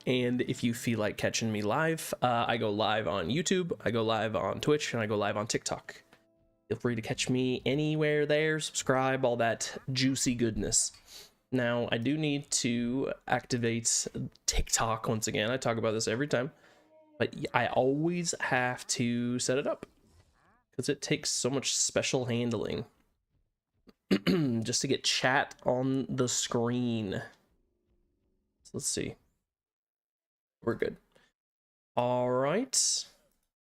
And if you feel like catching me live, I go live on YouTube, I go live on Twitch, and I go live on TikTok. Feel free to catch me anywhere there, subscribe, all that juicy goodness. Now, I do need to activate TikTok once again. I talk about this every time, but I always have to set it up because it takes so much special handling just to get chat on the screen. So let's see. We're good. All right.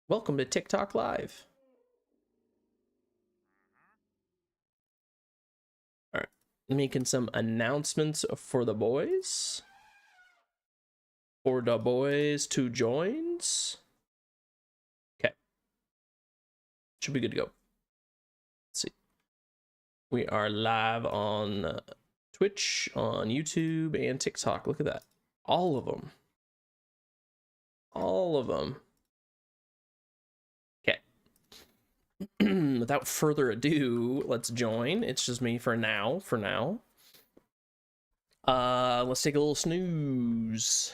Welcome to TikTok Live. All right. Making some announcements for the boys. For the boys to joins. Okay. Should be good to go. Let's see. We are live on Twitch, on YouTube, and TikTok. Look at that. All of them. All of them. Okay. Without further ado, let's join. It's just me for now. Let's take a little snooze.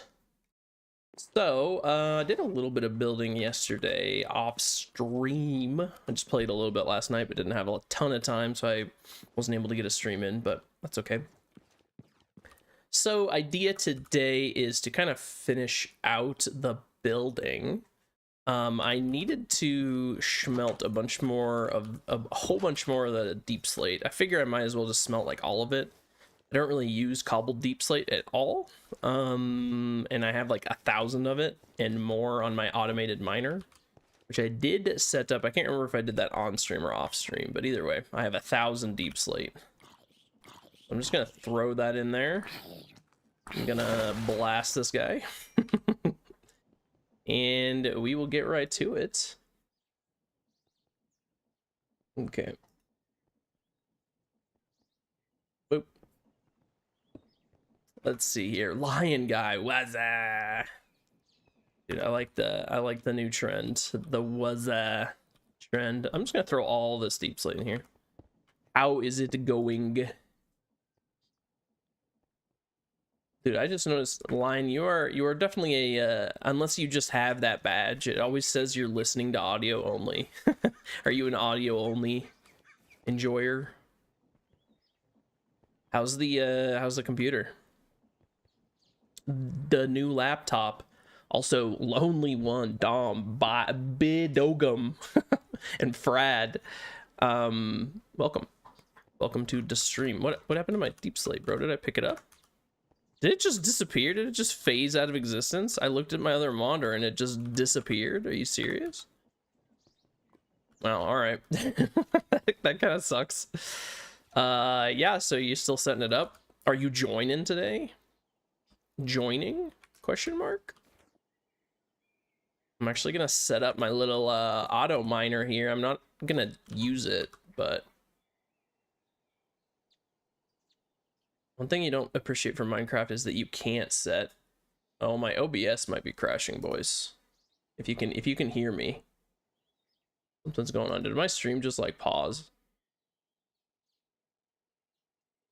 So, I did a little bit of building yesterday off stream. I just played a little bit last night, but didn't have a ton of time, so I wasn't able to get a stream in, but that's okay. So, idea today is to kind of finish out the building. I needed to smelt a whole bunch more of the deep slate. I figure I might as well just smelt like all of it. I don't really use cobbled deep slate at all. And I have like 1,000 of it and more on my automated miner, which I did set up. I can't remember if I did that on stream or off stream, but either way, I have 1,000 deep slate. I'm just gonna throw that in there. I'm gonna blast this guy. And we will get right to it. Okay. Boop. Let's see here. Lion guy. Wazza. Dude, I like the new trend. The wazza trend. I'm just gonna throw all this deep slate in here. How is it going? Dude, I just noticed, Lion, you are definitely a, unless you just have that badge, it always says you're listening to audio only. Are you an audio only enjoyer? How's the computer? The new laptop. Also, Lonely One, Dom, Bidogum, and Frad. Welcome to the stream. What happened to my deep slate, bro? Did I pick it up? Did it just disappear? Did it just phase out of existence? I looked at my other monitor and it just disappeared. Are you serious? Well, all right. That kind of sucks. Yeah, so you're still setting it up. Are you joining today? Joining? Question mark? I'm actually gonna set up my little auto miner here. I'm not gonna use it, but one thing you don't appreciate from Minecraft is that you can't set. Oh, my OBS might be crashing, boys. If you can hear me. Something's going on. Did my stream just like pause?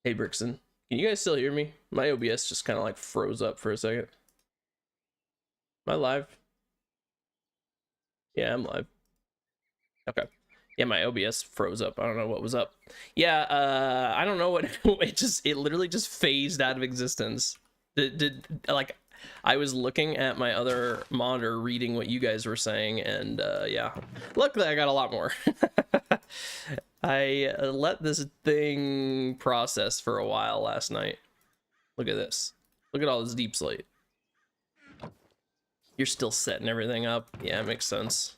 Hey Brixton, can you guys still hear me? My OBS just kind of like froze up for a second. Am I live? Yeah, I'm live. Okay. Yeah, my OBS froze up. I don't know what was up. Yeah, I don't know what it literally just phased out of existence. Like, I was looking at my other monitor reading what you guys were saying, and yeah. Luckily I got a lot more. I let this thing process for a while last night. Look at this. Look at all this deep slate. You're still setting everything up. Yeah, it makes sense.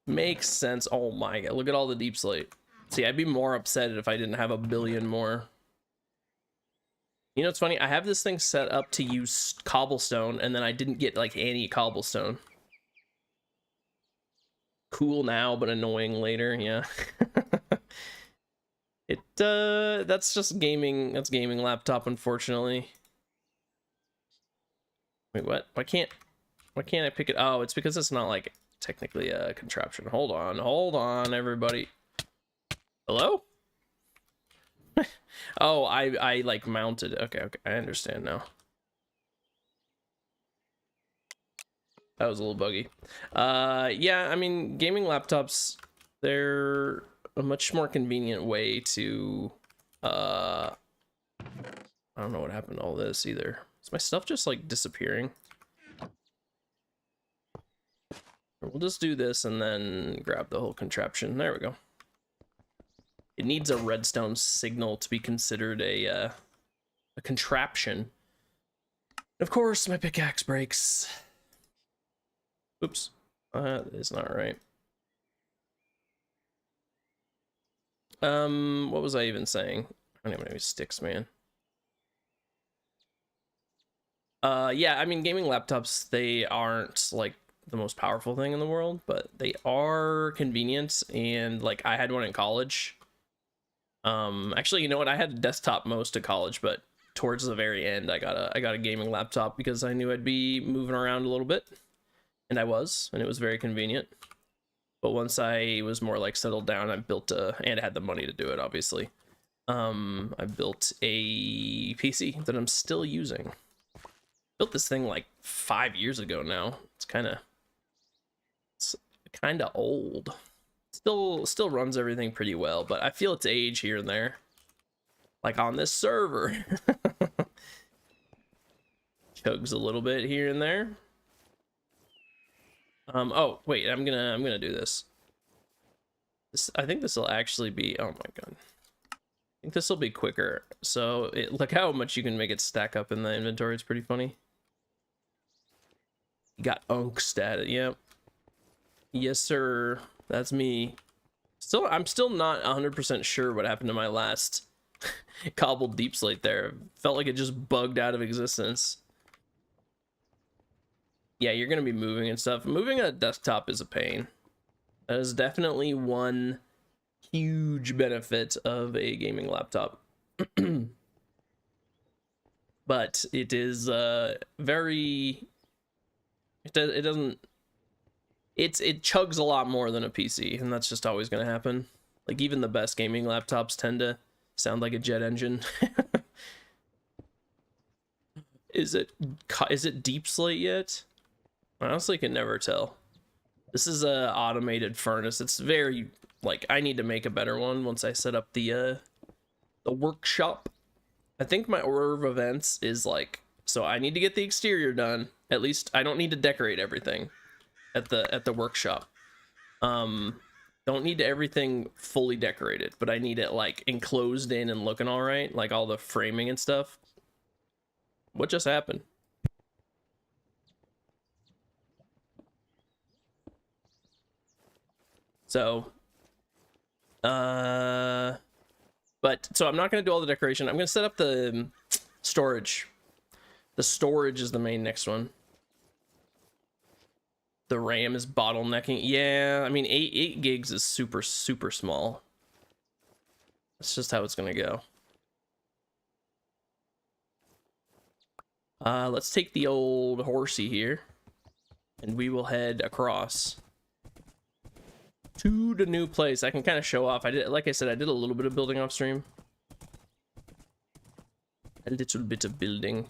Makes sense. Oh my god, look at all the deep slate. See, I'd be more upset if I didn't have a billion more. You know, it's funny, I have this thing set up to use cobblestone, and then I didn't get like any cobblestone. Cool now, but annoying later. Yeah. That's just gaming. That's gaming laptop, unfortunately. Wait, what? Why can't I pick it? Oh, it's because it's not like technically a contraption. Hold on, everybody. Hello? Oh, I like mounted. Okay, I understand now. That was a little buggy. Yeah, I mean, gaming laptops, they're a much more convenient way to, I don't know what happened to all this either. Is my stuff just like disappearing? We'll just do this and then grab the whole contraption. There we go. It needs a redstone signal to be considered a contraption. Of course, my pickaxe breaks. Oops. That is not right. What was I even saying? I don't have any sticks, man. Yeah, I mean, gaming laptops, they aren't like the most powerful thing in the world, but they are convenient, and like I had one in college. Actually, you know what? I had a desktop most of college, but towards the very end, I got a gaming laptop because I knew I'd be moving around a little bit, and I was, and it was very convenient. But once I was more like settled down, I built and had the money to do it, obviously. I built a PC that I'm still using. Built this thing like 5 years ago now. It's kind of old. Still runs everything pretty well, but I feel its age here and there. Like on this server. Chugs a little bit here and there. Oh wait, I'm gonna do this. I think this will actually be, oh my god. I think this will be quicker. So look how much you can make it stack up in the inventory. It's pretty funny. You got unks at it, yep. Yes, sir. That's me. I'm still not 100% sure what happened to my last cobbled deep slate there. Felt like it just bugged out of existence. Yeah, you're gonna be moving and stuff. Moving a desktop is a pain. That is definitely one huge benefit of a gaming laptop. But it is very... It chugs a lot more than a PC, and that's just always going to happen. Like, even the best gaming laptops tend to sound like a jet engine. Is it deep slate yet? I honestly can never tell. This is a automated furnace. It's very, like, I need to make a better one once I set up the workshop. I think my order of events is like, so I need to get the exterior done. At least I don't need to decorate everything at the workshop. Don't need everything fully decorated, but I need it like enclosed in and looking all right, like all the framing and stuff. What just happened? So, but so I'm not going to do all the decoration. I'm going to set up the storage. The storage is the main next one. The RAM is bottlenecking. Yeah, I mean, 8 gigs is super small. That's just how it's going to go. Let's take the old horsey here, and we will head across to the new place. I can kind of show off. Like I said, I did a little bit of building off stream. A little bit of building.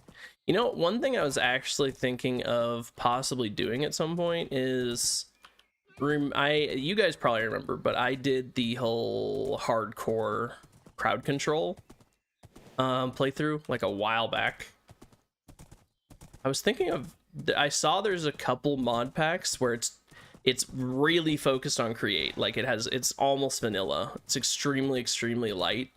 You know, one thing I was actually thinking of possibly doing at some point is, you guys probably remember, but I did the whole hardcore crowd control playthrough like a while back. I was thinking of, I saw there's a couple mod packs where it's really focused on create. Like it's almost vanilla. It's extremely light.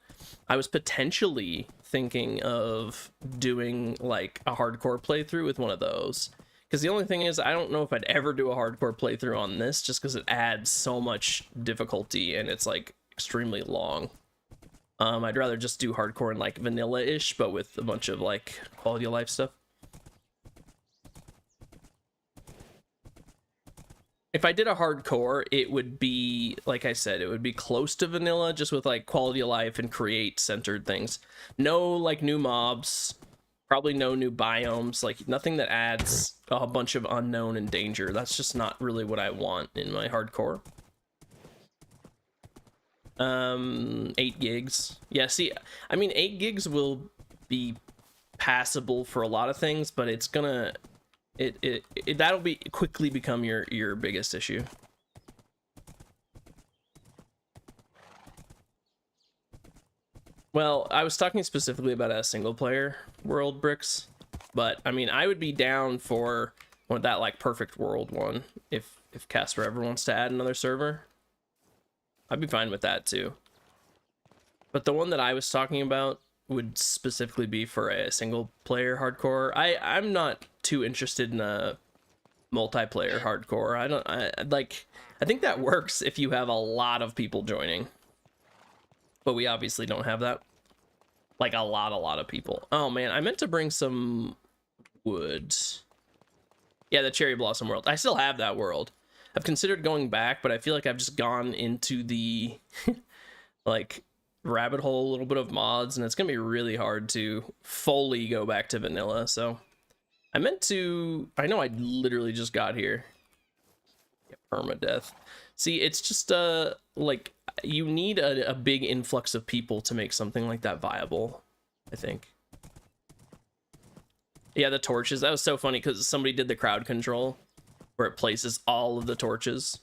I was potentially thinking of doing like a hardcore playthrough with one of those, because the only thing is I don't know if I'd ever do a hardcore playthrough on this, just because it adds so much difficulty and it's like extremely long. I'd rather just do hardcore and like vanilla-ish, but with a bunch of like quality of life stuff. If I did a hardcore, it would be, like I said, it would be close to vanilla, just with like quality of life and create centered things. No like new mobs, probably no new biomes, like nothing that adds a bunch of unknown and danger. That's just not really what I want in my hardcore. 8 gigs. Yeah, see, I mean, 8 gigs will be passable for a lot of things, but it's gonna That'll be quickly become your biggest issue. Well, I was talking specifically about a single player world, Bricks, but I mean, I would be down for that like perfect world one if Casper ever wants to add another server. I'd be fine with that too. But the one that I was talking about would specifically be for a single player hardcore. I'm not too interested in a multiplayer hardcore. I think that works if you have a lot of people joining. But we obviously don't have that. Like a lot of people. Oh man, I meant to bring some wood. Yeah, the Cherry Blossom world. I still have that world. I've considered going back, but I feel like I've just gone into the like rabbit hole a little bit of mods, and it's gonna be really hard to fully go back to vanilla. So I meant to. I know I literally just got here. Yeah, permadeath. See, it's just like you need a big influx of people to make something like that viable, I think. Yeah, the torches. That was so funny because somebody did the crowd control where it places all of the torches.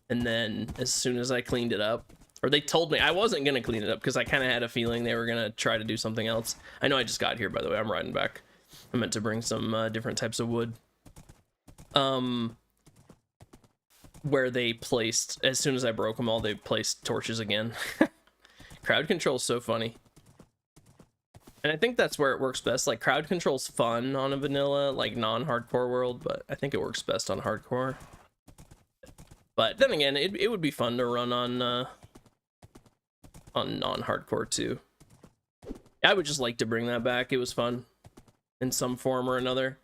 And then as soon as I cleaned it up, or they told me I wasn't going to clean it up because I kind of had a feeling they were going to try to do something else. I know I just got here, by the way. I'm riding back. I meant to bring some different types of wood. Where they placed, as soon as I broke them all, they placed torches again. Crowd control is so funny. And I think that's where it works best. Like, crowd control's fun on a vanilla, like, non-hardcore world, but I think it works best on hardcore. But then again, it would be fun to run on non-hardcore too. I would just like to bring that back. It was fun in some form or another.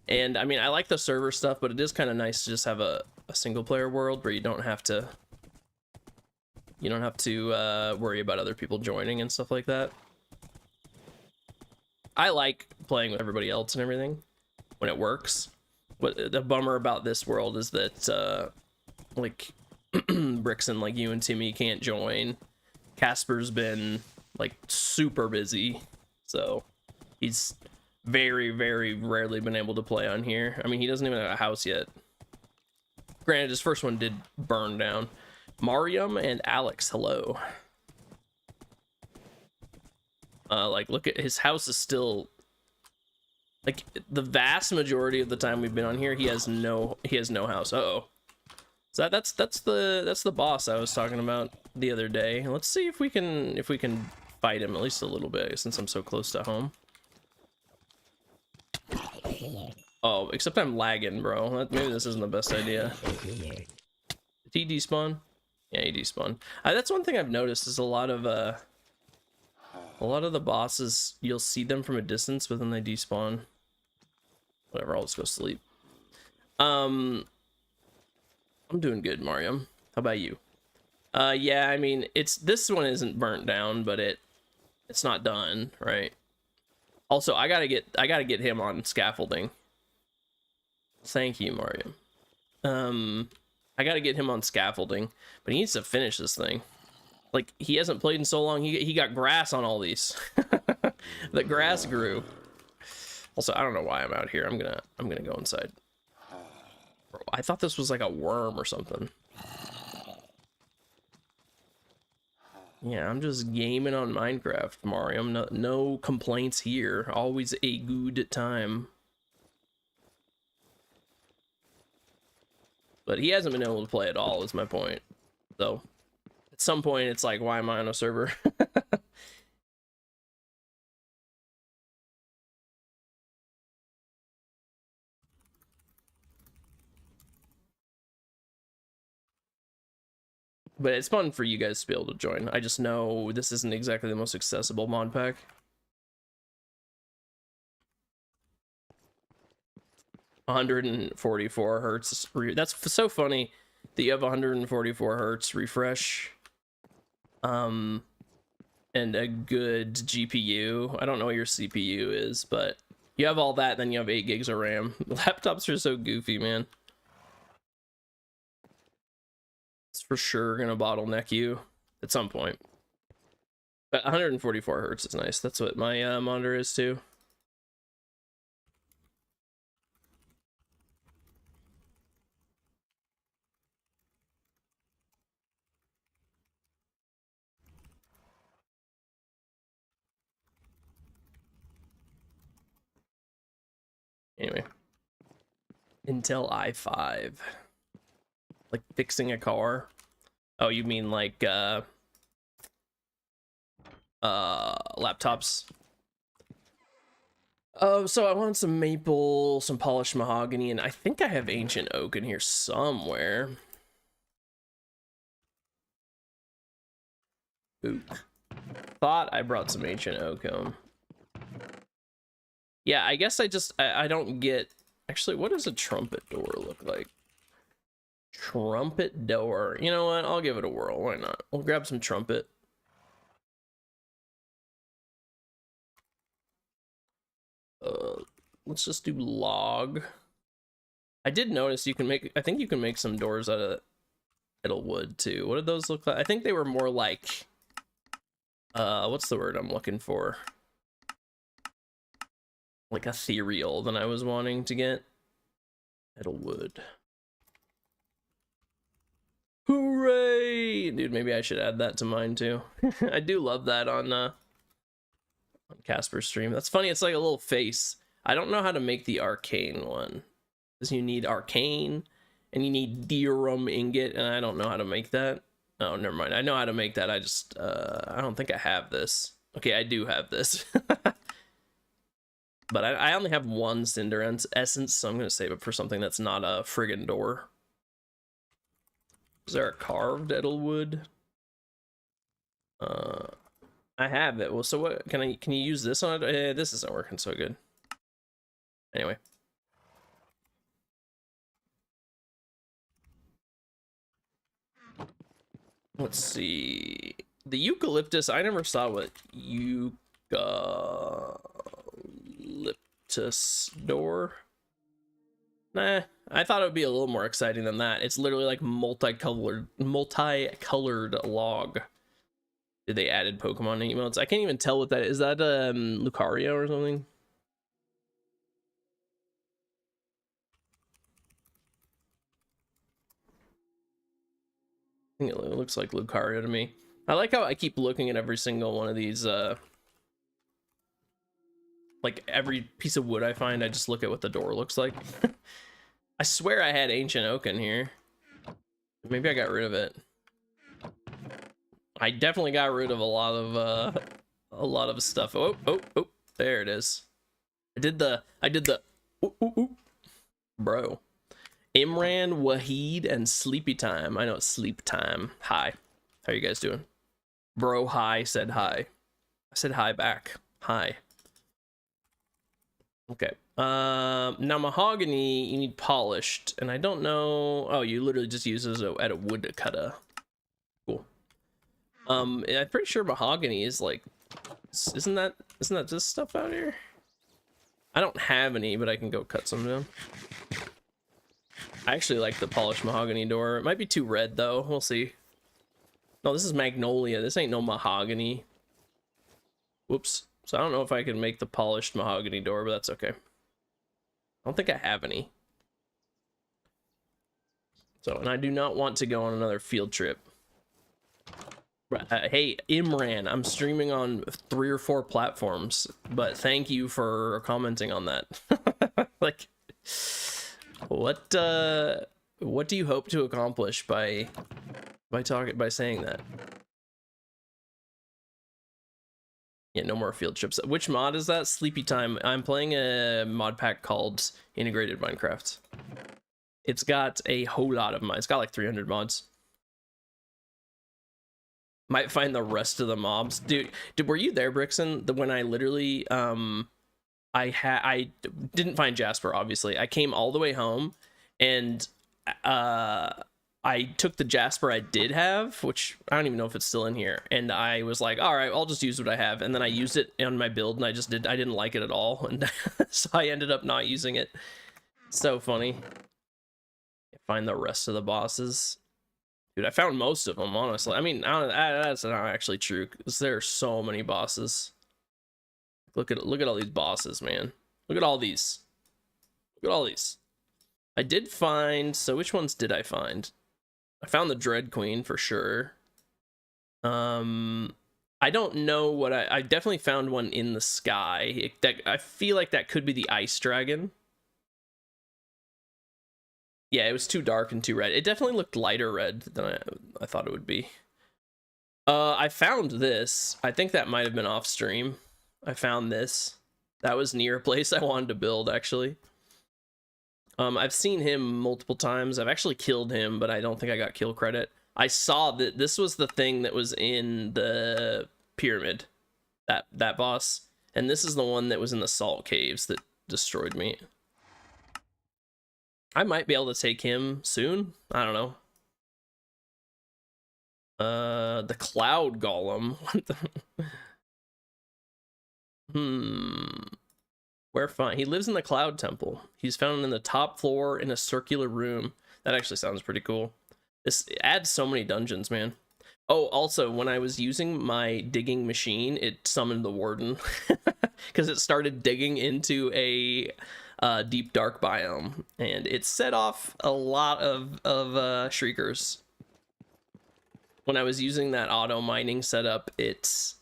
And I mean, I like the server stuff, but it is kind of nice to just have a single player world where you don't have to worry about other people joining and stuff like that. I like playing with everybody else and everything when it works. What the bummer about this world is that like Bricks and like you and Timmy can't join. Casper's been like super busy, so he's very rarely been able to play on here. I mean, he doesn't even have a house yet. Granted, his first one did burn down. Mariam and Alex, hello. Like, look at his house is still like the vast majority of the time we've been on here. He has no house. Uh-oh. So that's the boss I was talking about the other day. Let's see if we can fight him at least a little bit since I'm so close to home. Oh, except I'm lagging, bro. Maybe this isn't the best idea. Did he despawn? Yeah, he despawned. That's one thing I've noticed is a lot of the bosses, you'll see them from a distance, but then they despawn. Whatever, I'll just go sleep. I'm doing good, Mariam. How about you? Yeah, I mean, this one isn't burnt down, but it's not done, right? Also, I gotta get him on scaffolding. Thank you, Mariam. I gotta get him on scaffolding, but he needs to finish this thing. Like, he hasn't played in so long. He got grass on all these. The grass grew. Also, I don't know why I'm out here. I'm gonna go inside. Bro, I thought this was like a worm or something. Yeah, I'm just gaming on Minecraft, Mario. No complaints here. Always a good time. But he hasn't been able to play at all, is my point. So, at some point, it's like, why am I on a server? But it's fun for you guys to be able to join. I just know this isn't exactly the most accessible mod pack. $144 Hz. That's so funny that you have 144 Hz refresh. And a good GPU. I don't know what your CPU is, but you have all that, then you have 8 gigs of RAM. Laptops are so goofy, man. It's for sure gonna bottleneck you at some point. But 144 Hz is nice. That's what my monitor is too. Anyway. Until I5. Like fixing a car. Oh, you mean like laptops? Oh, so I want some maple, some polished mahogany, and I think I have ancient oak in here somewhere. Ooh. Thought I brought some ancient oak home. Yeah, I guess I don't get... Actually, what does a trumpet door look like? Trumpet door. You know what? I'll give it a whirl. Why not? We'll grab some trumpet. Let's just do log. I did notice you can make... I think you can make some doors out of wood, too. What did those look like? I think they were more like... what's the word I'm looking for? Like ethereal than I was wanting to get. Metal wood. Hooray! Dude, maybe I should add that to mine too. I do love that on Casper's stream. That's funny, it's like a little face. I don't know how to make the arcane one. Because you need arcane, and you need Dirum ingot, and I don't know how to make that. Oh, never mind. I know how to make that. I just, I don't think I have this. Okay, I do have this. But I only have one Cinder Essence, so I'm going to save it for something that's not a friggin' door. Is there a carved Edelwood? I have it. Well, so what can you use this on it? This isn't working so good. Anyway. Let's see. The eucalyptus, I never saw what eucalyptus door. Nah, I thought it would be a little more exciting than that. It's literally like multicolored log. Did they added Pokemon emotes? I can't even tell what that is. Is that Lucario or something? I think it looks like Lucario to me. I like how I keep looking at every single one of these like every piece of wood I find, I just look at what the door looks like. I swear I had ancient oak in here. Maybe I got rid of it. I definitely got rid of a lot of stuff. Oh, there it is. I did the bro. Imran, Wahid, and Sleepy Time. I know it's sleep time. Hi. How you guys doing? Bro, hi said hi. I said hi back. Hi. Okay. Now mahogany, you need polished, and I don't know. Oh, you literally just use it at a wood cutter. Cool. I'm pretty sure mahogany is like, isn't that this stuff out here? I don't have any, but I can go cut some down. I actually like the polished mahogany door. It might be too red though. We'll see. No, this is magnolia. This ain't no mahogany. Whoops. So I don't know if I can make the polished mahogany door, but that's okay. I don't think I have any. So, and I do not want to go on another field trip. Hey, Imran, I'm streaming on 3 or 4 platforms, but thank you for commenting on that. Like, what do you hope to accomplish by saying that? Yeah, no more field trips. Which mod is that? Sleepy Time. I'm playing a mod pack called Integrated Minecraft. It's got a whole lot of mods. It's got like 300 mods. Might find the rest of the mobs. Dude, were you there, Brixen? When I literally, I didn't find Jasper, obviously. I came all the way home, and I took the Jasper I did have, which I don't even know if it's still in here, and I was like, all right, I'll just use what I have, and then I used it on my build, and I didn't like it at all, and so I ended up not using it. So funny. Find the rest of the bosses. Dude, I found most of them, honestly. I mean, that's not actually true, because there are so many bosses. Look at all these bosses, man. Look at all these. Look at all these. I did find, so which ones did I find? I found the Dread Queen for sure. I don't know what I definitely found one in the sky. I feel like that could be the Ice Dragon. Yeah, it was too dark and too red. It definitely looked lighter red than I thought it would be. I found this. I think that might have been off stream. I found this. That was near a place I wanted to build, actually. I've seen him multiple times. I've actually killed him, but I don't think I got kill credit. I saw that this was the thing that was in the pyramid, that boss. And this is the one that was in the salt caves that destroyed me. I might be able to take him soon. I don't know. The cloud golem. What the... Where find? He lives in the cloud temple. He's found in the top floor in a circular room. That actually sounds pretty cool. This adds so many dungeons, man. Oh, also, when I was using my digging machine, it summoned the warden. Because it started digging into a deep dark biome. And it set off a lot of shriekers. When I was using that auto mining setup, it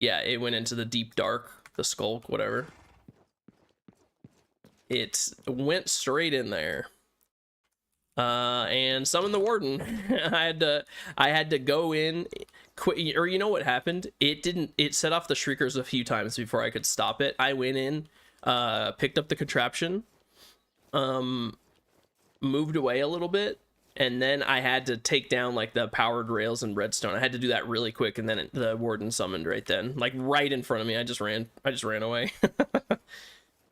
went into the deep dark, the skulk, whatever. It went straight in there. And summoned the warden. I had to go in quick, or you know what happened? It set off the shriekers a few times before I could stop it. I went in, picked up the contraption, moved away a little bit, and then I had to take down like the powered rails and redstone. I had to do that really quick, and then the warden summoned right then, like right in front of me. I just ran away.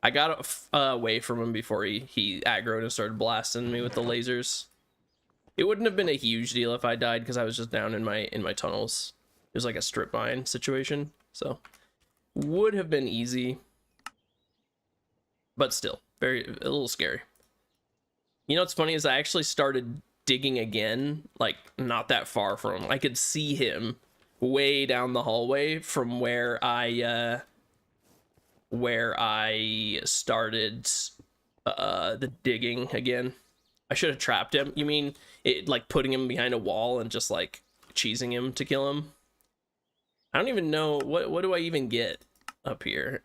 I got away from him before he aggroed and started blasting me with the lasers. It wouldn't have been a huge deal if I died because I was just down in my tunnels. It was like a strip mine situation, so would have been easy, but still a little scary. You know what's funny is I actually started digging again, like not that far from him. I could see him way down the hallway from where I started the digging again. I should have trapped him. You mean it, like putting him behind a wall and just like cheesing him to kill him? I don't even know what do I even get up here.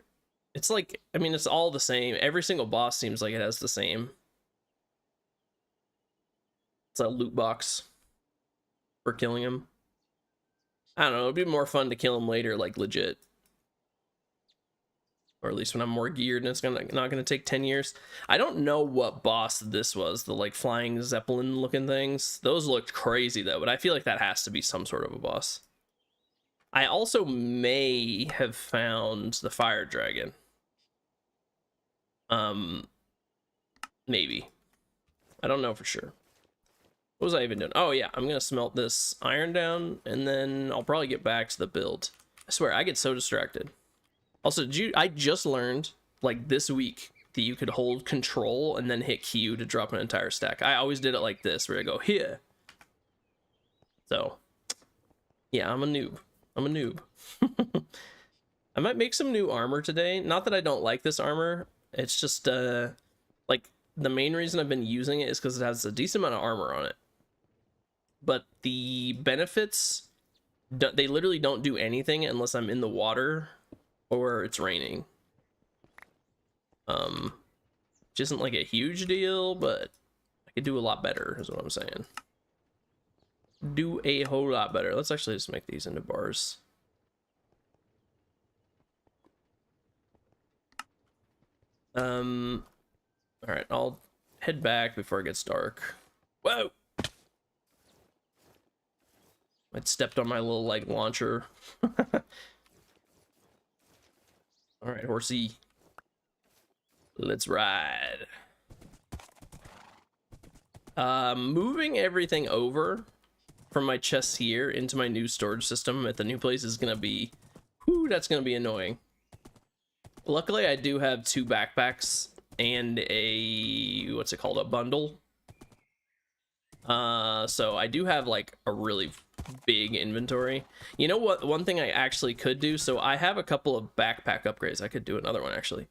It's like, I mean, it's all the same. Every single boss seems like it has the same. It's a loot box for killing him. I don't know, it'd be more fun to kill him later, like legit. Or at least when I'm more geared and it's not gonna take 10 years. I don't know what boss this was, the like flying zeppelin looking things. Those looked crazy though, but I feel like that has to be some sort of a boss. I also may have found the fire dragon. Maybe. I don't know for sure. What was I even doing? Oh yeah, I'm gonna smelt this iron down and then I'll probably get back to the build. I swear, I get so distracted. Also, I just learned, like, this week that you could hold control and then hit Q to drop an entire stack. I always did it like this, where I go, here. So, yeah, I'm a noob. I'm a noob. I might make some new armor today. Not that I don't like this armor. It's just, like, the main reason I've been using it is because it has a decent amount of armor on it. But the benefits, they literally don't do anything unless I'm in the water or it's raining. Which isn't like a huge deal, but I could do a lot better is what I'm saying. Do a whole lot better. Let's actually just make these into bars. All right, I'll head back before it gets dark. Whoa! I stepped on my little like launcher. All right, horsey. Let's ride. Moving everything over from my chests here into my new storage system at the new place is gonna be, whew, that's gonna be annoying. Luckily, I do have 2 backpacks and a, what's it called, a bundle. So I do have like a really big inventory. You know what, one thing I actually could do, so I have a couple of backpack upgrades. I could do another one actually.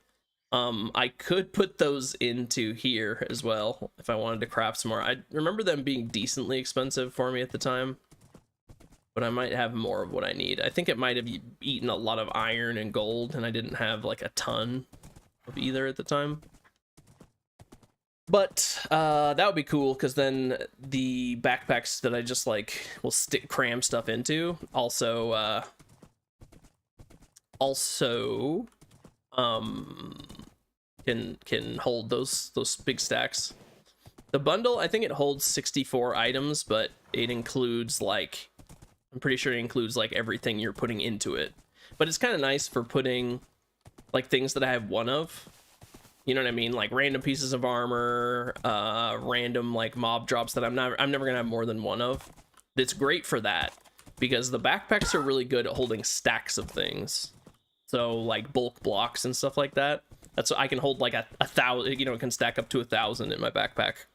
I could put those into here as well if I wanted to craft some more. I remember them being decently expensive for me at the time, but I might have more of what I need. I think it might have eaten a lot of iron and gold, and I didn't have like a ton of either at the time. But that would be cool, because then the backpacks that I just like will cram stuff into also can hold those big stacks. The bundle, I think it holds 64 items, but it includes like, I'm pretty sure it includes like everything you're putting into it. But it's kind of nice for putting like things that I have one of. You know what I mean? Like random pieces of armor, random like mob drops that I'm never gonna have more than one of. It's great for that because the backpacks are really good at holding stacks of things. So like bulk blocks and stuff like that. That's I can hold like a thousand. You know, it can stack up to 1,000 in my backpack.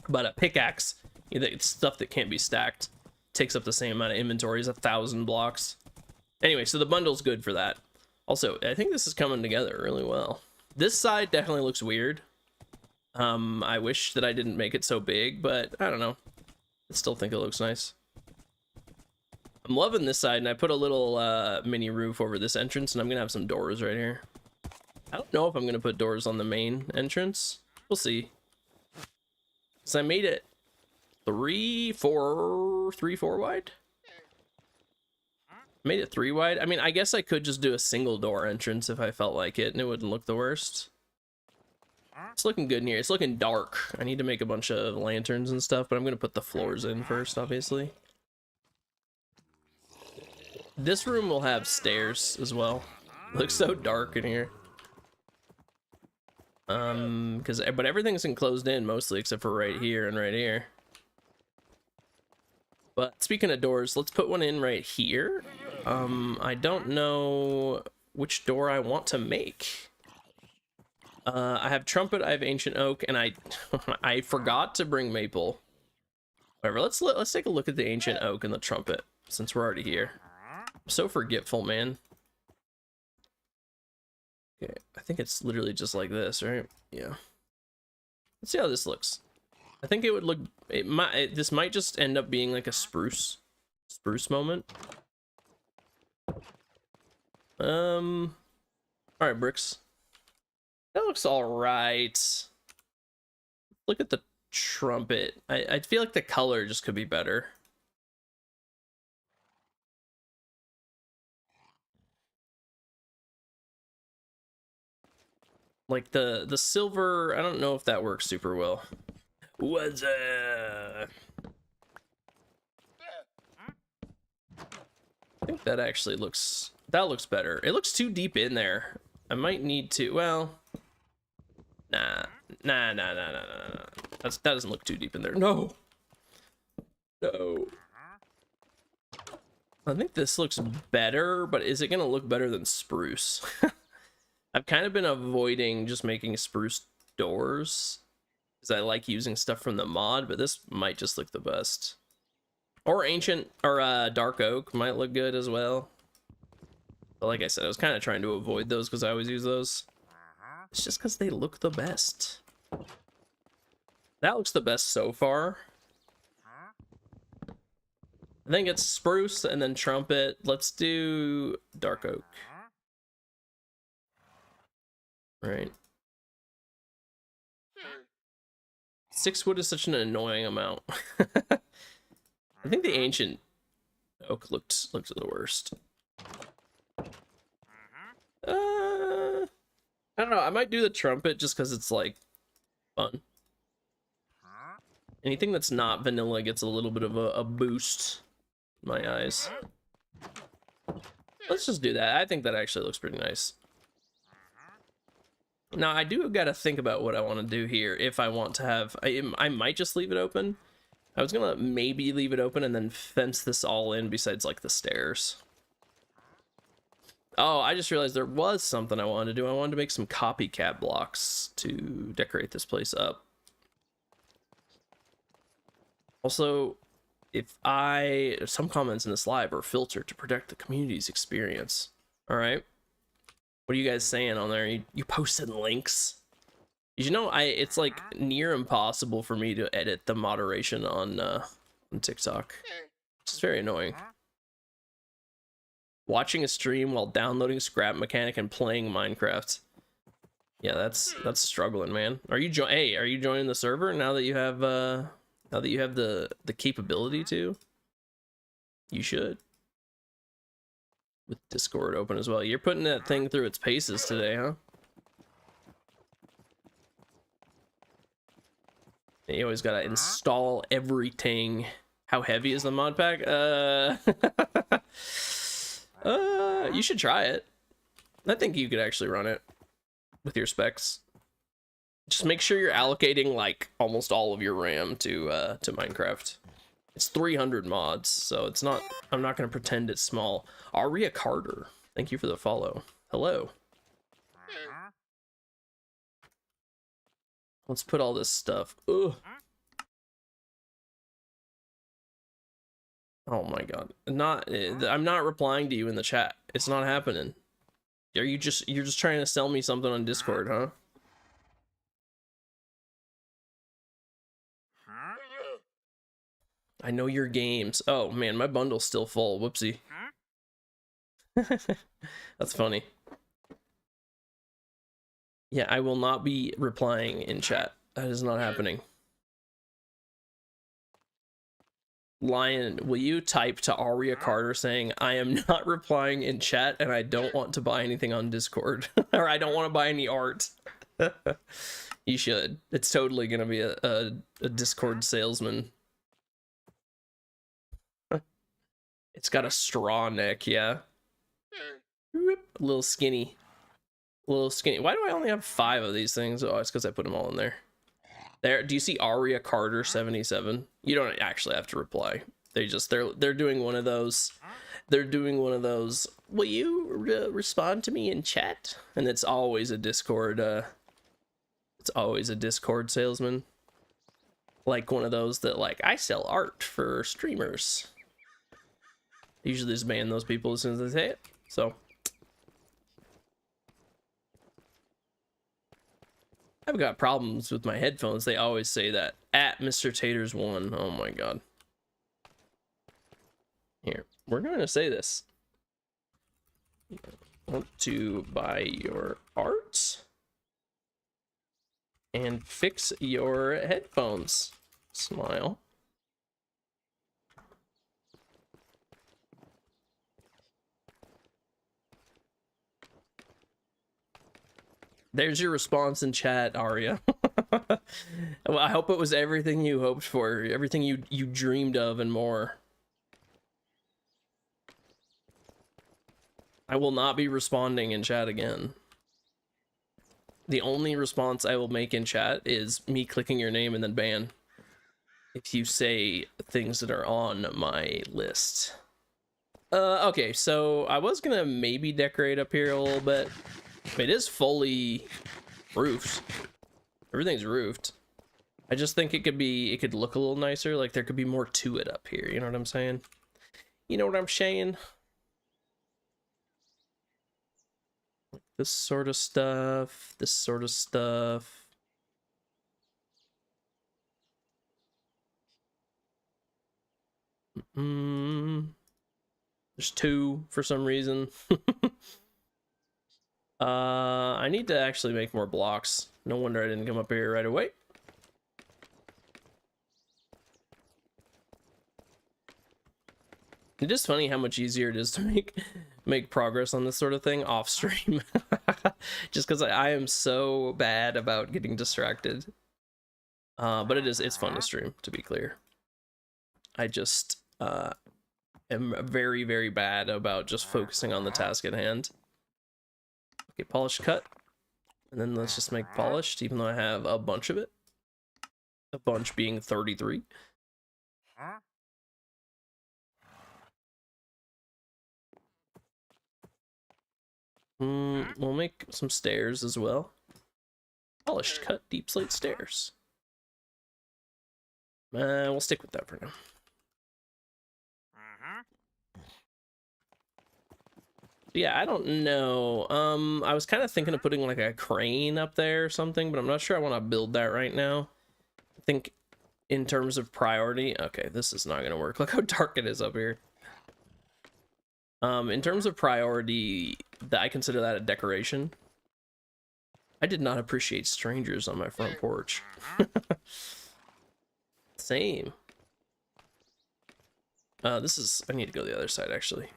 But a pickaxe, it's stuff that can't be stacked, takes up the same amount of inventory as 1,000 blocks. Anyway, so the bundle's good for that. Also, I think this is coming together really well. This side definitely looks weird. I wish that I didn't make it so big, but I don't know. I still think it looks nice. I'm loving this side, and I put a little mini roof over this entrance, and I'm gonna have some doors right here. I don't know if I'm gonna put doors on the main entrance. We'll see. So I made it 3-4 wide. Made it 3 wide. I mean, I guess I could just do a single door entrance if I felt like it, and it wouldn't look the worst. It's looking good in here. It's looking dark. I need to make a bunch of lanterns and stuff, but I'm gonna put the floors in first, obviously. This room will have stairs as well. It looks so dark in here. But everything's enclosed in mostly except for right here and right here. But speaking of doors, let's put one in right here. I don't know which door I want to make. I have trumpet, I have ancient oak, and I forgot to bring maple. Whatever, let's take a look at the ancient oak and the trumpet since we're already here. I'm so forgetful, man. Okay, I think it's literally just like this, right? Yeah. Let's see how this looks. I think it would look, this might just end up being like a spruce moment. All right, bricks. That looks all right. Look at the trumpet. I feel like the color just could be better. Like the silver, I don't know if that works super well. What's I think that actually looks better. It looks too deep in there. I might need to, well, nah. That doesn't look too deep in there. No. I think this looks better, but is it gonna look better than spruce? I've kind of been avoiding just making spruce doors because I like using stuff from the mod, but this might just look the best. Or ancient, or dark oak might look good as well. But like I said, I was kind of trying to avoid those because I always use those. It's just because they look the best. That looks the best so far. I think it's spruce and then trumpet. Let's do dark oak. Right. 6 wood is such an annoying amount. I think the ancient oak looked the worst. I don't know. I might do the trumpet just because it's like fun. Anything that's not vanilla gets a little bit of a boost in my eyes. Let's just do that. I think that actually looks pretty nice. Now, I do gotta think about what I want to do here. If I want to have... I might just leave it open. I was gonna maybe leave it open and then fence this all in besides, like, the stairs. Oh, I just realized there was something I wanted to do. I wanted to make some copycat blocks to decorate this place up. Also, some comments in this live are filtered to protect the community's experience. All right. What are you guys saying on there? You posted links? You know, it's like near impossible for me to edit the moderation on TikTok. It's very annoying. Watching a stream while downloading Scrap Mechanic and playing Minecraft. Yeah, that's struggling, man. Are you are you joining the server now that you have the capability to? You should. With Discord open as well. You're putting that thing through its paces today, huh? You always gotta install everything. How heavy is the mod pack? You should try it. I think you could actually run it with your specs. Just make sure you're allocating like almost all of your RAM to Minecraft. It's 300 mods, so it's not. I'm not gonna pretend it's small. Aria Carter, thank you for the follow. Hello. Let's put all this stuff. Ugh. Oh my god. I'm not replying to you in the chat. It's not happening. You're just trying to sell me something on Discord, huh? I know your games. Oh man, my bundle's still full. Whoopsie. That's funny. Yeah, I will not be replying in chat. That is not happening. Lion, will you type to Aria Carter saying, I am not replying in chat and I don't want to buy anything on Discord. Or I don't want to buy any art. You should. It's totally going to be a Discord salesman. It's got a straw neck, yeah. A little skinny. A little skinny. Why do I only have 5 of these things? Oh, it's because I put them all in there. There, do you see Aria Carter 77? You don't actually have to reply. They're doing one of those. They're doing one of those. Will you respond to me in chat? And it's always a Discord. It's always a Discord salesman. Like one of those that like I sell art for streamers. Usually just ban those people as soon as they say it. So. I've got problems with my headphones. They always say that. At Mr. Taters 1. Oh my god. Here, we're going to say this. Want to buy your art and fix your headphones. Smile. There's your response in chat, Aria. Well, I hope it was everything you hoped for, everything you dreamed of and more. I will not be responding in chat again. The only response I will make in chat is me clicking your name and then ban. If you say things that are on my list. Okay, so I was gonna maybe decorate up here a little bit. It is fully roofed. Everything's roofed. I just think it could look a little nicer. Like there could be more to it up here. You know what I'm saying? You know what I'm saying? This sort of stuff. This sort of stuff. There's 2 for some reason. I need to actually make more blocks. No wonder I didn't come up here right away. It is funny how much easier it is to make progress on this sort of thing off stream. Just because I am so bad about getting distracted. But it's fun to stream, to be clear. I just am very, very bad about just focusing on the task at hand. Okay, polished cut. And then let's just make polished, even though I have a bunch of it. A bunch being 33. We'll make some stairs as well. Polished cut deep slate stairs. We'll stick with that for now. Yeah, I don't know. I was kind of thinking of putting like a crane up there or something, but I'm not sure I want to build that right now. I think in terms of priority, okay, this is not gonna work. Look how dark it is up here. In terms of priority, I consider that a decoration. I did not appreciate strangers on my front porch. Same. This is, I need to go to the other side actually.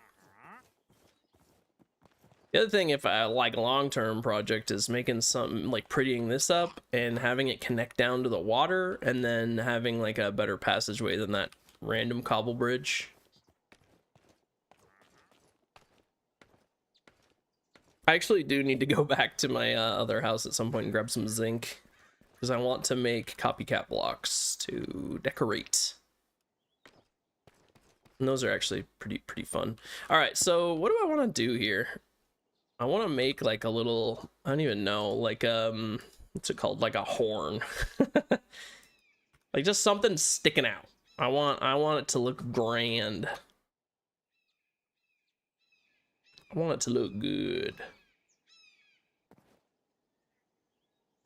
The other thing, if I like long-term project, is making something like prettying this up and having it connect down to the water, and then having like a better passageway than that random cobble bridge. I actually do need to go back to my other house at some point and grab some zinc, because I want to make copycat blocks to decorate. And those are actually pretty fun. All right, so what do I want to do here? I want to make like a little, I don't even know, like what's it called, like a horn. Like just something sticking out. I want it to look grand. I want it to look good.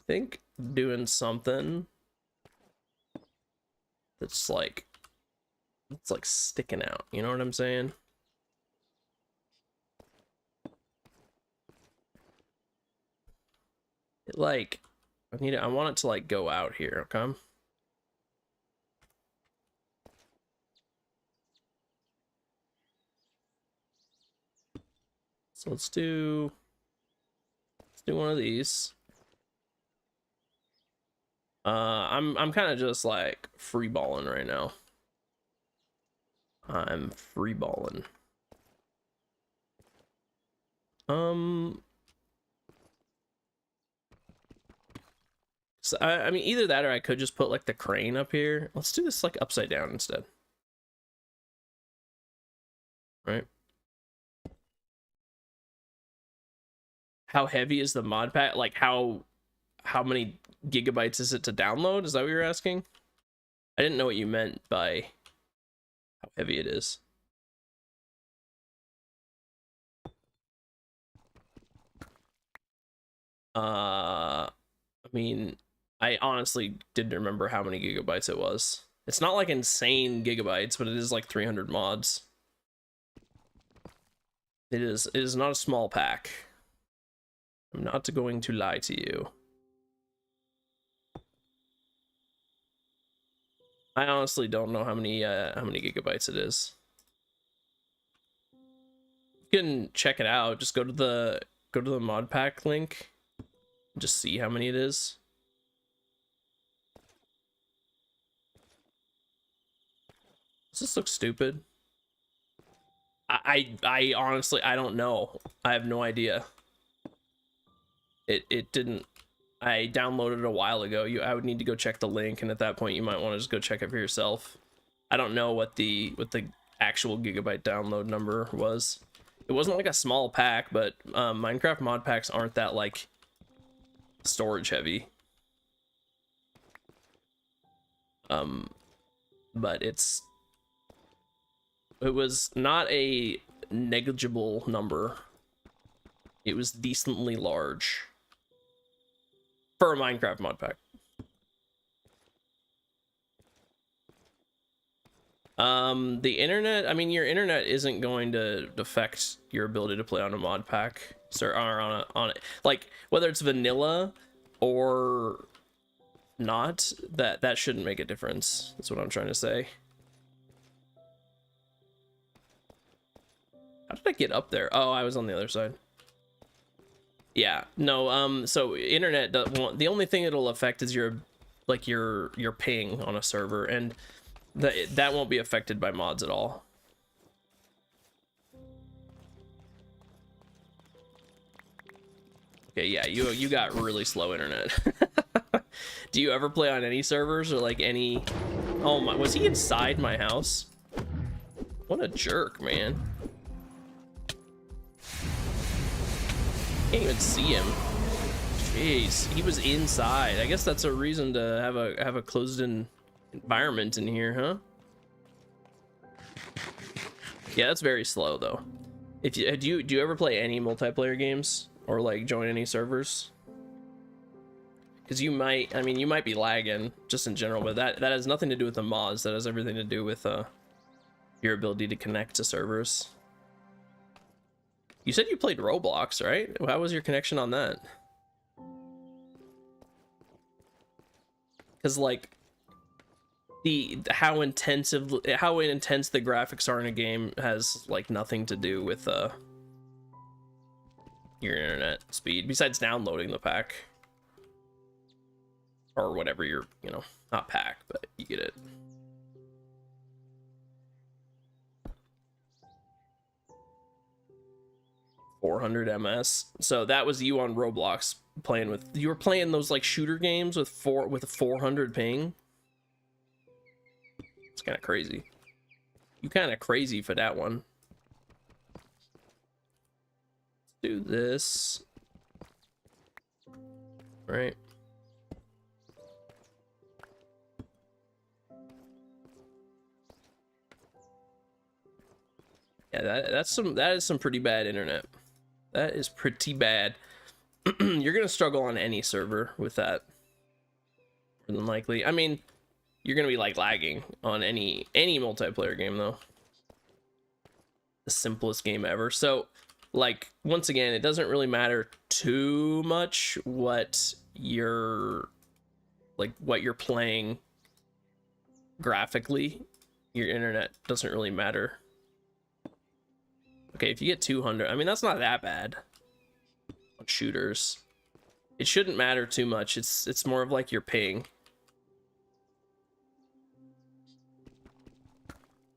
I think doing something that's like, it's like sticking out, you know what I'm saying? Like, I want it to like go out here, okay? So let's do one of these. I'm kind of just like free balling right now. I'm free balling. So I mean, either that or I could just put like the crane up here. Let's do this like upside down instead. Right? How heavy is the mod pack? Like how many gigabytes is it to download? Is that what you're asking? I didn't know what you meant by how heavy it is. I mean, I honestly didn't remember how many gigabytes it was. It's not like insane gigabytes, but it is like 300 mods. It is not a small pack. I'm not going to lie to you. I honestly don't know how many gigabytes it is. You can check it out. Just go to the mod pack link. Just see how many it is. Does this look stupid? I honestly, I don't know. I have no idea. It didn't. I downloaded it a while ago. I would need to go check the link, and at that point you might want to just go check it for yourself. I don't know what the actual gigabyte download number was. It wasn't like a small pack, but Minecraft mod packs aren't that like storage heavy. But it was not a negligible number. It was decently large for a Minecraft mod pack. The internet, I mean, your internet isn't going to affect your ability to play on a mod pack, or on it, like whether it's vanilla or not, that shouldn't make a difference. That's what I'm trying to say. How did I get up there? Oh, I was on the other side. Yeah, no, so internet, the only thing it'll affect is your ping on a server, and that won't be affected by mods at all. Okay, yeah, you got really slow internet. Do you ever play on any servers or like any... Oh my, was he inside my house? What a jerk, man. Can't even see him. Jeez, he was inside. I guess that's a reason to have a closed-in environment in here, huh? Yeah, that's very slow though. If you do you ever play any multiplayer games or like join any servers? Because you might, I mean, you might be lagging just in general, but that has nothing to do with the mods. That has everything to do with your ability to connect to servers. You said you played Roblox, right? How was your connection on that? because like how intense the graphics are in a game has like nothing to do with your internet speed besides downloading the pack or whatever you're, you know, not pack, but you get it. $400 ms. So that was you on Roblox playing with, you were playing those like shooter games with a 400 ping. It's kind of crazy. You kind of crazy for that one. Let's do this. Right. Yeah, that is some pretty bad internet. That is pretty bad. You're gonna struggle on any server with that, more than likely. I mean, you're gonna be like lagging on any multiplayer game though. The simplest game ever. So, like, once again, it doesn't really matter too much what you're playing graphically. Your internet doesn't really matter. Okay, if you get 200, I mean, that's not that bad on shooters. It shouldn't matter too much. It's more of like your ping.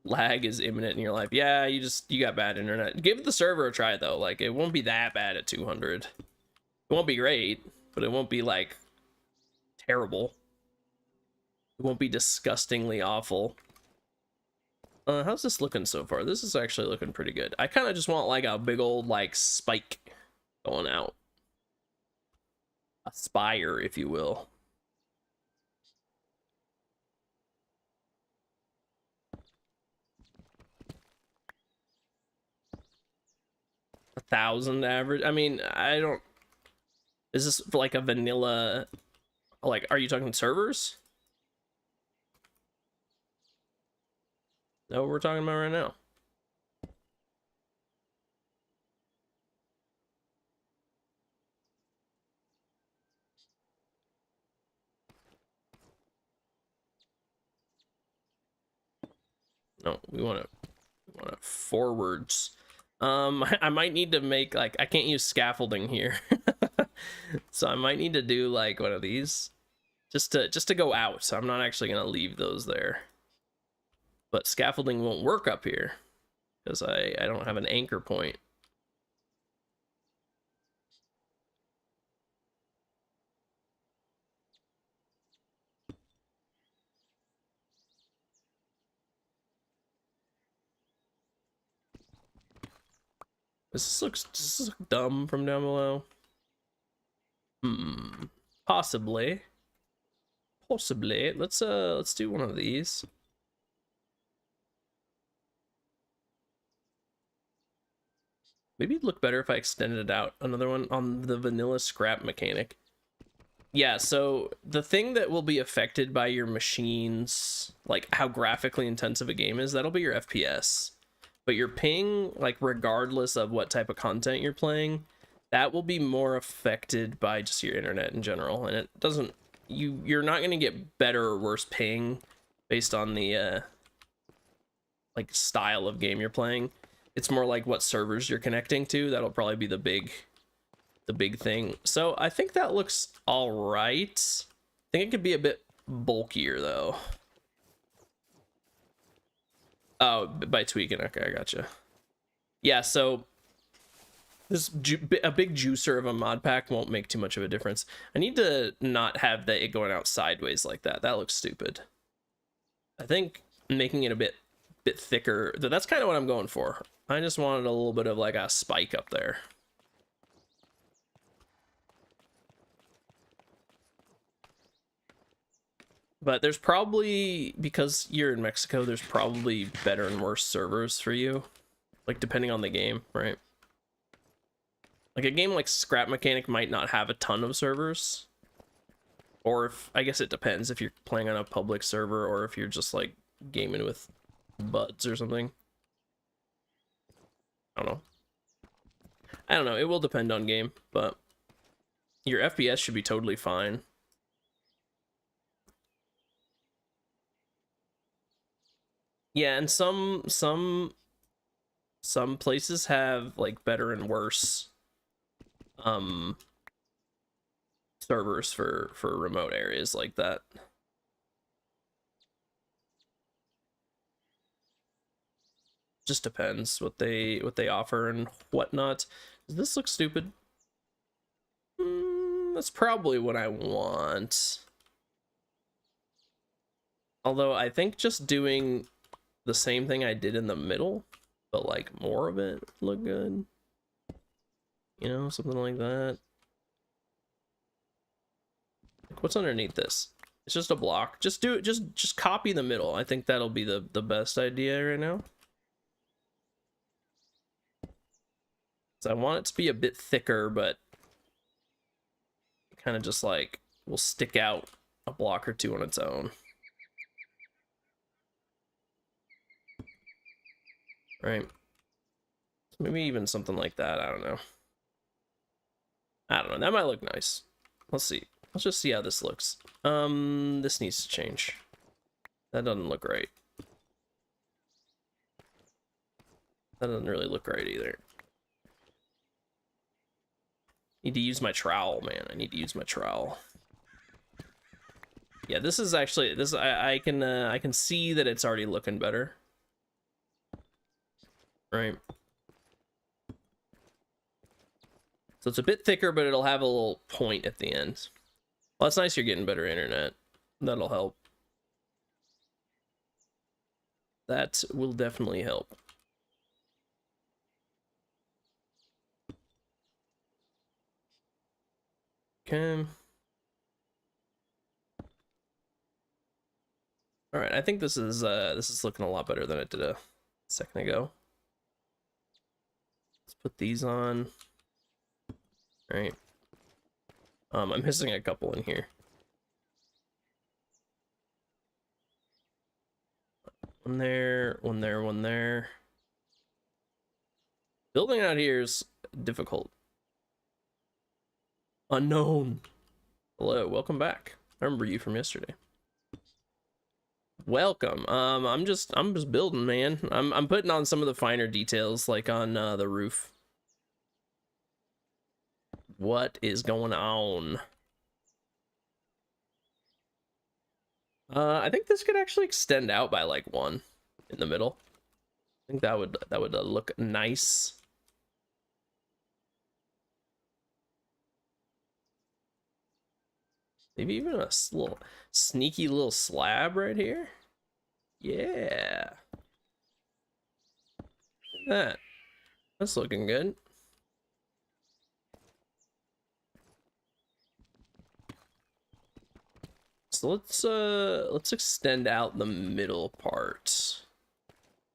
Lag is imminent in your life. Yeah, you got bad internet. Give the server a try though. Like, it won't be that bad at 200. It won't be great, but it won't be like terrible. It won't be disgustingly awful. How's this looking so far? This is actually looking pretty good. I kind of just want like a big old like spike going out. A spire, if you will. A 1,000 average. I mean, I don't. Is this for like a vanilla? Like, are you talking servers? No, we're talking about right now. No, we want to forwards. I might need to make like, I can't use scaffolding here. So I might need to do like one of these just to go out. So I'm not actually going to leave those there. But scaffolding won't work up here because I don't have an anchor point. Does this look dumb from down below? Possibly. Possibly. Let's do one of these. Maybe it'd look better if I extended it out. Another one on the vanilla scrap mechanic. Yeah, so the thing that will be affected by your machines, like how graphically intensive a game is, that'll be your FPS. But your ping, like regardless of what type of content you're playing, that will be more affected by just your internet in general. And it doesn't, you're not going to get better or worse ping based on the like style of game you're playing. It's more like what servers you're connecting to. That'll probably be the big thing. So I think that looks all right. I think it could be a bit bulkier though. Oh, by tweaking. Okay, I gotcha. Yeah, so this a big juicer of a mod pack won't make too much of a difference. I need to not have it going out sideways like that. That looks stupid. I think making it a bit thicker, that's kind of what I'm going for. I just wanted a little bit of like a spike up there. But there's probably, because you're in Mexico, there's probably better and worse servers for you. Like, depending on the game, right? Like, a game like Scrap Mechanic might not have a ton of servers. Or if, I guess it depends if you're playing on a public server or if you're just, like, gaming with buds or something. I don't know. It will depend on game, but your FPS should be totally fine. Yeah, and some places have like better and worse um servers for remote areas like that. Just depends what they offer and whatnot. Does this look stupid? That's probably what I want. Although I think just doing the same thing I did in the middle, but like more of it would look good. You know, something like that. Like, what's underneath this? It's just a block. Just do it. Just copy the middle. I think that'll be the best idea right now. So I want it to be a bit thicker, but kind of just like will stick out a block or two on its own. Right. Maybe even something like that. I don't know. I don't know. That might look nice. Let's see. Let's just see how this looks. This needs to change. That doesn't look right. That doesn't really look right either. Need to use my trowel, man. I need to use my trowel. Yeah, this is actually this. I can see that it's already looking better. Right. So it's a bit thicker, but it'll have a little point at the end. Well, that's nice you're getting better internet. That'll help. That will definitely help. Okay. All right, I think this is looking a lot better than it did a second ago. Let's put these on. All right. I'm missing a couple in here. One there, one there, one there. Building out here is difficult. Unknown. Hello, welcome back. I remember you from yesterday. Welcome. I'm just building, man. I'm putting on some of the finer details, like on the roof. What is going on? I think this could actually extend out by like one in the middle. I think that would look nice. Maybe even a little sneaky little slab right here. Yeah. That's looking good. So let's extend out the middle part.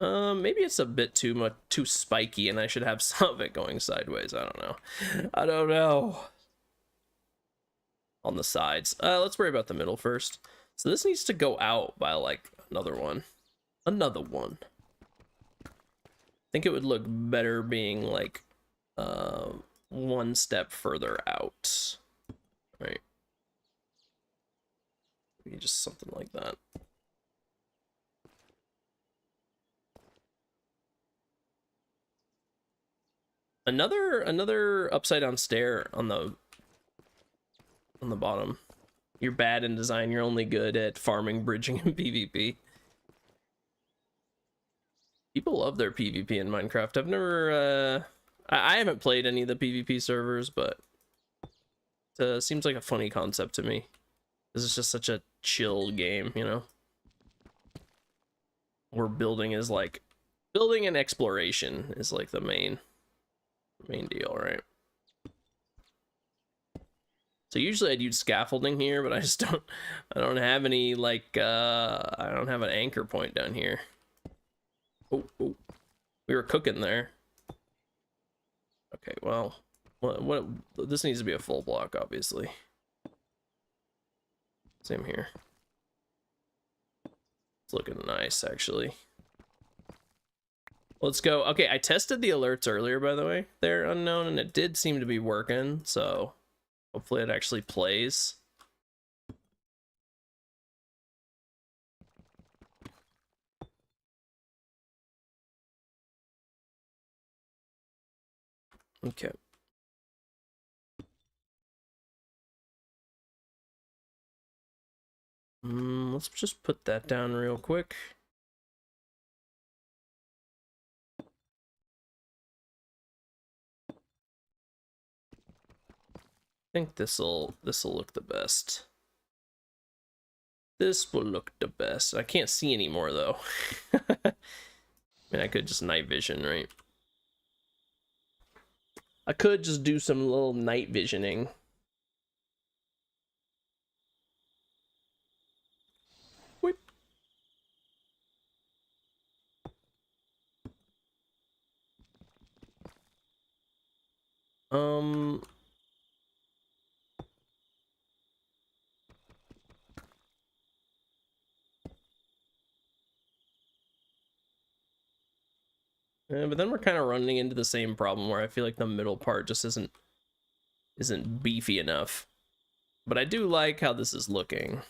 Maybe it's a bit too spiky and I should have some of it going sideways. I don't know. I don't know. On the sides. Let's worry about the middle first. So this needs to go out by like another one. Another one. I think it would look better being like one step further out. Right. Maybe just something like that. Another upside down stair on the bottom. You're bad in design, you're only good at farming, bridging, and PvP. People love their PvP in Minecraft. I've never I haven't played any of the PvP servers, but it seems like a funny concept to me. This is just such a chill game, you know? Where building is like building and exploration is like the main deal, right? So usually I'd use scaffolding here, but I don't have any like I don't have an anchor point down here. Oh, we were cooking there. Okay, well, what this needs to be a full block, obviously. Same here. It's looking nice, actually. Let's go. Okay, I tested the alerts earlier, by the way. They're unknown, and it did seem to be working, so hopefully it actually plays. Okay. Let's just put that down real quick. I think this'll look the best. This will look the best. I can't see anymore though. I mean, I could just night vision, right? I could just do some little night visioning. Whip. But then we're kind of running into the same problem where I feel like the middle part just isn't beefy enough. But I do like how this is looking.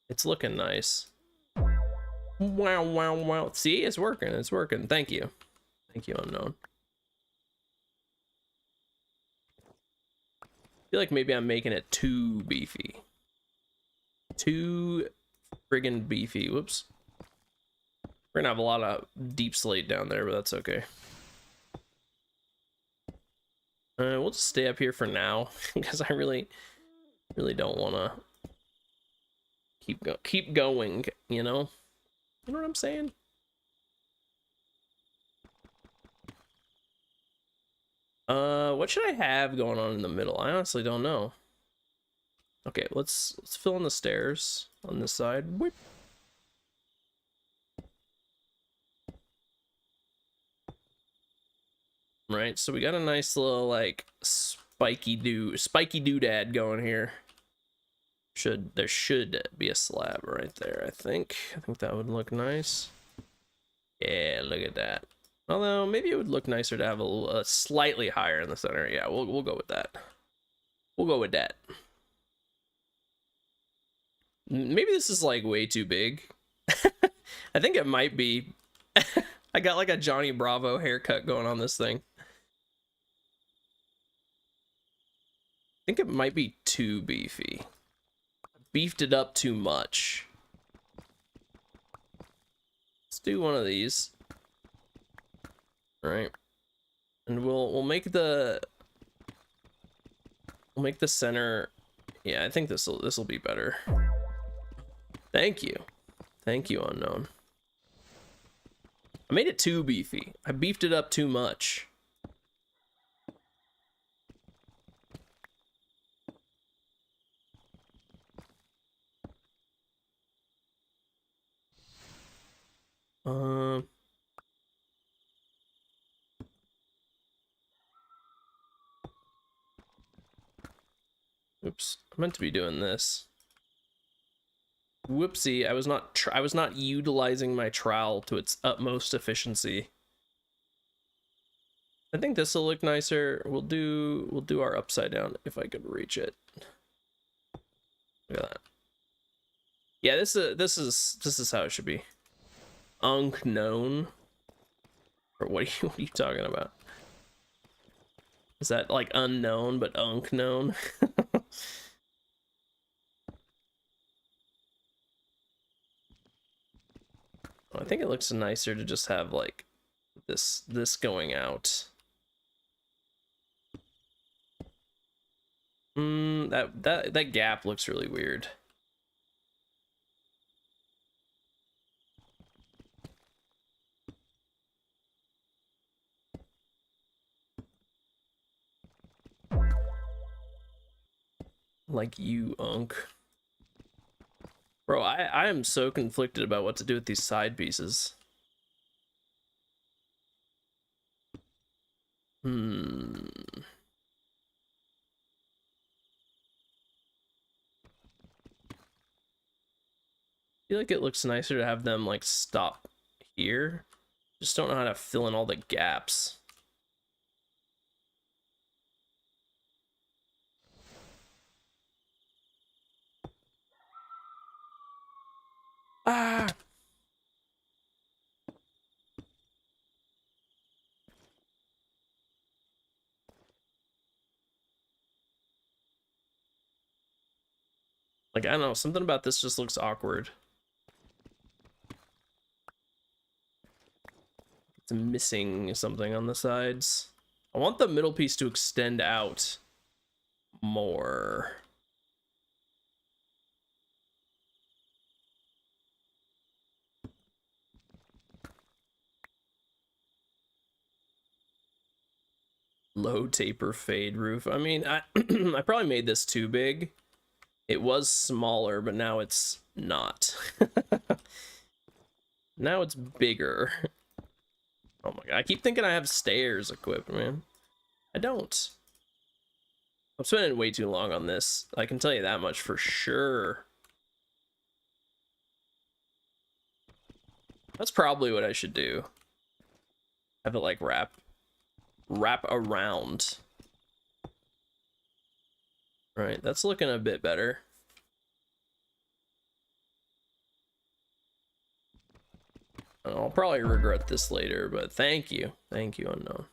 It's looking nice. Wow, wow, wow. See, it's working. It's working. Thank you. Thank you, Unknown. I feel like maybe I'm making it too beefy. Too friggin' beefy. Whoops. We're gonna have a lot of deep slate down there, but that's okay. We'll just stay up here for now because I really don't want to keep going, you know? You know what I'm saying? What should I have going on in the middle? I honestly don't know. Okay, let's fill in the stairs on this side. Whip. Right, so we got a nice little like spiky doodad going here. There should be a slab right there, I think. I think that would look nice. Yeah, look at that. Although maybe it would look nicer to have a slightly higher in the center. Yeah, we'll go with that. We'll go with that. Maybe this is like way too big. I think it might be. I got like a Johnny Bravo haircut going on this thing. I think it might be too beefy. Beefed it up too much. Let's do one of these. All right. And we'll make the center. Yeah, I think this will be better. Thank you. Thank you, Unknown. I made it too beefy. I beefed it up too much. Oops, I meant to be doing this. Whoopsie, I was not utilizing my trowel to its utmost efficiency. I think this will look nicer. We'll do our upside down if I could reach it. Look at that. Yeah, this is how it should be. Unknown. Or what are you talking about? Is that like unknown but unknown? I think it looks nicer to just have like this going out. That gap looks really weird. Like you, Unk. Bro, I am so conflicted about what to do with these side pieces. I feel like it looks nicer to have them like stop here. Just don't know how to fill in all the gaps. Ah! Like, I don't know, something about this just looks awkward. It's missing something on the sides. I want the middle piece to extend out more. Low taper fade roof. I mean, I I probably made this too big. It was smaller, but now it's not. Now it's bigger. Oh my god, I keep thinking I have stairs equipped, man. I don't. I'm spending way too long on this. I can tell you that much for sure. That's probably what I should do. Have it like wrap around. Right, that's looking a bit better. I'll probably regret this later, but thank you. Thank you, Unknown.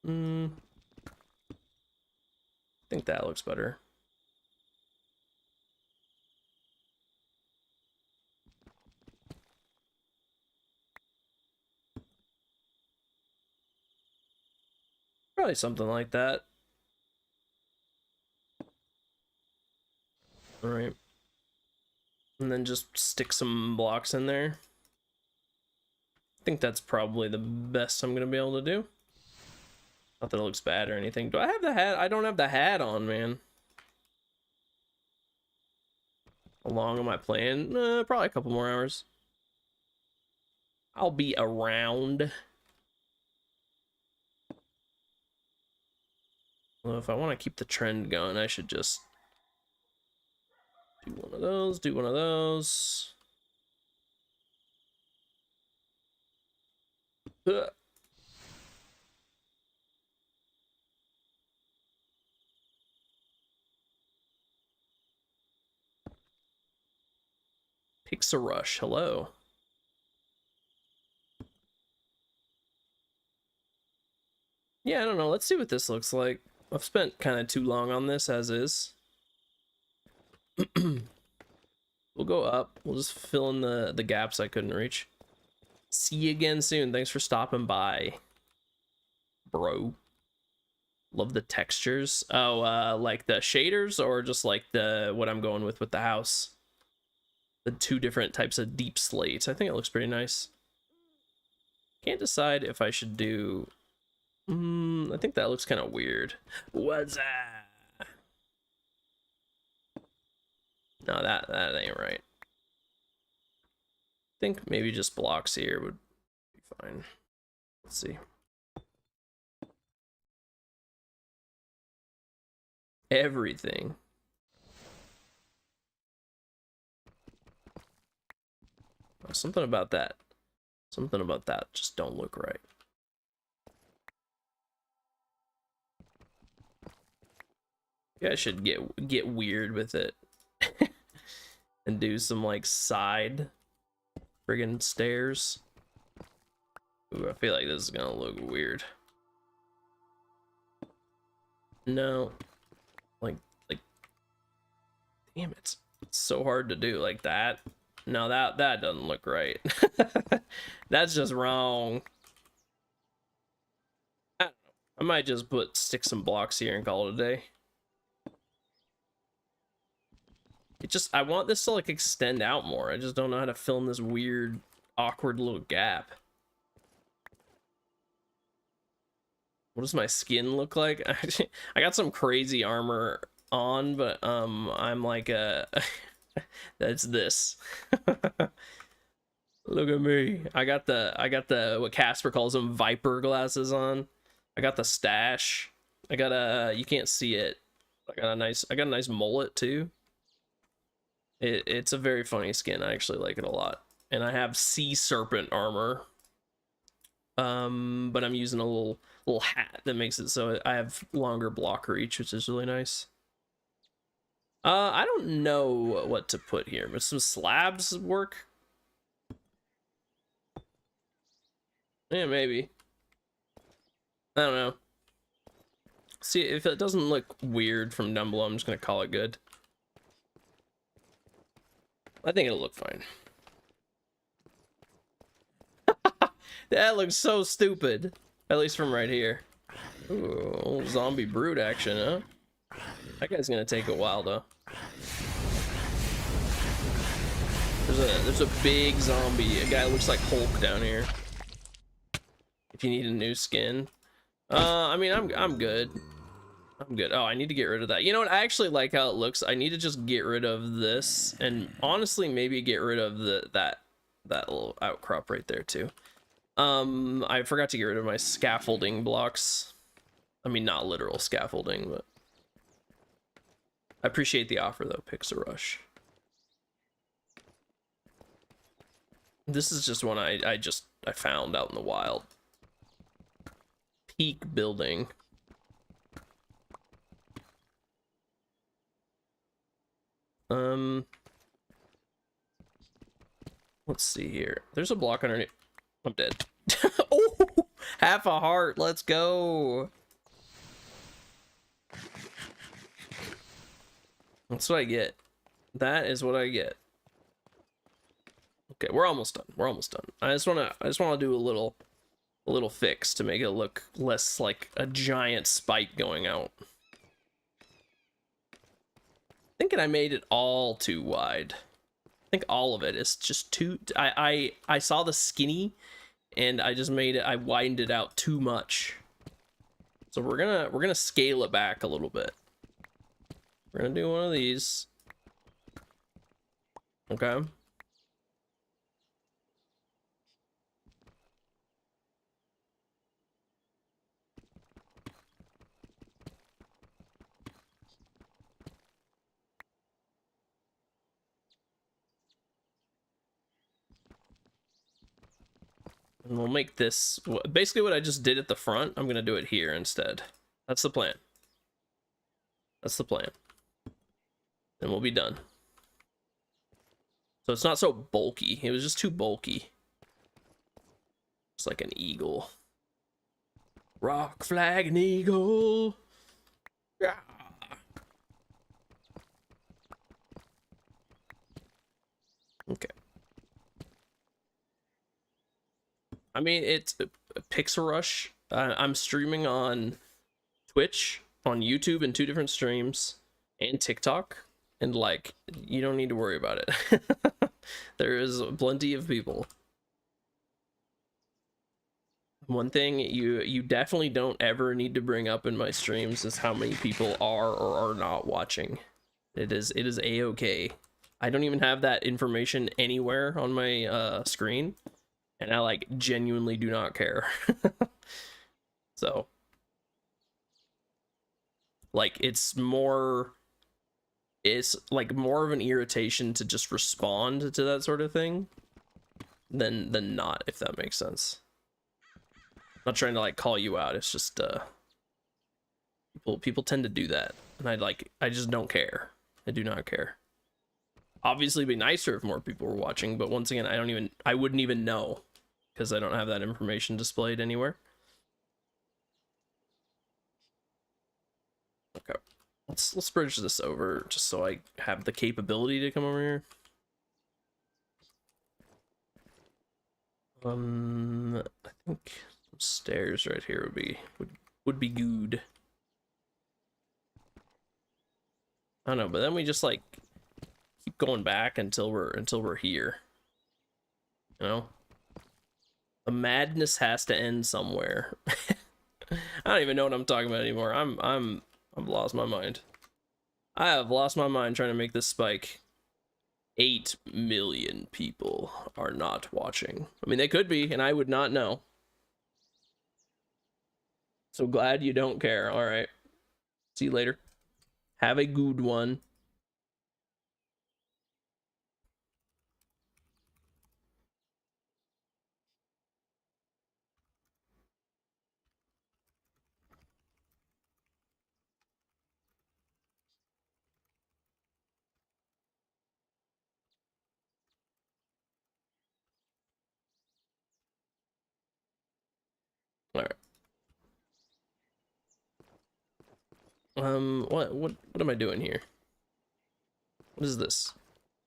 I think that looks better. Probably something like that. All right. And then just stick some blocks in there. I think that's probably the best I'm gonna be able to do. Not that it looks bad or anything. Do I have the hat? I don't have the hat on, man. How long am I playing? Probably a couple more hours. I'll be around. Well, if I want to keep the trend going, I should just do one of those, do one of those. Ugh. Pixar Rush, hello. Yeah, I don't know. Let's see what this looks like. I've spent kind of too long on this as is. We'll go up. We'll just fill in the gaps I couldn't reach. See you again soon. Thanks for stopping by, bro. Love the textures. Oh, like the shaders or just like the what I'm going with the house. The two different types of deep slate. I think it looks pretty nice. Can't decide if I should do... I think that looks kind of weird. What's that? No, that ain't right. I think maybe just blocks here would be fine. Let's see. Everything. Something about that. Something about that just don't look right. Yeah, I should get weird with it. And do some like side friggin' stairs. Ooh, I feel like this is gonna look weird. No. Like damn it. It's so hard to do like that. No, that doesn't look right. That's just wrong. I don't know. I might just stick some blocks here and call it a day. I want this to like extend out more. I just don't know how to fill in this weird, awkward little gap. What does my skin look like? I got some crazy armor on, but I'm like that's this. Look at me. I got the what Casper calls them Viper glasses on. I got the stash. I got you can't see it. I got a nice mullet too. It's a very funny skin. I actually like it a lot. And I have sea serpent armor. But I'm using a little hat that makes it so I have longer block reach, which is really nice. I don't know what to put here, but some slabs work. Yeah, maybe. I don't know. See, if it doesn't look weird from down below, I'm just gonna call it good. I think it'll look fine. That looks so stupid. At least from right here. Ooh, zombie brute action, huh? That guy's gonna take a while though. There's a big zombie. A guy looks like Hulk down here. If you need a new skin. I mean I'm good. I'm good. Oh, I need to get rid of that. You know what? I actually like how it looks. I need to just get rid of this, and honestly, maybe get rid of that little outcrop right there too. I forgot to get rid of my scaffolding blocks. I mean, not literal scaffolding, but I appreciate the offer though, Pixar Rush. This is just one I found out in the wild. Peak building. Let's see here. There's a block underneath. I'm dead. Oh, half a heart. Let's go. That's what I get. That is what I get. Okay, we're almost done. We're almost done. I just wanna do a little fix to make it look less like a giant spike going out. Thinking I made it all too wide. I think all of it is just too. I saw the skinny, and I just made it. I widened it out too much. So we're gonna scale it back a little bit. We're gonna do one of these. Okay. And we'll make this basically what I just did at the front. I'm gonna do it here instead. That's the plan. That's the plan. And we'll be done. So it's not so bulky. It was just too bulky. It's like an eagle. Rock, flag, and eagle. Yeah. Okay. I mean, it's Pixar Rush. I'm streaming on Twitch, on YouTube, in 2 different streams, and TikTok. And like, you don't need to worry about it. There is plenty of people. One thing you definitely don't ever need to bring up in my streams is how many people are or are not watching. It is a-okay. I don't even have that information anywhere on my screen, and I like genuinely do not care. So like it's like more of an irritation to just respond to that sort of thing than not, if that makes sense. I'm not trying to like call you out. It's just people tend to do that, and I just don't care. I do not care. Obviously it'd be nicer if more people were watching, but once again, I wouldn't even know because I don't have that information displayed anywhere. Okay. Let's bridge this over just so I have the capability to come over here. I think some stairs right here would be good. I don't know, but then we just like keep going back until we're here. You know? The madness has to end somewhere. I don't even know what I'm talking about anymore. I've lost my mind. I have lost my mind trying to make this spike. 8 million people are not watching. I mean, they could be, and I would not know. So glad you don't care. All right. See you later. Have a good one. All right. What am I doing here? What is this?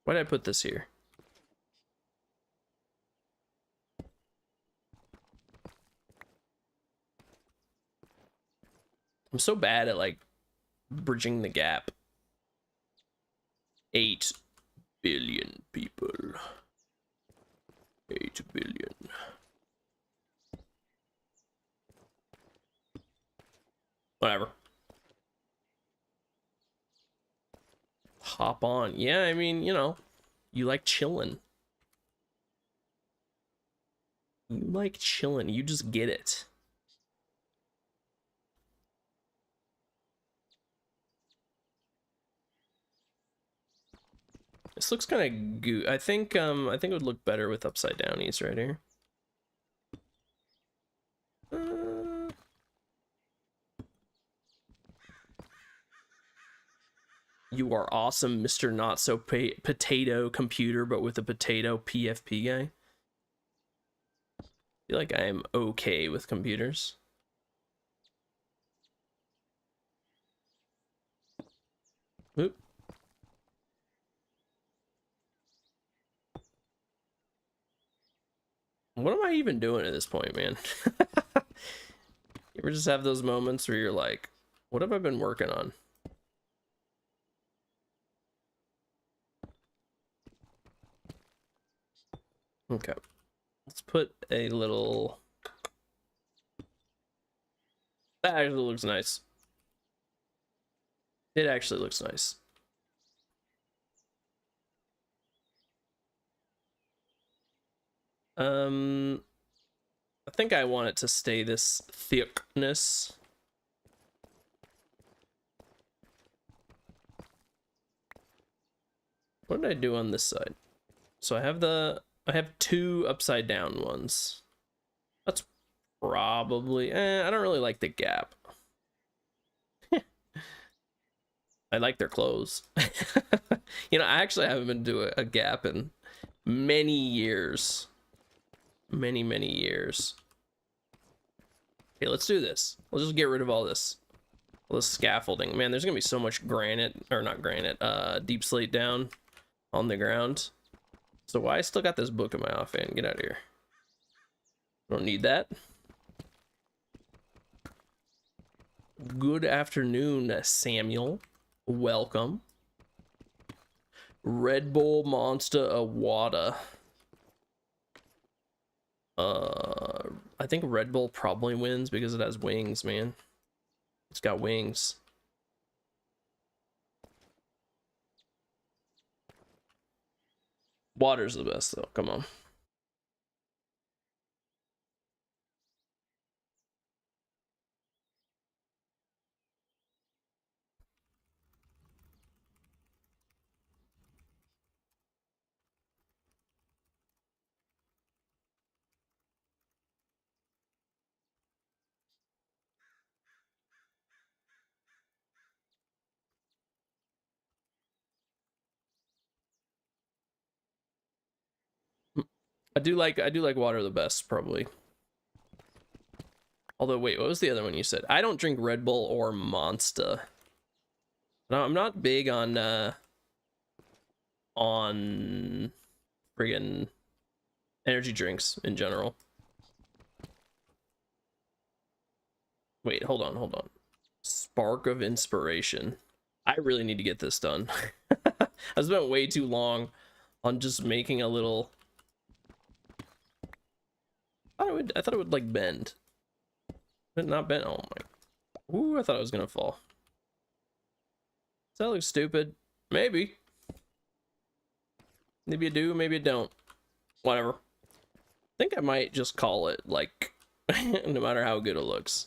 Why did I put this here? I'm so bad at like bridging the gap. 8 billion people. 8 billion. Whatever. Hop on. Yeah, I mean, you know, you like chilling. You like chilling. You just get it. This looks kind of goo. I think it would look better with upside downies right here. You are awesome, Mr. Not So Potato Computer, but with a potato PFP guy. I feel like I am okay with computers. Oop. What am I even doing at this point, man? You ever just have those moments where you're like, what have I been working on? Okay. Let's put a little... That actually looks nice. It actually looks nice. I think I want it to stay this thickness. What did I do on this side? So I have 2 upside down ones. That's probably, I don't really like the gap. I like their clothes. You know, I actually haven't been to a gap in many years. Many years. Okay, let's do this. We'll just get rid of all this scaffolding. Man, there's gonna be so much granite, or not granite, deep slate down on the ground. So why I still got this book in my offhand? Get out of here. Don't need that. Good afternoon, Samuel. Welcome. Red Bull Monster Awada. I think Red Bull probably wins because it has wings, man. It's got wings. Water's the best though, come on. I do like water the best, probably. Although, wait, what was the other one you said? I don't drink Red Bull or Monster. No, I'm not big on friggin' energy drinks in general. Wait, hold on. Spark of inspiration. I really need to get this done. I spent way too long on just making a little... I thought it would like bend. But not bend. Oh my. Ooh, I thought it was gonna fall. Does that look stupid? Maybe. Maybe you do, maybe you don't. Whatever. I think I might just call it, like, no matter how good it looks.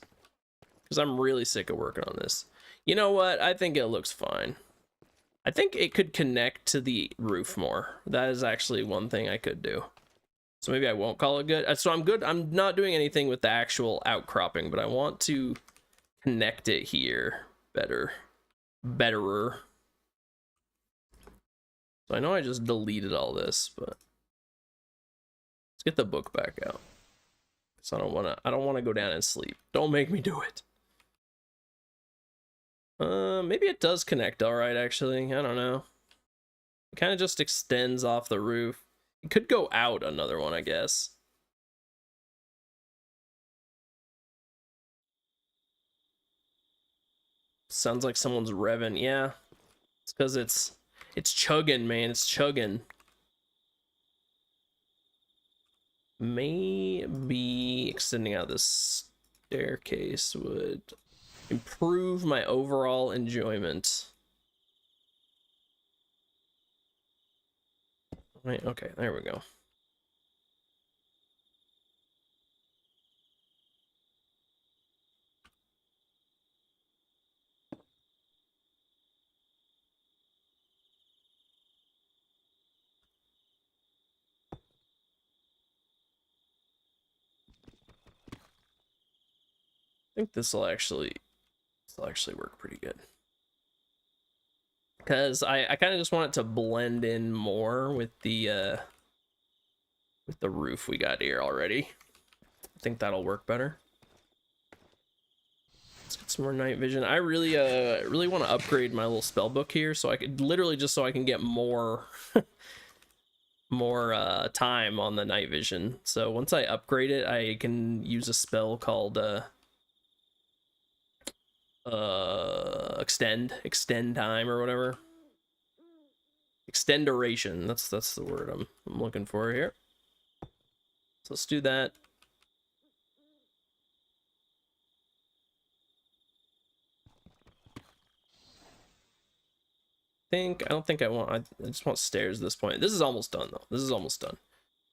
Because I'm really sick of working on this. You know what? I think it looks fine. I think it could connect to the roof more. That is actually one thing I could do. So maybe I won't call it good. So I'm good. I'm not doing anything with the actual outcropping, but I want to connect it here better. Betterer. So I know I just deleted all this, but let's get the book back out. So I don't wanna go down and sleep. Don't make me do it. Maybe it does connect all right, actually. I don't know. It kind of just extends off the roof. It could go out another one, I guess. Sounds like someone's revving. Yeah, it's because it's chugging, man. It's chugging. Maybe extending out this staircase would improve my overall enjoyment. Right, okay, there we go. I think this will actually work pretty good. Because I kind of just want it to blend in more with the roof we got here already. I think that'll work better. Let's get some more night vision. I really want to upgrade my little spell book here, so I could literally just so I can get more more time on the night vision. So once I upgrade it, I can use a spell called extend time or whatever. Extend duration. That's the word I'm looking for here. So let's do that. I don't think I just want stairs at this point. This is almost done though. This is almost done.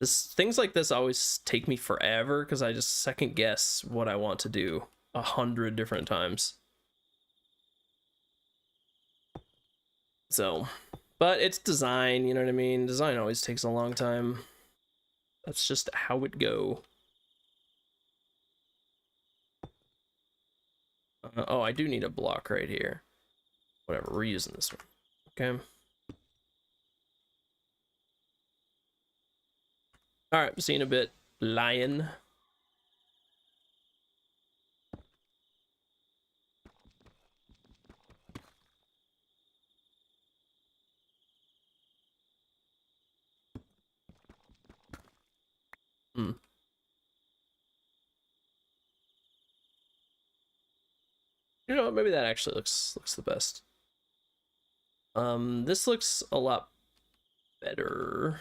Things like this always take me forever because I just second guess what I want to do 100 different times. So, but it's design, you know what I mean? Design always takes a long time. That's just how it go. Oh, I do need a block right here. Whatever, we're using this one. Okay. All right, see you in a bit, lion. Hmm. You know, maybe that actually looks the best. This looks a lot better.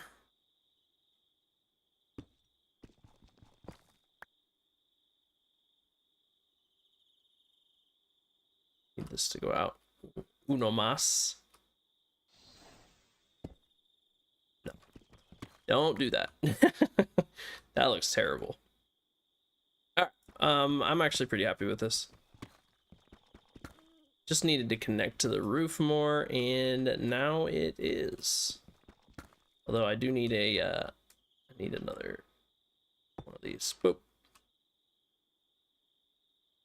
Need this to go out. Uno más. No. Don't do that. That looks terrible. All right. I'm actually pretty happy with this. Just needed to connect to the roof more, and now it is. Although I do need I need another one of these. Boop.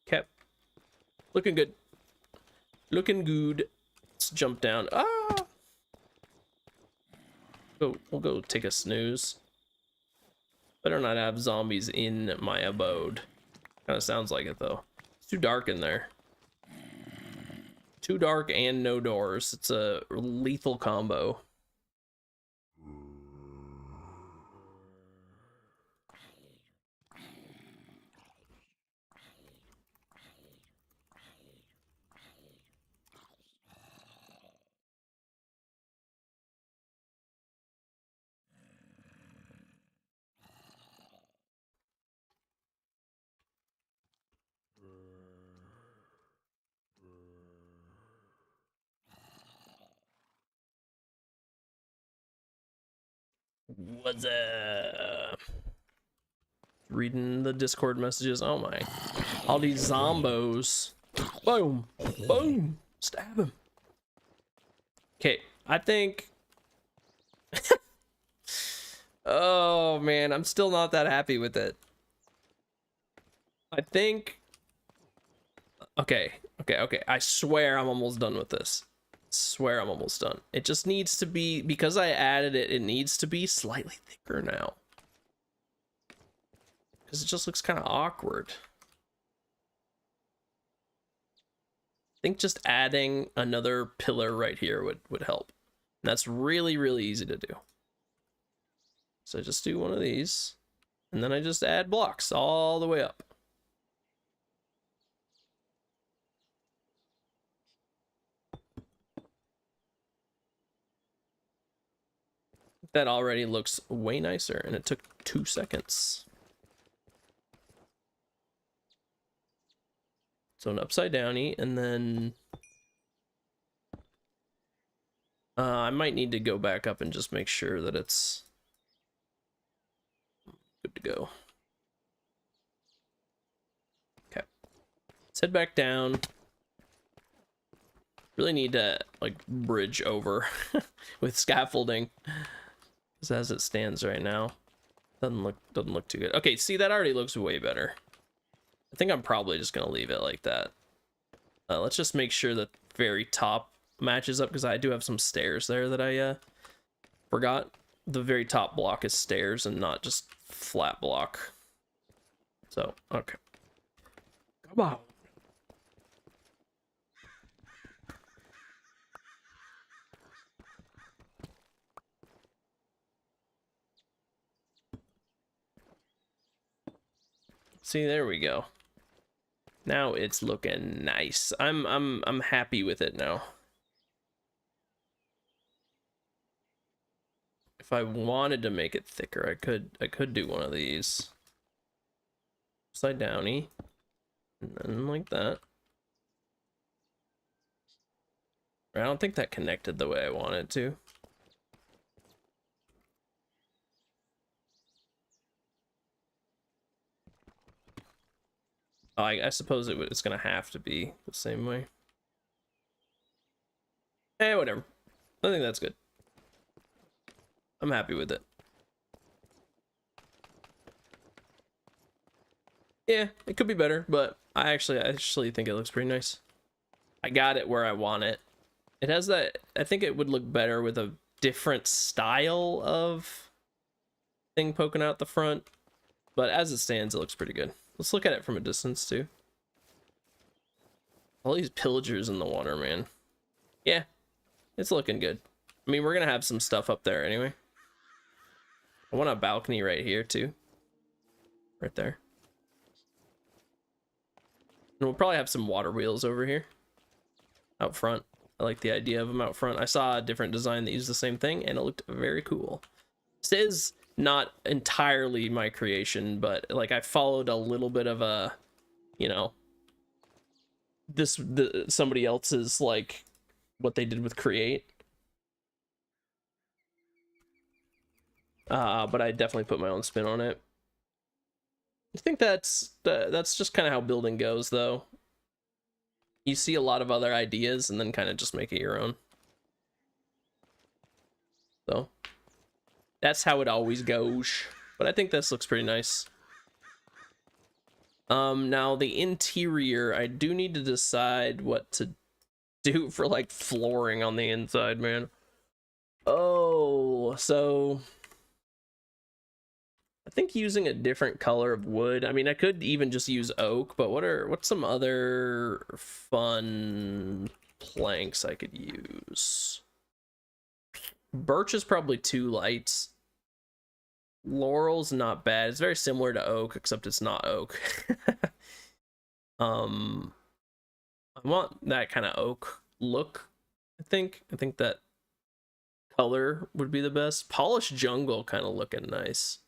Kept. Looking good. Looking good. Let's jump down. Ah! We'll go take a snooze. Better not have zombies in my abode. Kind of sounds like it though. It's too dark in there. Too dark and no doors. It's a lethal combo. What's up? Reading the Discord messages. Oh my. All these zombos. Boom. Boom. Stab him. Okay, I think... Oh man, I'm still not that happy with it. I think... Okay. I swear I'm almost done with this. Swear I'm almost done. It just needs to be, because I added it, it needs to be slightly thicker now. because it just looks kind of awkward. I think just adding another pillar right here would help. And that's really, really easy to do. So I just do one of these, and then I just add blocks all the way up. That already looks way nicer, and it took 2 seconds. So an upside downy, and then I might need to go back up and just make sure that it's good to go. Okay, let's head back down. Really need to like bridge over with scaffolding, because as it stands right now, doesn't look too good. Okay, see, that already looks way better. I think I'm probably just gonna leave it like that. Let's just make sure that very top matches up, because I do have some stairs there that I forgot. The very top block is stairs and not just flat block. So, okay. Come on. See, there we go. Now it's looking nice. I'm happy with it now. If I wanted to make it thicker, I could do one of these. Upside downy. And then like that. I don't think that connected the way I wanted to. Oh, I suppose it's gonna have to be the same way. Eh, whatever. I think that's good. I'm happy with it. Yeah, it could be better, but I actually think it looks pretty nice. I got it where I want it. It has that, I think it would look better with a different style of thing poking out the front, but as it stands, it looks pretty good. Let's look at it from a distance too. All these pillagers in the water, man. Yeah, it's looking good. I mean, we're gonna have some stuff up there anyway. I want a balcony right here too. Right there. And we'll probably have some water wheels over here. Out front. I like the idea of them out front. I saw a different design that used the same thing, and it looked very cool. This is not entirely my creation, but like I followed a little bit of a, you know, somebody else's, like what they did with Create. But I definitely put my own spin on it. I think that's just kind of how building goes, though. You see a lot of other ideas and then kind of just make it your own. So that's how it always goes. But I think this looks pretty nice. Now the interior, I do need to decide what to do for like flooring on the inside, man. Oh, so I think using a different color of wood. I mean, I could even just use oak, but what's some other fun planks I could use? Birch is probably too light. Laurel's not bad. It's very similar to oak, except it's not oak. I want that kind of oak look. I think that color would be the best. Polished jungle kind of looking nice.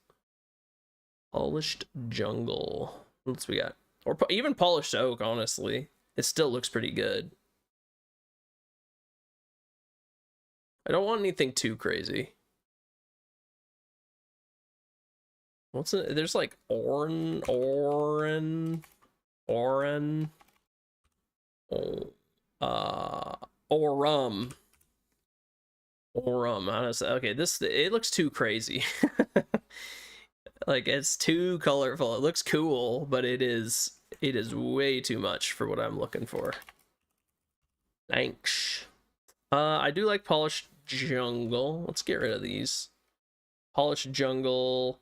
Polished jungle. What else we got? Or even polished oak, honestly. It still looks pretty good. I don't want anything too crazy. What's it? There's like oran. Orum. Honestly, okay, it looks too crazy. Like, it's too colorful. It looks cool, but it is way too much for what I'm looking for. Thanks. I do like polished jungle. Let's get rid of these. Polished jungle,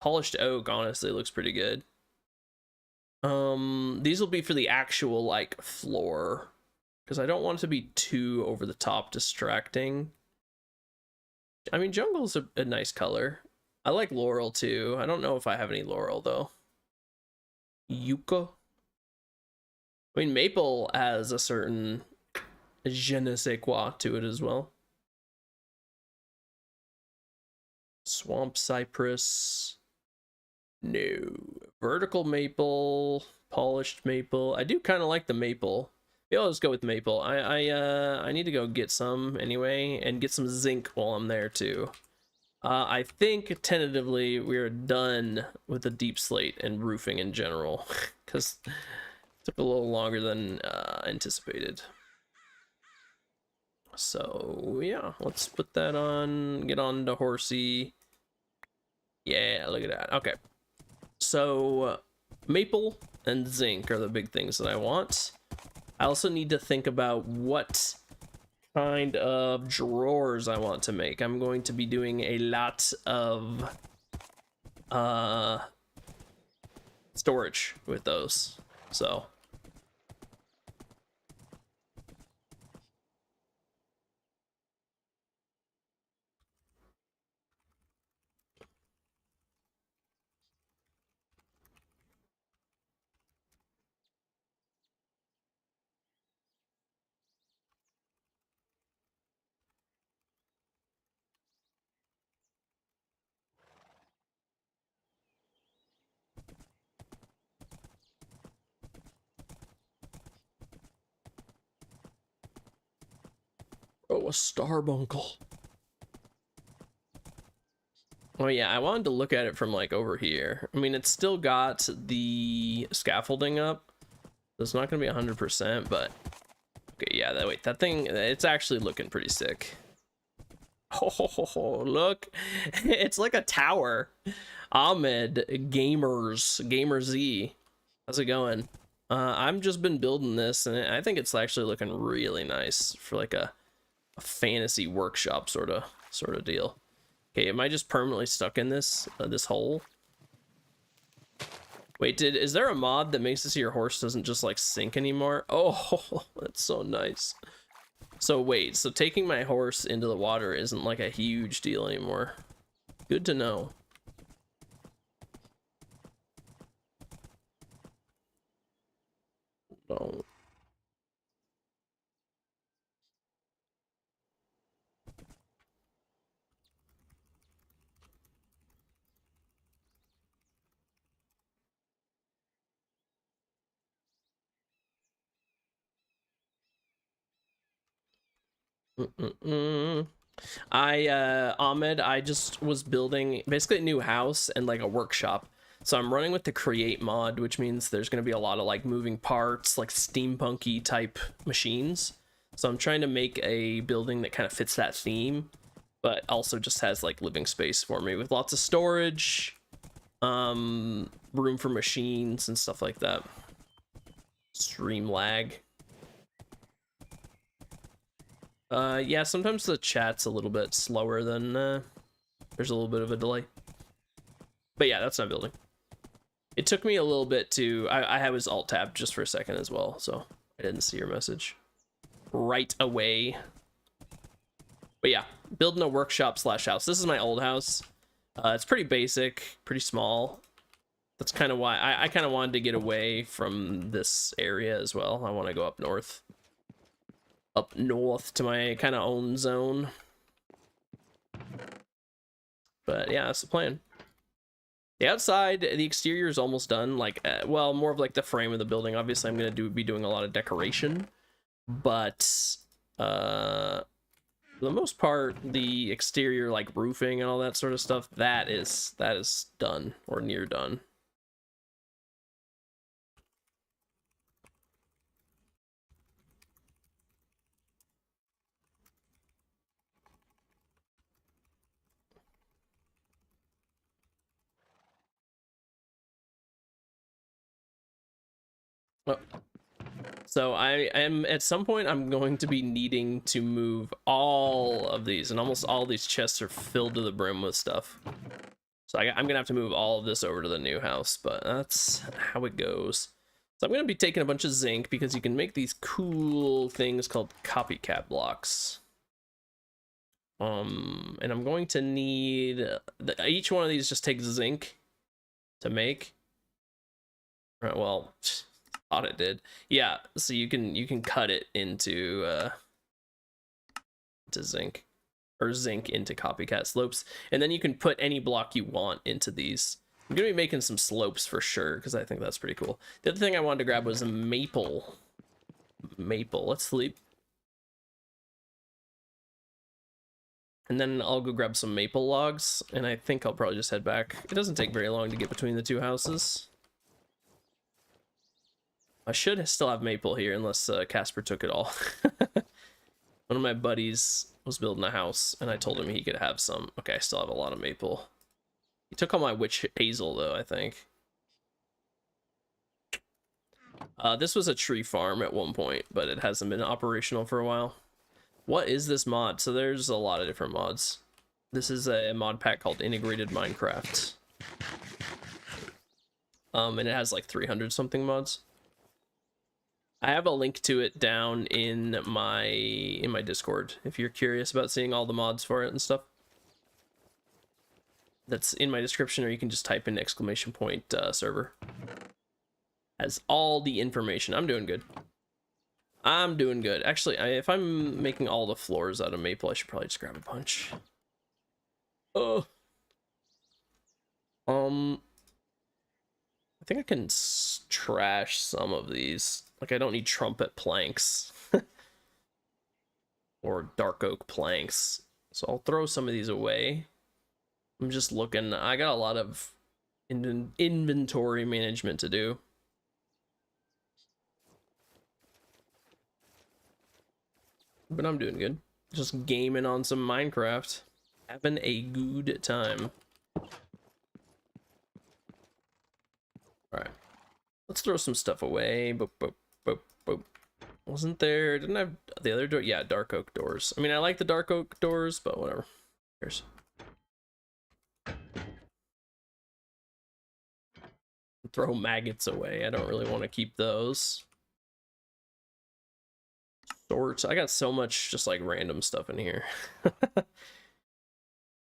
Polished oak honestly looks pretty good. These will be for the actual like floor, because I don't want it to be too over the top distracting. I mean, jungle's a nice color. I like laurel too. I don't know if I have any laurel though. Yucca. I mean, maple has a certain je ne sais quoi to it as well. Swamp cypress. No. Vertical maple. Polished maple. I do kind of like the maple. Yeah, I'll just go with maple. I need to go get some anyway, and get some zinc while I'm there too. I think tentatively we're done with the deep slate and roofing in general, because it took a little longer than anticipated. So yeah, let's put that on, get on to horsey. Yeah, look at that. Okay, so maple and zinc are the big things that I want. I also need to think about what kind of drawers I want to make. I'm going to be doing a lot of storage with those, so oh, a starbuncle. Oh yeah, I wanted to look at it from like over here. I mean, it's still got the scaffolding up. It's not gonna be 100%, but okay, yeah, that thing, it's actually looking pretty sick. Oh, look, it's like a tower. Ahmed Gamer Z, how's it going? I've just been building this, and I think it's actually looking really nice for like a fantasy workshop sort of deal. Okay, am I just permanently stuck in this this hole? Wait, is there a mod that makes it so your horse doesn't just like sink anymore? Oh, that's so nice. So wait, so taking my horse into the water isn't like a huge deal anymore. Good to know. No. Ahmed, I just was building basically a new house and like a workshop. So I'm running with the create mod, which means there's going to be a lot of like moving parts, like steampunky type machines. So I'm trying to make a building that kind of fits that theme, but also just has like living space for me with lots of storage, room for machines and stuff like that. Stream lag. Yeah, sometimes the chat's a little bit slower than, there's a little bit of a delay. But yeah, that's not building. It took me a little bit to, I was alt tab just for a second as well, so I didn't see your message right away. But yeah, building a workshop slash house. This is my old house. It's pretty basic, pretty small. That's kind of why I kind of wanted to get away from this area as well. I want to go up north. Up north to my kind of own zone. But yeah, that's the plan. The outside, the exterior is almost done. Like, well, more of like the frame of the building. Obviously, I'm gonna be doing a lot of decoration, but for the most part, the exterior, like roofing and all that sort of stuff, that is done or near done. Oh. So I am, at some point, I'm going to be needing to move all of these, and almost all these chests are filled to the brim with stuff. So I'm gonna have to move all of this over to the new house, but that's how it goes. So I'm gonna be taking a bunch of zinc because you can make these cool things called copycat blocks. And I'm going to need each one of these just takes zinc to make. Right, well, thought it did. Yeah, so you can cut it into zinc, or zinc into copycat slopes, and then you can put any block you want into these. I'm gonna be making some slopes for sure because I think that's pretty cool. The other thing I wanted to grab was a maple. Let's sleep. And then I'll go grab some maple logs, and I think I'll probably just head back. It doesn't take very long to get between the two houses. I should still have maple here, unless Casper took it all. One of my buddies was building a house, and I told him he could have some. Okay, I still have a lot of maple. He took all my witch hazel, though, I think. This was a tree farm at one point, but it hasn't been operational for a while. What is this mod? So there's a lot of different mods. This is a mod pack called Integrated Minecraft. And it has like 300 something mods. I have a link to it down in my Discord if you're curious about seeing all the mods for it and stuff. That's in my description, or you can just type in ! server. Has all the information. I'm doing good. I'm doing good. Actually, if I'm making all the floors out of maple, I should probably just grab a bunch. Oh. I think I can trash some of these. Like, I don't need trumpet planks. Or dark oak planks. So I'll throw some of these away. I'm just looking. I got a lot of inventory management to do. But I'm doing good. Just gaming on some Minecraft. Having a good time. Alright. Let's throw some stuff away. Boop, boop, boop, boop. Wasn't there... Didn't I have the other door? Yeah, dark oak doors. I mean, I like the dark oak doors, but whatever. Here's... Throw maggots away. I don't really want to keep those. Sorts. I got so much just like random stuff in here.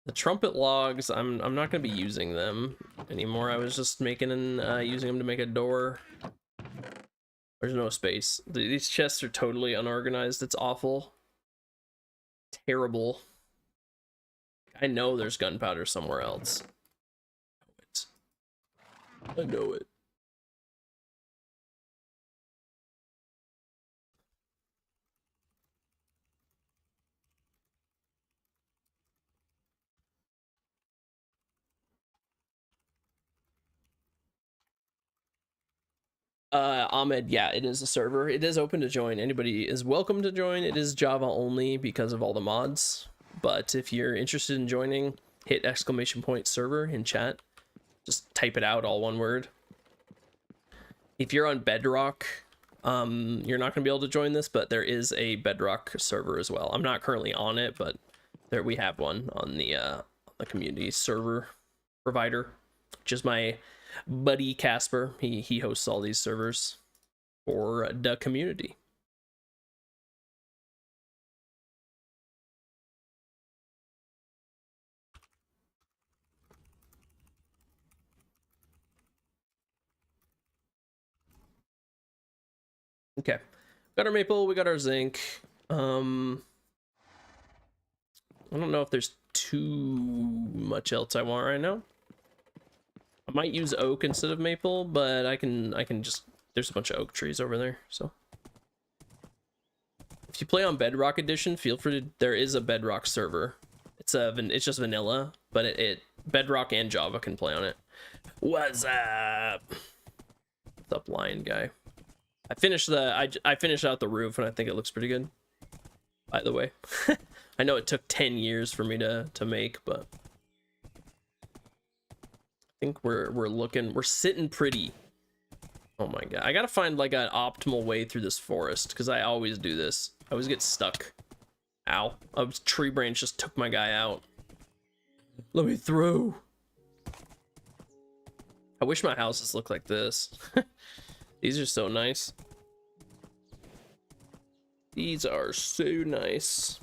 The trumpet logs, I'm not gonna be using them anymore. I was just making and using them to make a door. There's no space. These chests are totally unorganized. It's awful. Terrible. I know there's gunpowder somewhere else. I know it. Ahmed, yeah, it is a server. It is open to join. Anybody is welcome to join. It is Java only because of all the mods. But if you're interested in joining, hit !server in chat. Just type it out, all one word. If you're on Bedrock, you're not going to be able to join this, but there is a Bedrock server as well. I'm not currently on it, but there we have one on the community server provider, which is my buddy Casper. He hosts all these servers for the community. Okay, got our maple, we got our zinc. I don't know if there's too much else I want right now. I might use oak instead of maple, but I can just, there's a bunch of oak trees over there, so. If you play on Bedrock Edition, feel free to, there is a Bedrock server. It's just vanilla, but it Bedrock and Java can play on it. What's up? What's up, lion guy? I finished out the roof, and I think it looks pretty good. By the way, I know it took 10 years for me to make, but I think we're sitting pretty. Oh my god, I gotta find like an optimal way through this forest because I always do this. I always get stuck. Ow! A tree branch just took my guy out. Let me through. I wish my houses looked like this. These are so nice. These are so nice.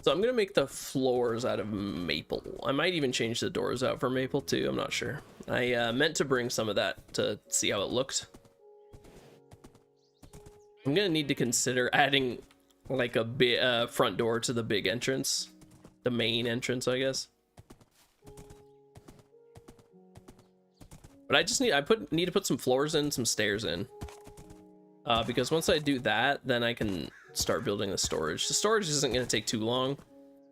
So I'm gonna make the floors out of maple. I might even change the doors out for maple too. I'm not sure. I meant to bring some of that to see how it looked. I'm gonna need to consider adding like a bit front door to the big entrance, the main entrance, I guess. But I just need need to put some floors in, some stairs in, because once I do that, then I can start building the storage. The storage isn't gonna take too long.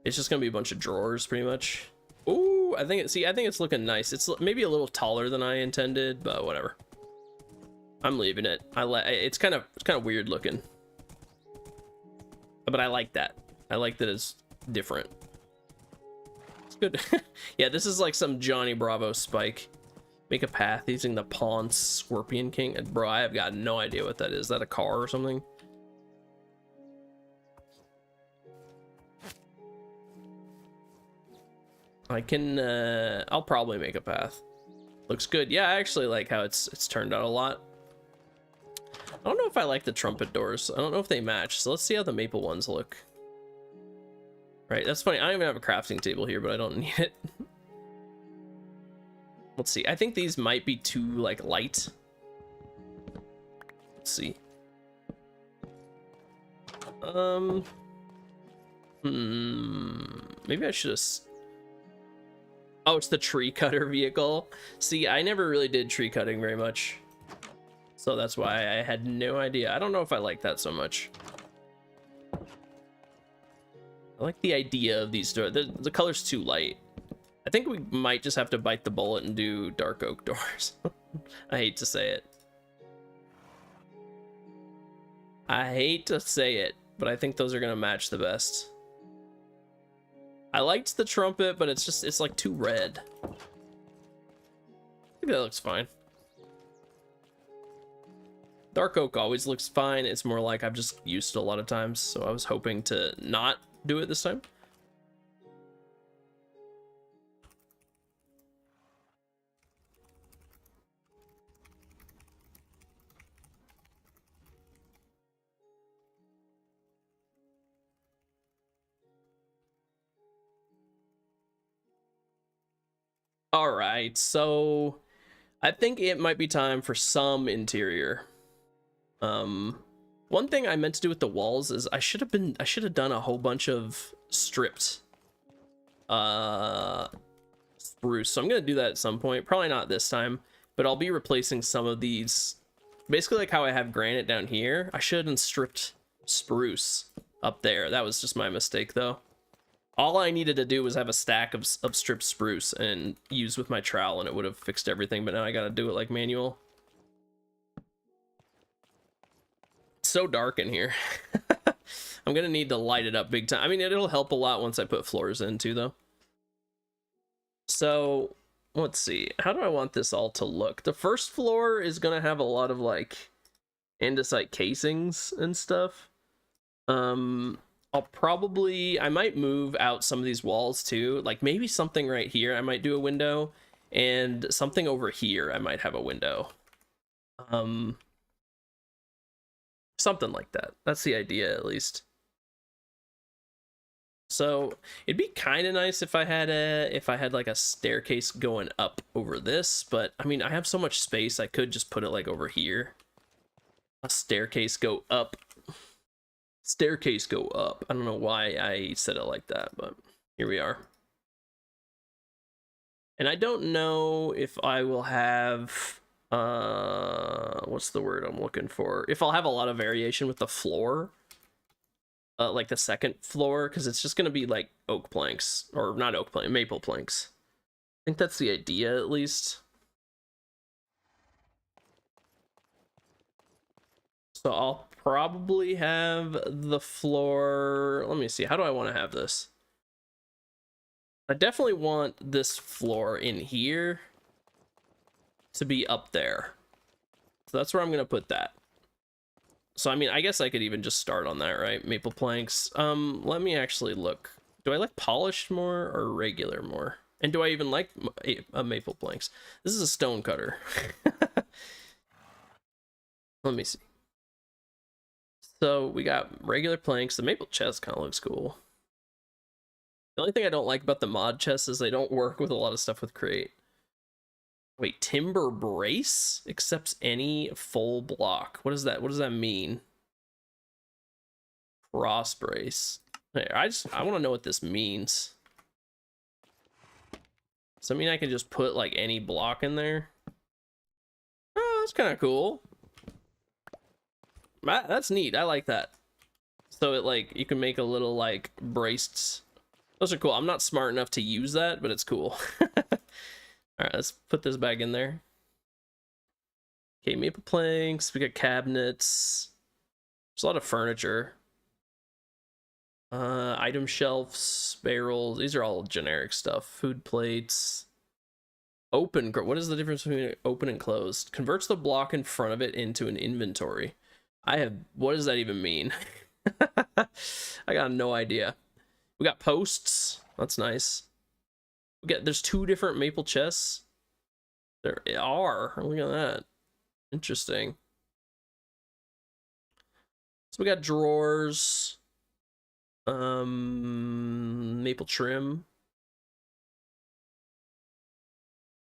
It's just gonna be a bunch of drawers, pretty much. Ooh, I think it's looking nice. It's maybe a little taller than I intended, but whatever. I'm leaving it. It's kind of weird looking, but I like that. I like that it's different. It's good. Yeah, this is like some Johnny Bravo spike. Make a path using the Pawn Scorpion King. And bro, I have got no idea what that is. Is that a car or something? I can I'll probably make a path. Looks good. Yeah, I actually like how it's turned out a lot. I don't know if I like the trumpet doors. I don't know if they match. So let's see how the maple ones look. Right, that's funny. I don't even have a crafting table here, but I don't need it. Let's see. I think these might be too like light. Let's see. Maybe I should have. Oh, it's the tree cutter vehicle. See, I never really did tree cutting very much, so that's why I had no idea. I don't know if I like that so much. I like the idea of these doors. The color's too light. I think we might just have to bite the bullet and do dark oak doors. I hate to say it. I hate to say it, but I think those are gonna match the best. I liked the trumpet, but it's like too red. I think that looks fine. Dark oak always looks fine. It's more like I've just used it a lot of times, so I was hoping to not do it this time. All right, so I think it might be time for some interior. One thing I meant to do with the walls is I should have done a whole bunch of stripped spruce. So I'm gonna do that at some point. Probably not this time, but I'll be replacing some of these. Basically like how I have granite down here. I should have done stripped spruce up there. That was just my mistake though. All I needed to do was have a stack of stripped spruce and use with my trowel, and it would have fixed everything, but now I gotta do it like manual. It's so dark in here. I'm gonna need to light it up big time. I mean, it'll help a lot once I put floors in too, though. So, let's see. How do I want this all to look? The first floor is gonna have a lot of, like, andesite casings and stuff. I might move out some of these walls too. Like maybe something right here, I might do a window, and something over here, I might have a window. Something like that. That's the idea, at least. So it'd be kind of nice if I had like a staircase going up over this, but I mean, I have so much space, I could just put it like over here. A staircase go up. Staircase go up. I don't know why I said it like that, but here we are. And I don't know if I will have what's the word I'm looking for, if I'll have a lot of variation with the floor, like the second floor, because it's just gonna be like oak planks, or not oak plank, maple planks. I think that's the idea, at least. So I'll probably have the floor, let me see, how do I want to have this? I definitely want this floor in here to be up there. So that's where I'm gonna put that. So I mean, I guess I could even just start on that, right? Maple planks. Let me actually look. Do I like polished more or regular more? And do I even like maple planks? This is a stone cutter. Let me see. So we got regular planks. The maple chest kind of looks cool. The only thing I don't like about the mod chests is they don't work with a lot of stuff with crate. Wait, timber brace accepts any full block. What is that? What does that mean? Cross brace. I want to know what this means. Does that mean I can just put like any block in there? Oh, that's kind of cool. That's neat. I like that. So it like you can make a little like braced. Those are cool. I'm not smart enough to use that, but it's cool. All right, let's put this back in there. Okay, maple planks. We got cabinets. There's a lot of furniture. Item shelves, barrels. These are all generic stuff. Food plates. Open. What is the difference between open and closed? Converts the block in front of it into an inventory. What does that even mean? I got no idea. We got posts. That's nice. There's 2 different maple chests. There are. Look at that. Interesting. So we got drawers. Maple trim.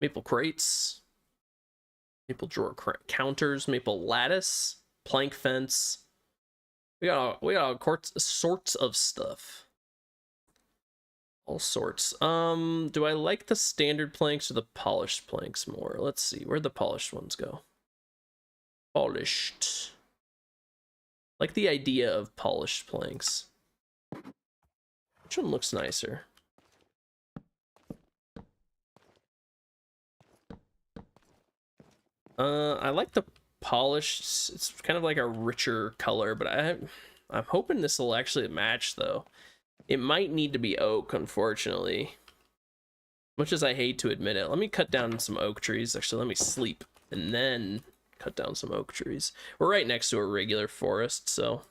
Maple crates. Maple drawer counters. Maple lattice. Plank fence. We got all sorts of stuff. All sorts. Do I like the standard planks or the polished planks more? Let's see. Where'd the polished ones go? Polished. Like the idea of polished planks. Which one looks nicer? I like the polished. It's kind of like a richer color, but I'm hoping this will actually match though. It might need to be oak, unfortunately. Much as I hate to admit it. Let me cut down some oak trees. Actually, let me sleep and then cut down some oak trees. We're right next to a regular forest, so.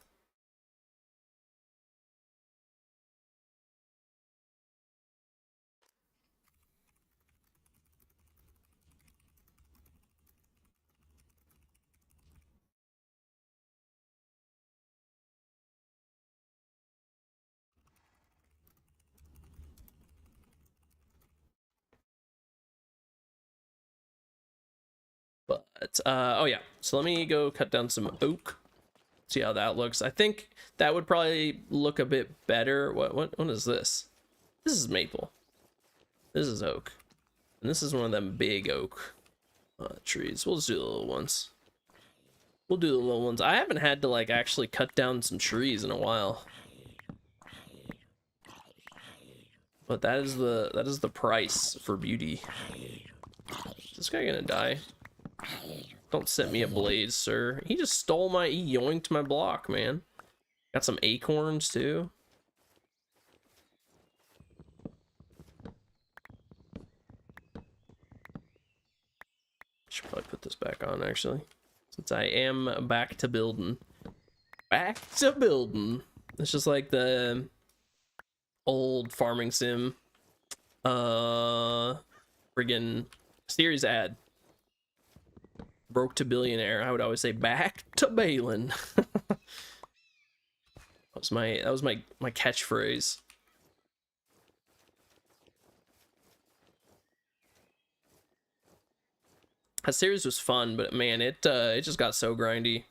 But, oh yeah. So let me go cut down some oak. See how that looks. I think that would probably look a bit better. What is this? This is maple. This is oak. And this is one of them big oak trees. We'll just do the little ones. We'll do the little ones. I haven't had to like actually cut down some trees in a while. But that is the price for beauty. Is this guy gonna die? Don't set me ablaze, sir. He just stole he yoinked my block, man. Got some acorns too. Should probably put this back on actually, since I am back to building. Back to building. It's just like the old farming sim friggin' series ad. Broke to billionaire. I would always say back to Balin. that was my catchphrase. That series was fun, but man, it just got so grindy.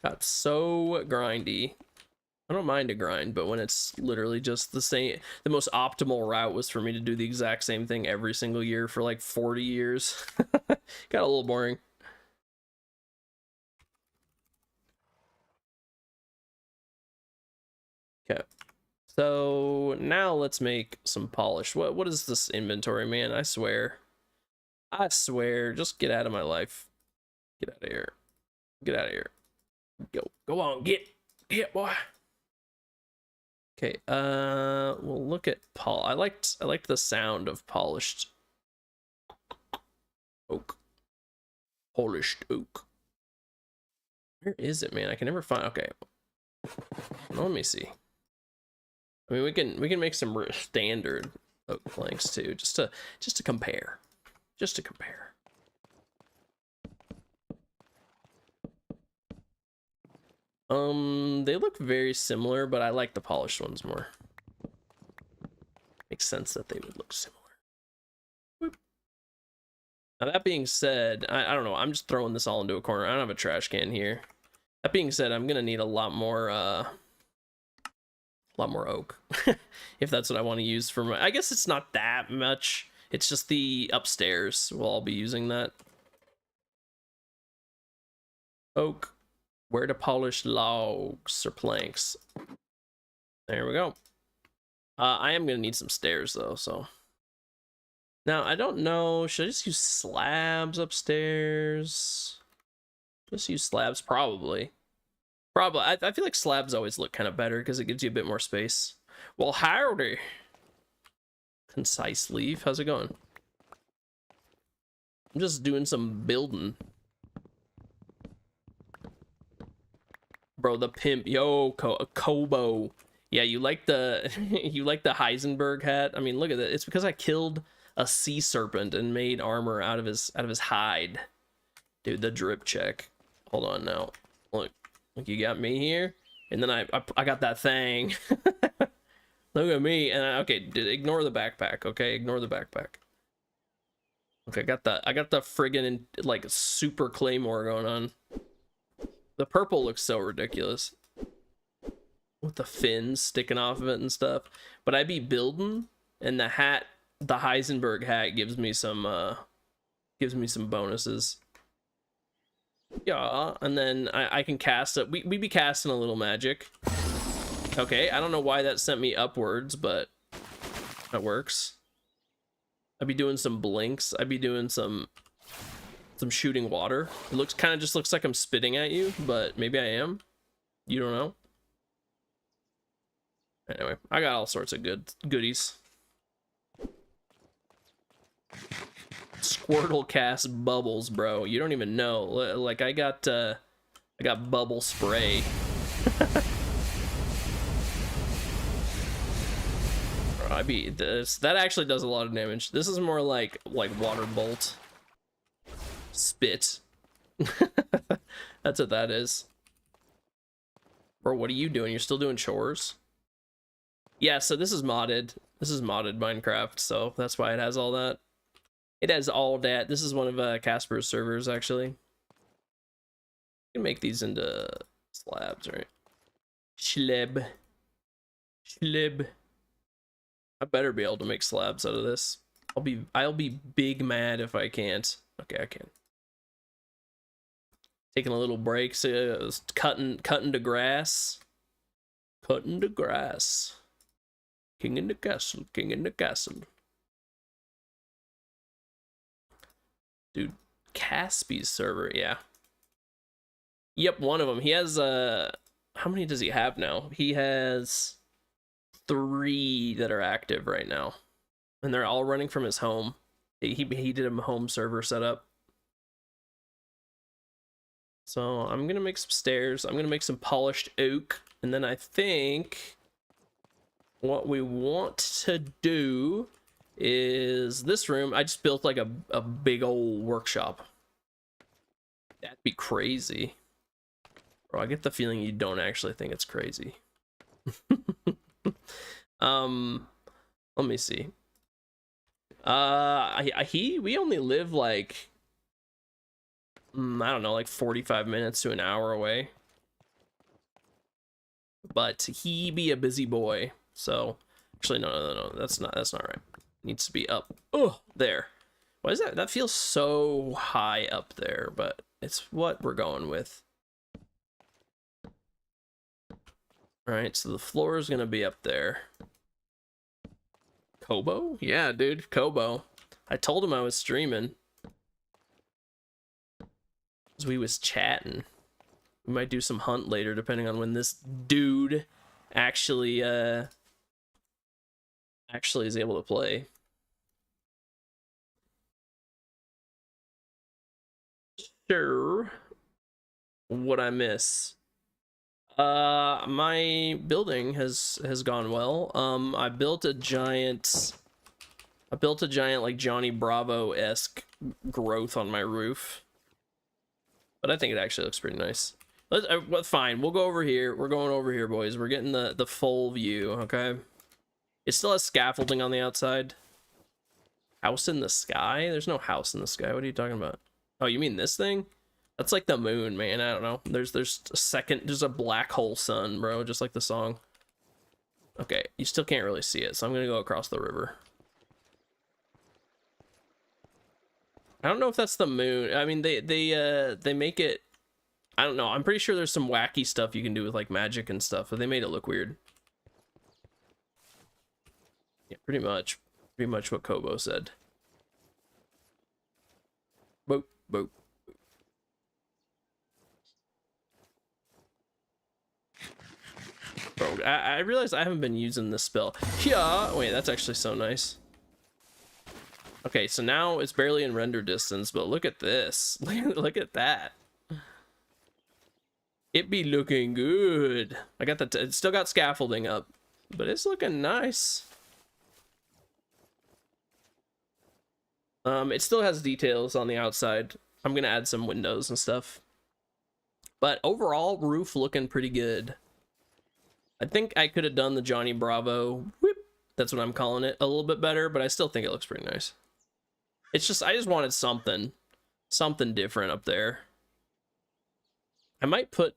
Got so grindy. I don't mind a grind, but when it's literally just the most optimal route was for me to do the exact same thing every single year for like 40 years. Got a little boring. Okay. So now let's make some polish. What is this inventory, man? I swear, just get out of my life. Get out of here. Get out of here. Go on, get boy. Okay, we'll look at I liked the sound of polished oak. Polished oak. Where is it, man? I can never find. Okay, let me see. I mean, we can make some standard. oak planks too, just to compare. Just to compare. They look very similar, but I like the polished ones more. Makes sense that they would look similar. Whoop. Now that being said, I don't know, I'm just throwing this all into a corner. I don't have a trash can here. That being said, I'm gonna need a lot more oak. If that's what I want to use for my... I guess it's not that much. It's just the upstairs. We'll all be using that. Oak. Where to polish logs or planks. There we go. I am gonna need some stairs though, so. Now I don't know, should I just use slabs upstairs? Just use slabs, probably. I feel like slabs always look kind of better because it gives you a bit more space. Well, howdy. Concise leaf, how's it going? I'm just doing some building. Bro, the pimp, yo, Kobo. Yeah, you like the you like the Heisenberg hat? I mean, look at that. It's because I killed a sea serpent and made armor out of his hide. Dude, the drip check. Hold on now. Look, you got me here, and then I got that thing. Look at me, and okay, ignore the backpack. Okay, ignore the backpack. Okay, I got the friggin' like super claymore going on. The purple looks so ridiculous with the fins sticking off of it and stuff. But I be building, and the hat, the Heisenberg hat, gives me some bonuses. Yeah, and then I can cast it. We be casting a little magic. Okay, I don't know why that sent me upwards, but that works. I'd be doing some blinks. I'd be doing some shooting water. It kind of just looks like I'm spitting at you, but maybe I am. You don't know. Anyway, I got all sorts of goodies. Squirtle cast bubbles, bro. You don't even know. Like I got bubble spray. That actually does a lot of damage. This is more like water bolt. Spit. That's what that is. Bro, what are you doing? You're still doing chores? Yeah, so this is modded. This is modded Minecraft, so that's why it has all that. It has all that. This is one of Casper's servers, actually. You can make these into slabs, right? Schleb. I better be able to make slabs out of this. I'll be big mad if I can't. Okay, I can. Taking a little break, so cutting the grass. Cutting the grass. King in the castle, king in the castle. Dude, Caspy's server, yeah. Yep, one of them. He has how many does he have now? He has 3 that are active right now, and they're all running from his home. He did a home server setup. So I'm gonna make some stairs. I'm gonna make some polished oak, and then I think what we want to do is this room. I just built like a big old workshop. That'd be crazy. Bro, I get the feeling you don't actually think it's crazy. Let me see. We only live like I don't know, like 45 minutes to an hour away. But he be a busy boy. So actually no, that's not right. Needs to be up. Oh, there. What is that? That feels so high up there, but it's what we're going with. All right, so the floor is gonna be up there. Kobo? Yeah, dude, Kobo. I told him I was streaming. As we was chatting. We might do some hunt later, depending on when this dude actually is able to play. Sure. What I miss? My building has gone well. I built a giant I built a giant, like, Johnny Bravo-esque growth on my roof. But I think it actually looks pretty nice. Well, fine, we'll go over here. We're going over here, boys. We're getting the full view, okay? It still has scaffolding on the outside. House in the sky? There's no house in the sky. What are you talking about? Oh, you mean this thing? That's like the moon, man. I don't know. There's a black hole sun, bro, just like the song. Okay, you still can't really see it, so I'm gonna go across the river. I don't know if that's the moon. I mean, they make it. I don't know. I'm pretty sure there's some wacky stuff you can do with like magic and stuff, but they made it look weird. Yeah, pretty much what Kobo said. Boop, boop. Bro, I realized I haven't been using this spell. Yeah, wait, that's actually so nice. Okay, so now it's barely in render distance, but look at this. Look at that. It be looking good. I got the it's still got scaffolding up, but it's looking nice. It still has details on the outside. I'm gonna add some windows and stuff. But overall, roof looking pretty good. I think I could have done the Johnny Bravo, whoop, that's what I'm calling it, a little bit better, but I still think it looks pretty nice. It's just, I just wanted something different up there. I might put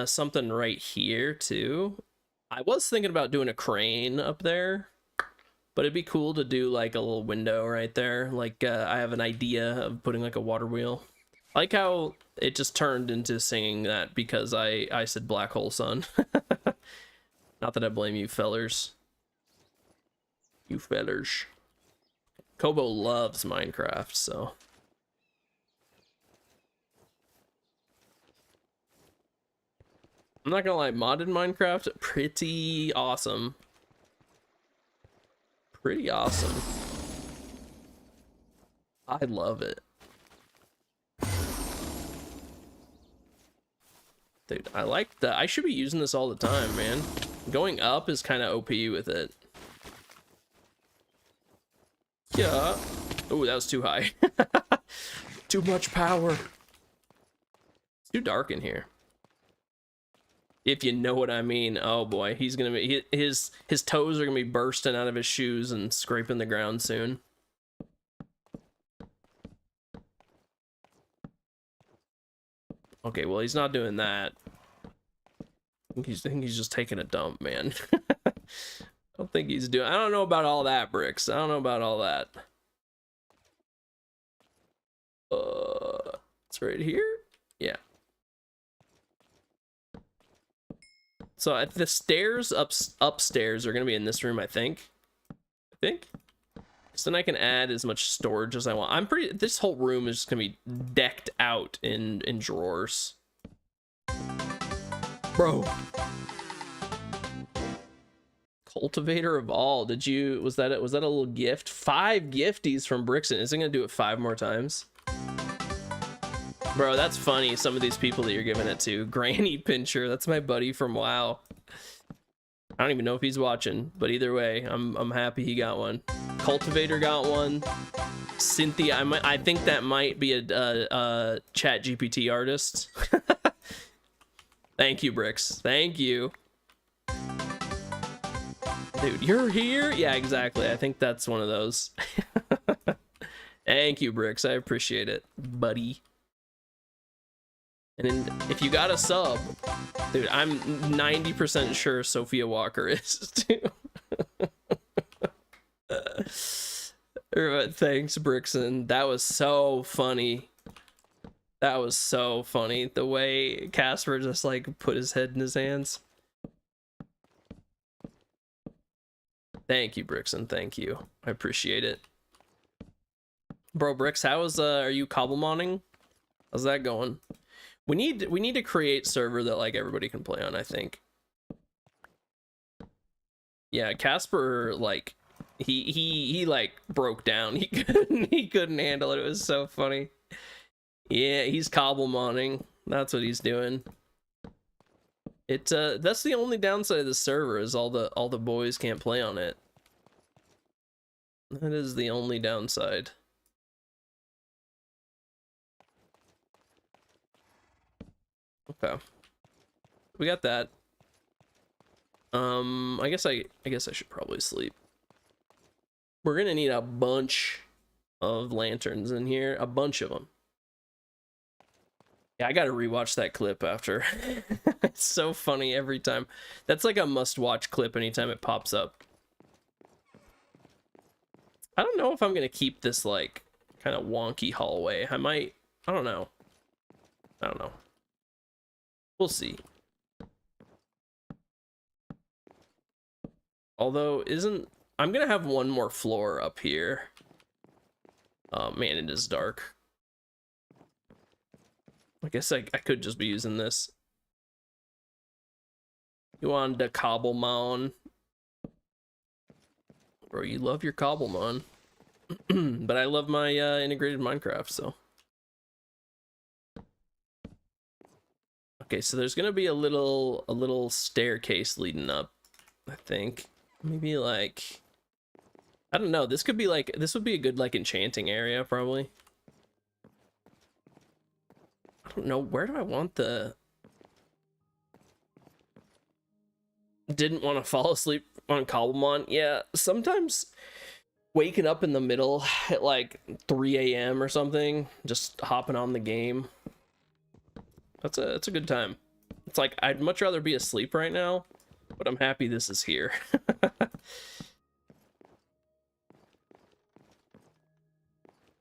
something right here too. I was thinking about doing a crane up there, but it'd be cool to do like a little window right there. Like I have an idea of putting like a water wheel. I like how it just turned into singing that because I said black hole sun. Not that I blame you fellers. You fellers. Kobo loves Minecraft, so. I'm not gonna lie, modded Minecraft, pretty awesome. Pretty awesome. I love it. Dude, I like that. I should be using this all the time, man. Going up is kind of OP with it. Yeah. Oh, that was too high. Too much power. It's too dark in here. If you know what I mean. Oh boy, he's gonna be his toes are gonna be bursting out of his shoes and scraping the ground soon. Okay, well he's not doing that. I think he's just taking a dump, man. I don't think he's doing. I don't know about all that, Bricks. I don't know about all that. It's right here. Yeah. So the stairs upstairs are gonna be in this room, I think. So then I can add as much storage as I want. This whole room is just gonna be decked out in drawers. Bro. Cultivator of all. Was that a little gift? 5 gifties from Brixton. Is it gonna do it 5 more times? Bro, that's funny. Some of these people that you're giving it to. Granny Pincher. That's my buddy from WoW. I don't even know if he's watching, but either way, I'm happy he got one. Cultivator got one. Cynthia, I think that might be a Chat GPT artist. Thank you, Bricks. Thank you. Dude, you're here? Yeah, exactly. I think that's one of those. Thank you, Bricks. I appreciate it, buddy. And then if you got a sub, dude, I'm 90% sure Sophia Walker is too. Thanks, Brixton. That was so funny. That was so funny. The way Casper just like put his head in his hands. Thank you, Brixton. Thank you. I appreciate it. Bro, Brix, are you cobblemoning? How's that going? We need to create server that like everybody can play on, I think. Yeah, Casper, like he like broke down. He couldn't handle it. It was so funny. Yeah, he's cobblemoning. That's what he's doing. That's the only downside of the server is all the boys can't play on it. That is the only downside. Okay. We got that. I guess I should probably sleep. We're gonna need a bunch of lanterns in here, a bunch of them. Yeah, I gotta rewatch that clip after. It's so funny every time. That's like a must-watch clip anytime it pops up. I don't know if I'm gonna keep this like kind of wonky hallway. I might. I don't know. We'll see. Although, I'm gonna have one more floor up here. Oh man, it is dark. I guess I could just be using this. You want the cobblemon? Bro, you love your cobblemon. But I love my integrated Minecraft, so. Okay, so there's gonna be a little staircase leading up, I think. Maybe like, I don't know, this would be a good like enchanting area probably. I don't know, where do I want the... Didn't want to fall asleep on Cobblemon. Yeah, sometimes waking up in the middle at like 3 a.m. or something, just hopping on the game. That's a good time. It's like, I'd much rather be asleep right now, but I'm happy this is here. I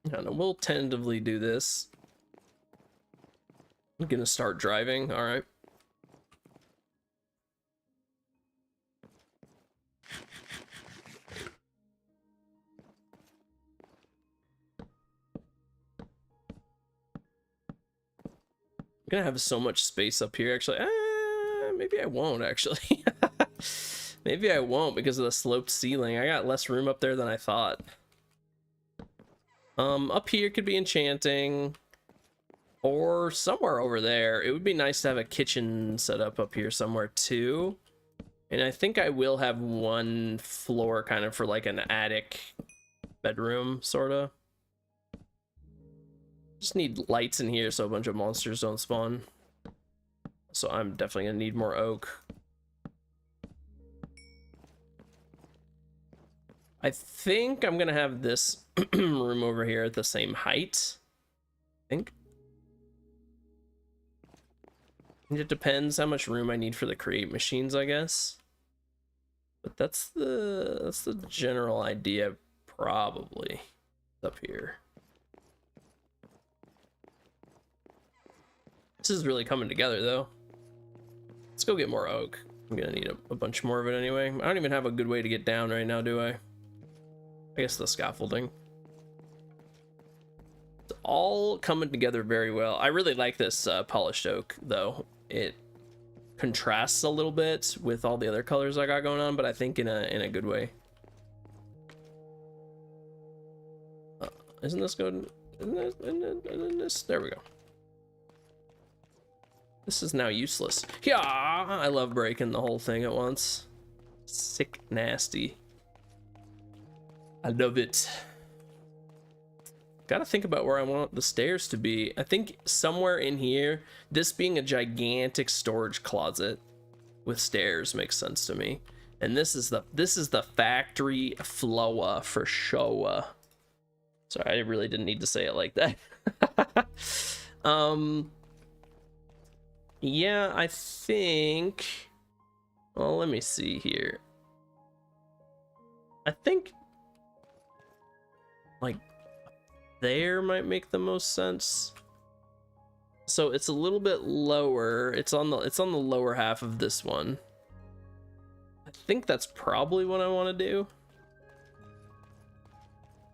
don't know, we'll tentatively do this. I'm gonna start driving, alright. I'm gonna have so much space up here, actually. Maybe I won't, actually. Maybe I won't because of the sloped ceiling. I got less room up there than I thought. Up here could be enchanting. Or somewhere over there. It would be nice to have a kitchen set up here somewhere, too. And I think I will have one floor kind of for, like, an attic bedroom, sort of. Just need lights in here so a bunch of monsters don't spawn. So I'm definitely gonna need more oak. I think I'm gonna have this room over here at the same height. I think. It depends how much room I need for the create machines, I guess. But that's the general idea, probably. Up here. This is really coming together, though. Let's go get more oak. I'm gonna need a bunch more of it anyway. I don't even have a good way to get down right now, do I? I guess the scaffolding. It's all coming together very well. I really like this polished oak, though. It contrasts a little bit with all the other colors I got going on, but I think in a good way. Isn't this good? Isn't this? There we go. This is now useless. Yeah, I love breaking the whole thing at once. Sick, nasty. I love it. Gotta think about where I want the stairs to be. I think somewhere in here, this being a gigantic storage closet with stairs makes sense to me. And this is the factory floor for sure. Sorry, I really didn't need to say it like that. Yeah, I think, well, let me see here. I think like there might make the most sense. So it's a little bit lower. It's on the lower half of this one. I think that's probably what I want to do.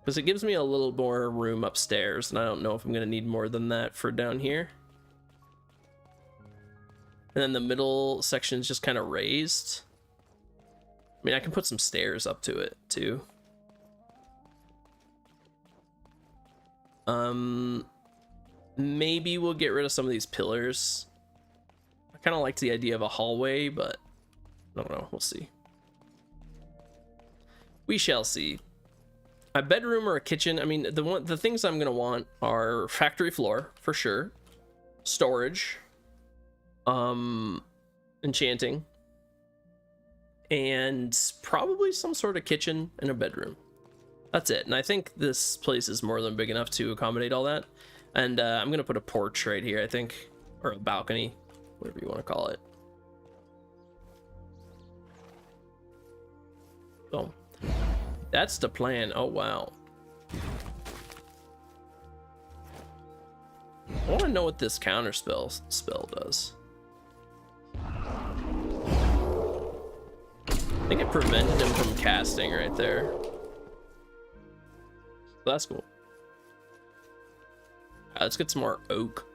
Because it gives me a little more room upstairs, and I don't know if I'm going to need more than that for down here. And then the middle section is just kind of raised. I mean, I can put some stairs up to it, too. Maybe we'll get rid of some of these pillars. I kind of liked the idea of a hallway, but I don't know. We'll see. We shall see. A bedroom or a kitchen. I mean, the things I'm gonna want are factory floor for sure, storage, enchanting, and probably some sort of kitchen and a bedroom. That's it. And I think this place is more than big enough to accommodate all that. And I'm gonna put a porch right here, I think, or a balcony, whatever you want to call it. So that's the plan. Oh wow. I want to know what this counter spell does. I think it prevented him from casting right there. That's cool. Let's get some more oak.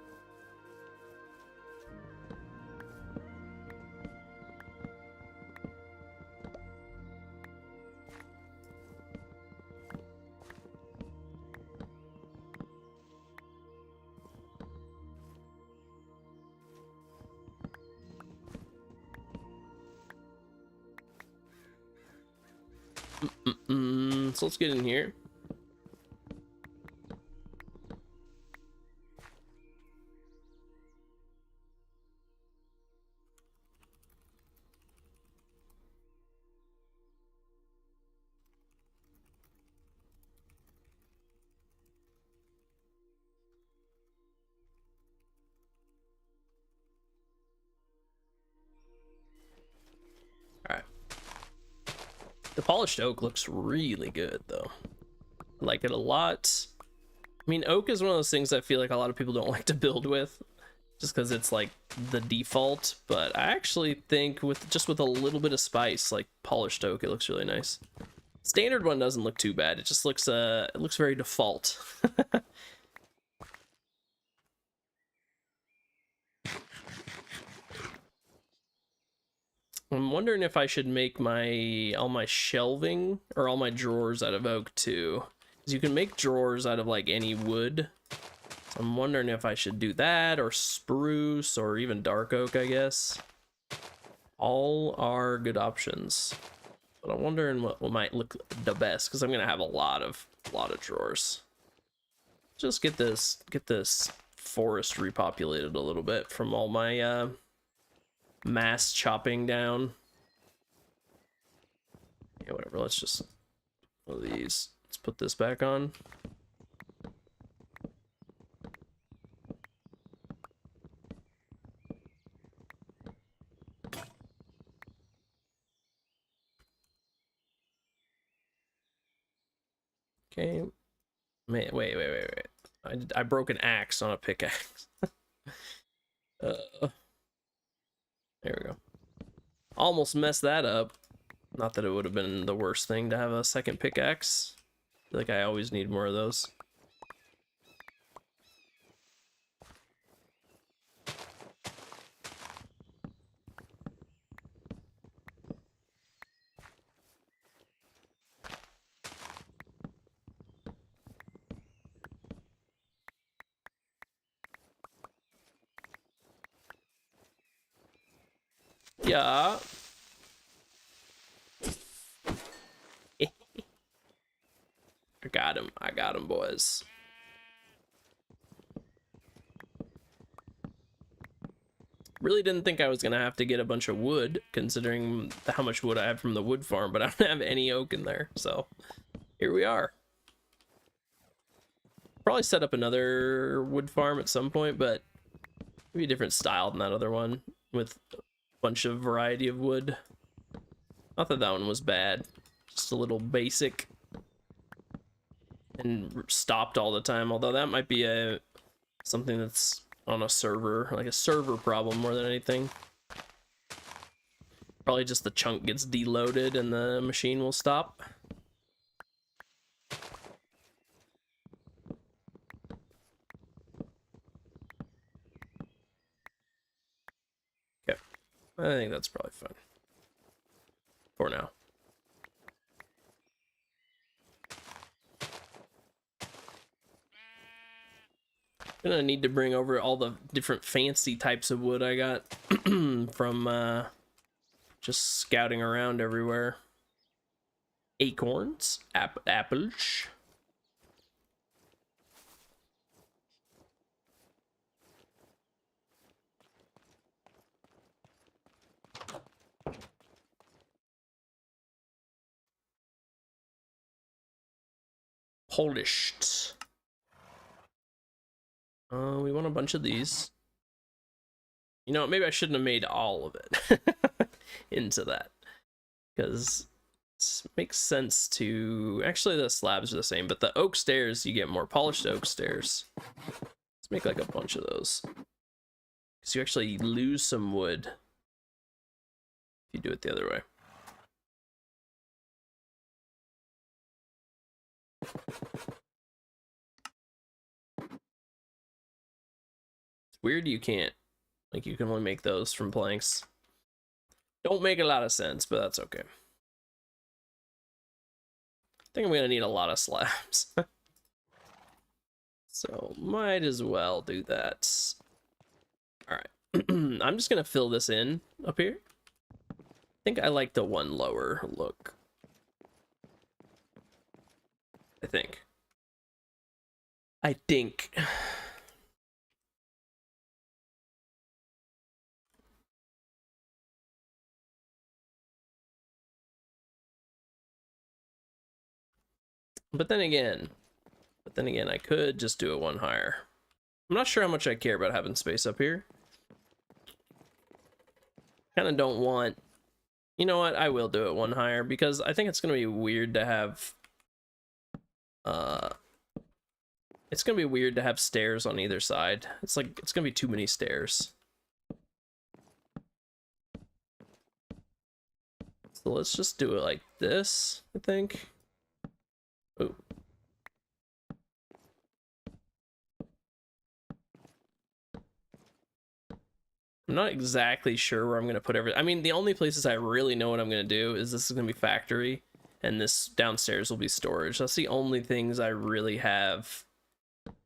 So let's get in here. All right. The polished oak looks really good though. I like it a lot. I mean, oak is one of those things I feel like a lot of people don't like to build with, just because it's like the default. But I actually think with a little bit of spice, like polished oak, it looks really nice. Standard one doesn't look too bad. It just looks it looks very default. I'm wondering if I should make all my shelving or all my drawers out of oak too. Because you can make drawers out of like any wood. So I'm wondering if I should do that or spruce or even dark oak, I guess. All are good options. But I'm wondering what might look the best, because I'm gonna have a lot of drawers. Just get this forest repopulated a little bit from all my mass chopping down. Yeah, whatever. Let's just one of these. Let's put this back on. Okay. Wait. I broke an axe on a pickaxe. There we go. Almost messed that up. Not that it would have been the worst thing to have a second pickaxe. I feel like I always need more of those. Yeah. I got him, boys. Really didn't think I was gonna have to get a bunch of wood, considering how much wood I have from the wood farm, but I don't have any oak in there, so here we are. Probably set up another wood farm at some point, but maybe a different style than that other one, with a bunch of variety of wood. Not that one was bad, just a little basic and stopped all the time, although that might be something that's on a server, like a server problem more than anything. Probably just the chunk gets deloaded and the machine will stop. Okay, I think that's probably fine for now. Gonna need to bring over all the different fancy types of wood I got from just scouting around everywhere. acorns, apples. Polished. We want a bunch of these. You know, maybe I shouldn't have made all of it into that, because it makes sense to... Actually, the slabs are the same, but the oak stairs, you get more polished oak stairs. Let's make like a bunch of those, because you actually lose some wood if you do it the other way. It's weird you can't. Like, you can only make those from planks. Don't make a lot of sense, but that's okay. I think I'm gonna need a lot of slabs. So, might as well do that. Alright. I'm just gonna fill this in up here. I think I like the one lower look. I think. But then again, I could just do it one higher. I'm not sure how much I care about having space up here. Kind of don't want... You know what? I will do it one higher, because I think it's going to be weird to have... It's going to be weird to have stairs on either side. It's like, it's going to be too many stairs. So let's just do it like this, I think. Ooh. I'm not exactly sure where I'm going to put everything. I mean, the only places I really know what I'm going to do is this is going to be factory, and this downstairs will be storage. That's the only things I really have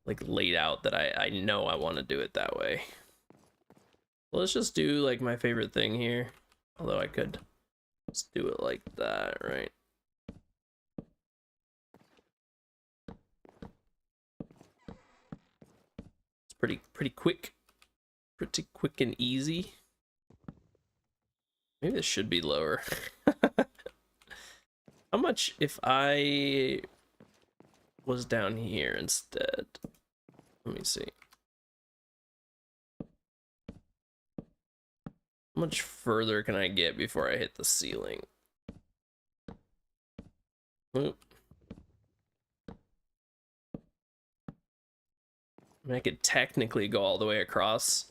like laid out that I know I want to do it that way. Well, let's just do like my favorite thing here. Although I could just do it like that, right? It's pretty quick. Pretty quick and easy. Maybe this should be lower. How much if I was down here instead? Let me see. How much further can I get before I hit the ceiling? Oop. I mean, I could technically go all the way across.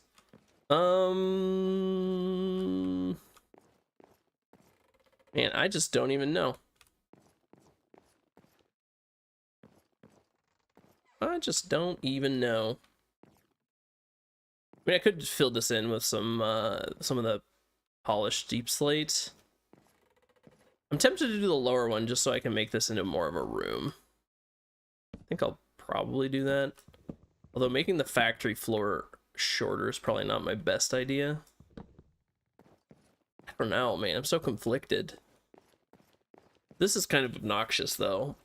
Man, I just don't even know. I just don't even know. I mean, I could fill this in with some of the polished deep slate. I'm tempted to do the lower one just so I can make this into more of a room. I think I'll probably do that. Although making the factory floor shorter is probably not my best idea. I don't know, man. I'm so conflicted. This is kind of obnoxious, though.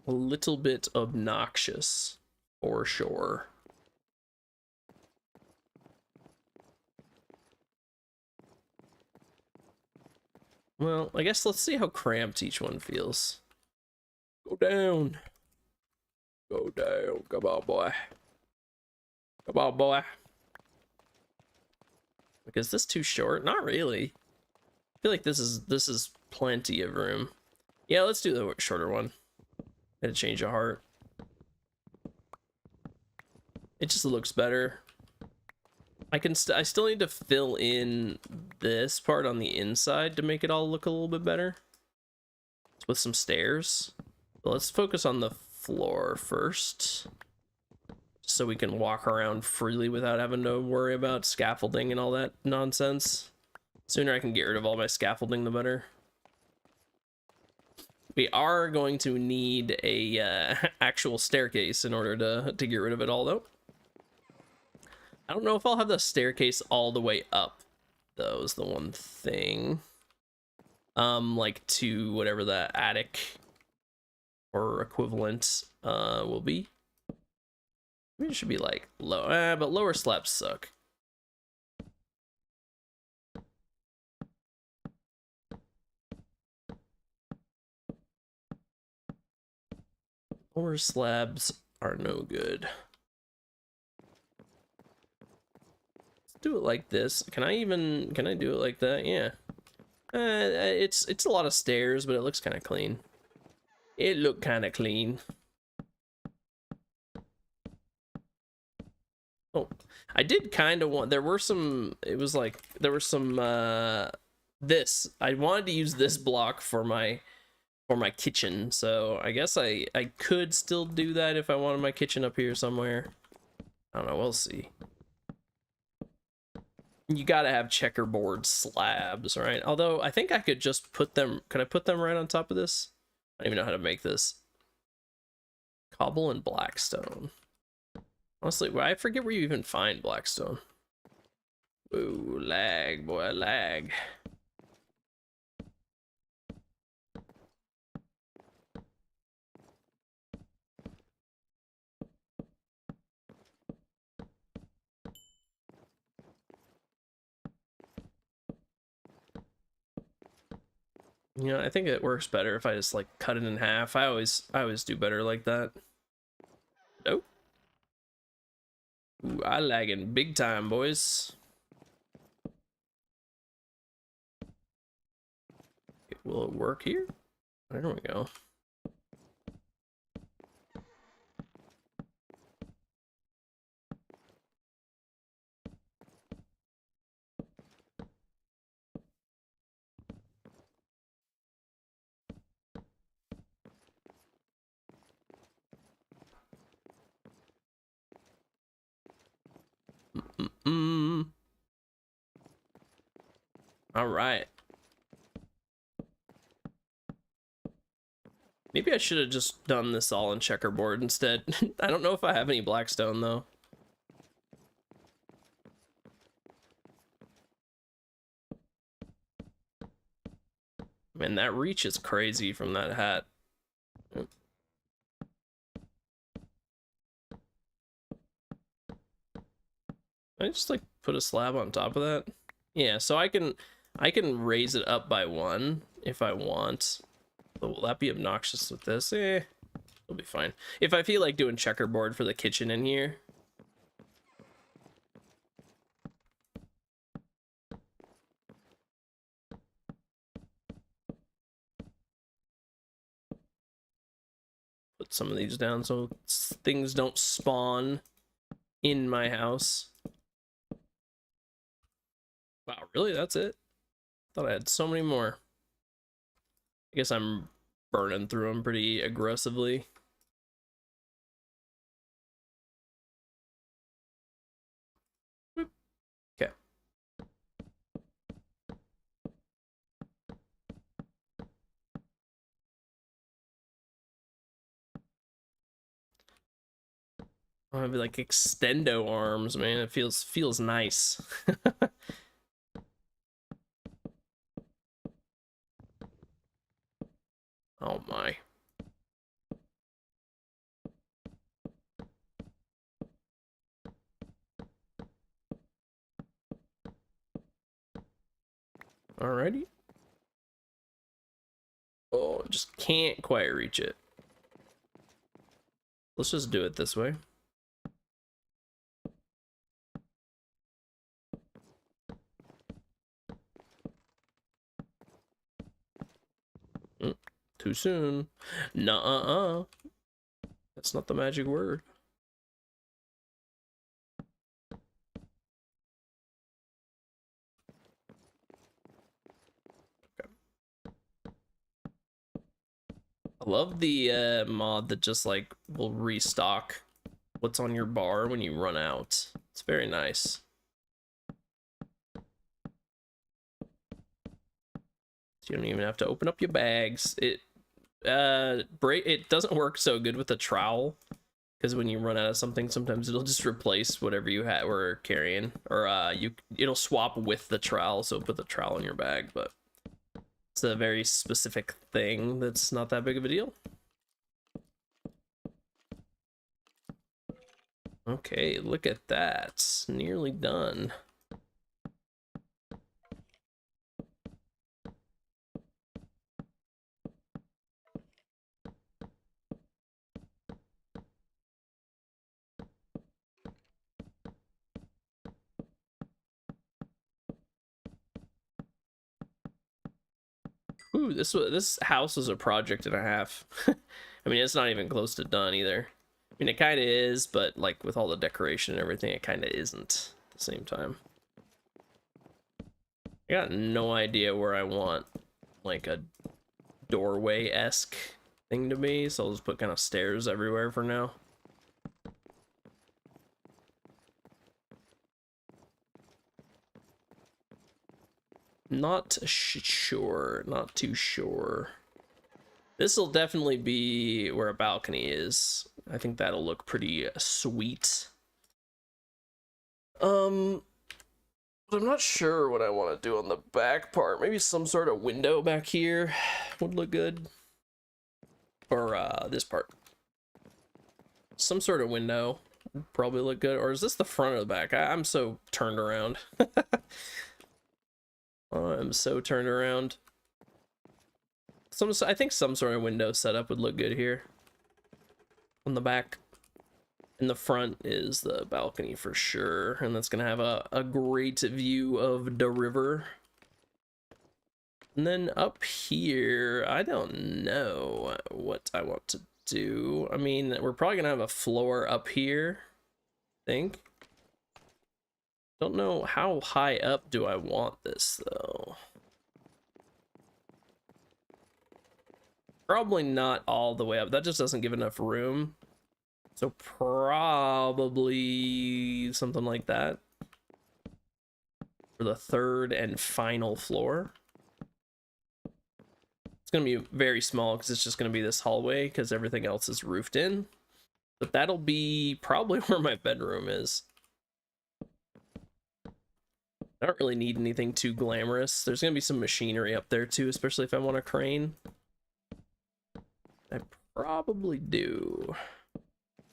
A little bit obnoxious, for sure. Well, I guess let's see how cramped each one feels. Go down. Go down. Come on, boy. Come on, boy. Like, is this too short? Not really. I feel like this is plenty of room. Yeah, let's do the shorter one. Had to change of heart. It just looks better. I still need to fill in this part on the inside to make it all look a little bit better. With some stairs. But let's focus on the floor first, so we can walk around freely without having to worry about scaffolding and all that nonsense. The sooner I can get rid of all my scaffolding, the better. We are going to need a actual staircase in order to get rid of it all, though. I don't know if I'll have the staircase all the way up. That was the one thing. Like to whatever the attic or equivalent will be. Maybe it should be like low, but lower slabs suck. Lower slabs are no good. Let's do it like this. Can I do it like that? Yeah. It's a lot of stairs, but it looks kind of clean. It looked kind of clean. Oh, I did kind of want, there were some, it was like, there were some, this, I wanted to use this block for my kitchen, so I guess I could still do that if I wanted my kitchen up here somewhere. I don't know, we'll see. You gotta have checkerboard slabs, right? Although, I think I could just put them, can I put them right on top of this? I don't even know how to make this. Cobble and blackstone. Honestly, I forget where you even find blackstone. Ooh, lag, boy, lag. You know, I think it works better if I just like cut it in half. I always do better like that. Nope. Ooh, I lagging big time, boys. Will it work here? There we go. All right. Maybe I should have just done this all in checkerboard instead. I don't know if I have any blackstone though. Man, that reach is crazy from that hat. I just like put a slab on top of that. Yeah, so I can raise it up by 1 if I want. But will that be obnoxious with this? It'll be fine. If I feel like doing checkerboard for the kitchen in here. Put some of these down so things don't spawn in my house. Wow, really? That's it? Thought I had so many more. I guess I'm burning through them pretty aggressively. Okay. I have like extendo arms, man. It feels nice. Oh my. Alrighty. Oh, just can't quite reach it. Let's just do it this way. Too soon. Nuh-uh. That's not the magic word. Okay. I love the mod that just like will restock what's on your bar when you run out. It's very nice. So you don't even have to open up your bags. It doesn't work so good with a trowel because when you run out of something, sometimes it'll just replace whatever you were carrying, or it'll swap with the trowel, so put the trowel in your bag. But it's a very specific thing that's not that big of a deal. Okay, look at that. Nearly done. Ooh, this house was a project and a half. I mean, it's not even close to done either. I mean, it kind of is, but like with all the decoration and everything, it kind of isn't at the same time. I got no idea where I want like a doorway-esque thing to be, so I'll just put kind of stairs everywhere for now. Not sure, not too sure. This will definitely be where a balcony is. I think that'll look pretty sweet. But I'm not sure what I want to do on the back part. Maybe some sort of window back here would look good. Or this part. Some sort of window would probably look good. Or is this the front or the back? I'm so turned around. I'm so turned around. I think some sort of window setup would look good here. On the back. In the front is the balcony for sure. And that's going to have a great view of the river. And then up here, I don't know what I want to do. I mean, we're probably going to have a floor up here, I think. Don't know how high up do I want this though. Probably not all the way up. That just doesn't give enough room. So probably something like that for the third and final floor. It's going to be very small because it's just going to be this hallway because everything else is roofed in. But that'll be probably where my bedroom is. I don't really need anything too glamorous. There's going to be some machinery up there too, especially if I want a crane. I probably do. I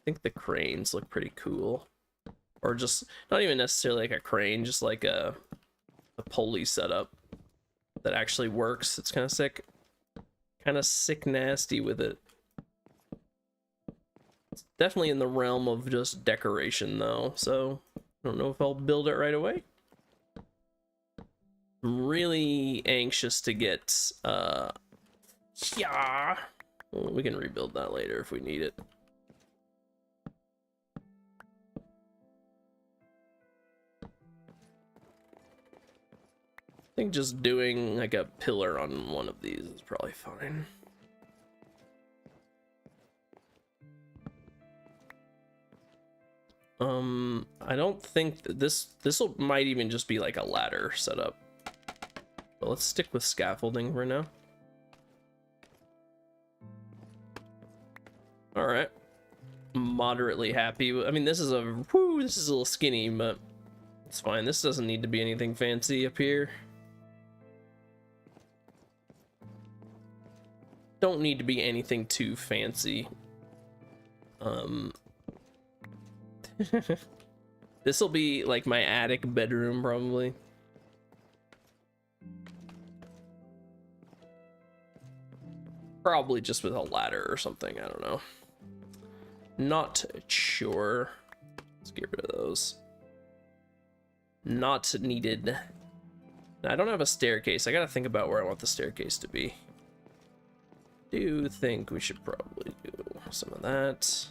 think the cranes look pretty cool. Or just, not even necessarily like a crane, just like a pulley setup that actually works. It's kind of sick. Kind of sick nasty with it. It's definitely in the realm of just decoration though, so I don't know if I'll build it right away. I'm really anxious to get yeah. Well, we can rebuild that later if we need it. I think just doing like a pillar on one of these is probably fine. I don't think that this might even just be like a ladder setup. But let's stick with scaffolding for now. All right, moderately happy. I mean, this is a little skinny, but it's fine. This doesn't need to be anything fancy up here. Don't need to be anything too fancy. This will be like my attic bedroom probably. Probably just with a ladder or something, I don't know. Not sure. Let's get rid of those. Not needed. I don't have a staircase. I gotta think about where I want the staircase to be. Do think we should probably do some of that.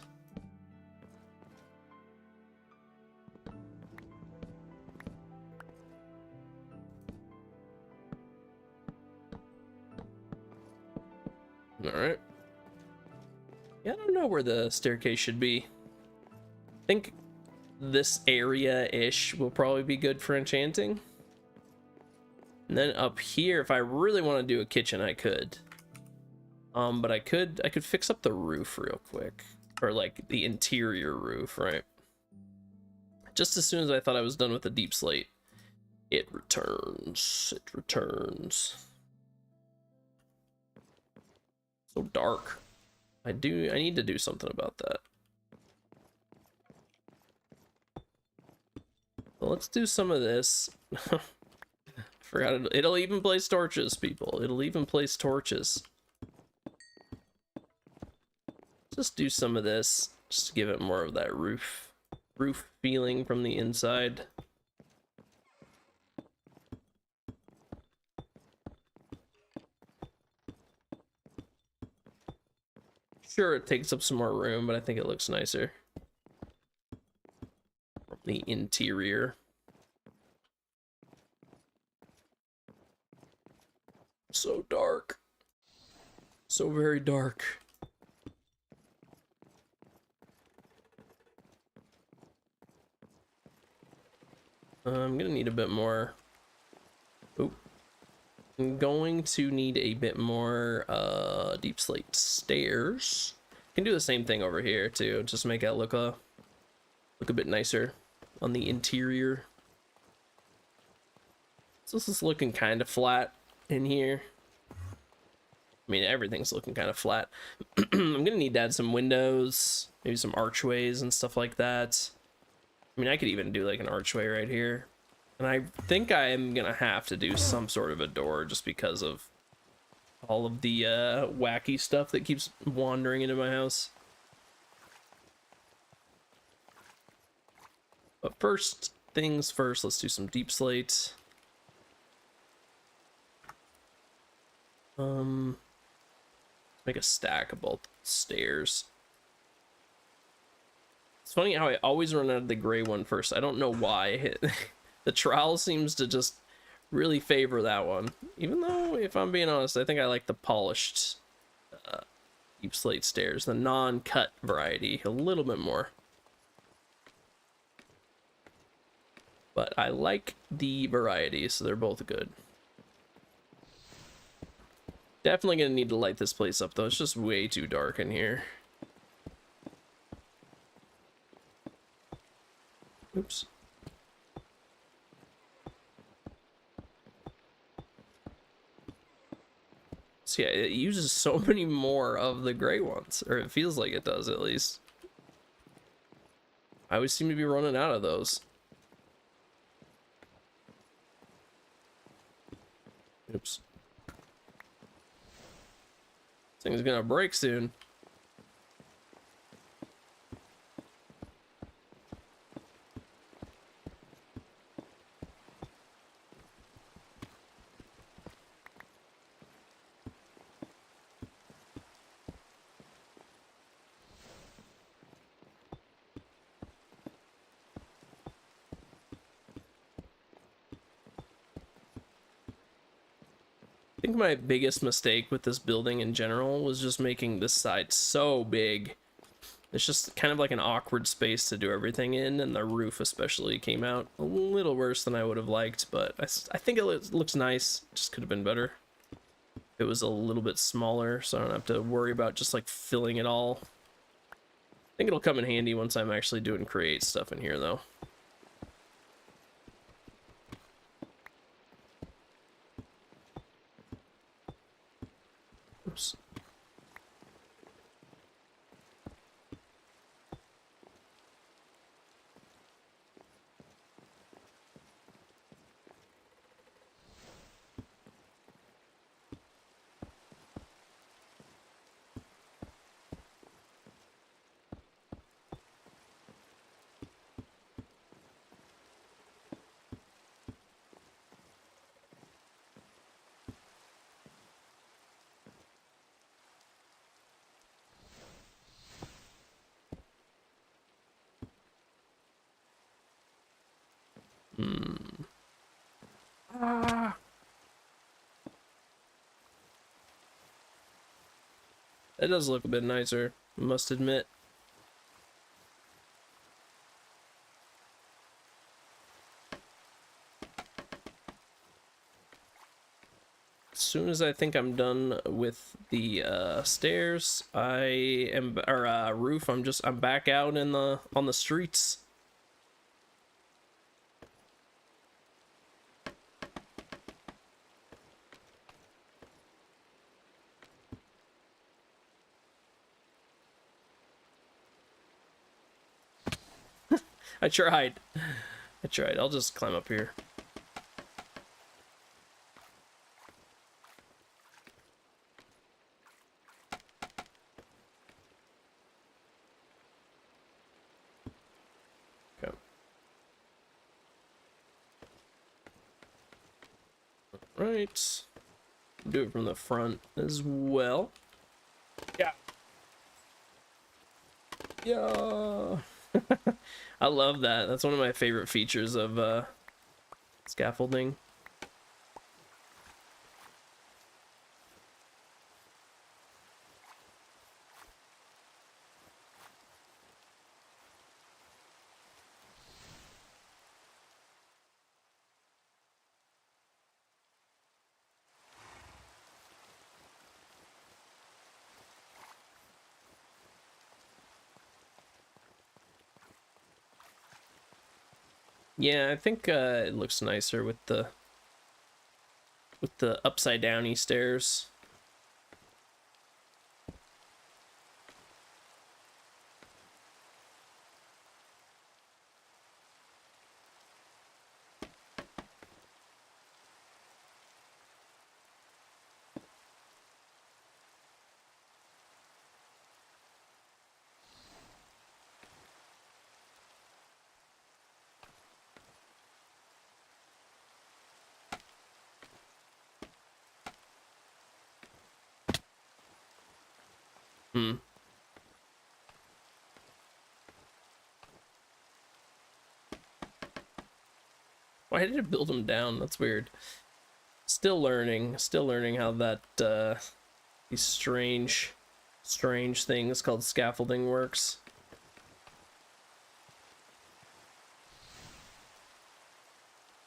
All right. Yeah, I don't know where the staircase should be. I think this area-ish will probably be good for enchanting. And then up here, if I really want to do a kitchen, I could. But I could fix up the roof real quick. or like the interior roof, right? Just as soon as I thought I was done with the deep slate, it returns. It returns. So dark. I need to do something about that. Well, let's do some of this. Forgot it'll even place torches, people. It'll even place torches. Just do some of this, just to give it more of that roof feeling from the inside. Sure, it takes up some more room, but I think it looks nicer from the interior. So dark. So very dark. I'm gonna need a bit more. Oop. I'm going to need a bit more deep slate stairs. Can do the same thing over here too, just make it look a bit nicer on the interior. So this is looking kind of flat in here. I mean, everything's looking kind of flat. I'm gonna need to add some windows, maybe some archways and stuff like that. I mean, I could even do like an archway right here. And I think I am gonna have to do some sort of a door just because of all of the wacky stuff that keeps wandering into my house. But first things first, let's do some deep slate. Make a stack of both stairs. It's funny how I always run out of the gray one first. I don't know why. The trowel seems to just really favor that one. Even though, if I'm being honest, I think I like the polished deep slate stairs, the non-cut variety, a little bit more. But I like the variety, so they're both good. Definitely gonna need to light this place up though. It's just way too dark in here. Oops. So yeah, it uses so many more of the gray ones, or it feels like it does at least. I always seem to be running out of those. Oops. This thing's gonna break soon. I think my biggest mistake with this building in general was just making this side so big. It's just kind of like an awkward space to do everything in, and the roof especially came out a little worse than I would have liked, but I think it looks nice. Just could have been better. It was a little bit smaller, so I don't have to worry about just like filling it all. I think it'll come in handy once I'm actually doing create stuff in here though. Oops. Ah. That does look a bit nicer, I must admit. soon as I think I'm done with the stairs, roof, I'm back out in on the streets. I tried. I'll just climb up here. Okay. Right. Do it from the front as well. Yeah. Yeah. I love that. That's one of my favorite features of scaffolding. Yeah, I think it looks nicer with the upside downy stairs. Hmm. Why did it build them down? That's weird. Still learning how that these strange things called scaffolding works.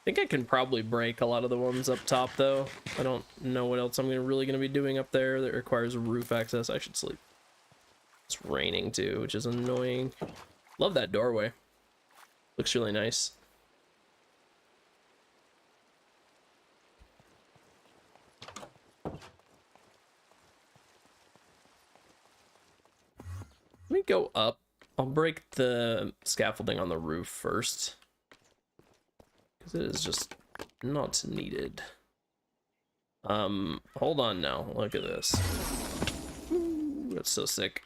I think I can probably break a lot of the ones up top though. I don't know what else I'm really gonna be doing up there that requires roof access. I should sleep. It's raining too, which is annoying. Love that doorway. Looks really nice. Let me go up. I'll break the scaffolding on the roof first, because it is just not needed. Hold on now. Look at this. Ooh, that's so sick.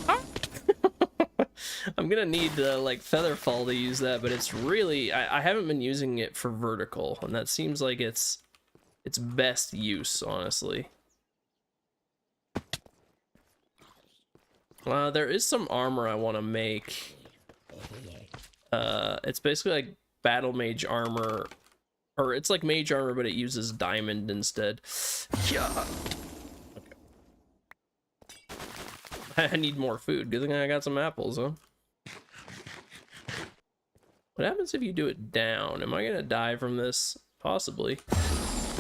Ah! I'm gonna need like Featherfall to use that, but it's really I haven't been using it for vertical, and that seems like its best use, honestly. There is some armor I want to make. It's basically like battle mage armor, or it's like mage armor, but it uses diamond instead. Yeah. Okay. I need more food. Good thing I got some apples, huh? What happens if you do it down? Am I gonna die from this? Possibly.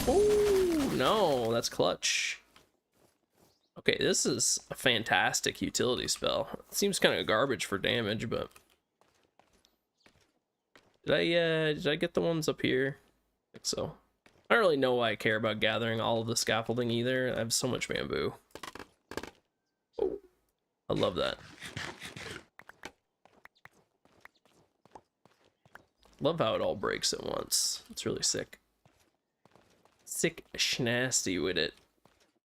Oh no, that's clutch. Okay, this is a fantastic utility spell. It seems kind of garbage for damage, but did I get the ones up here? I think so. I don't really know why I care about gathering all of the scaffolding either. I have so much bamboo. Oh, I love that. Love how it all breaks at once. It's really sick. Sick schnasty with it.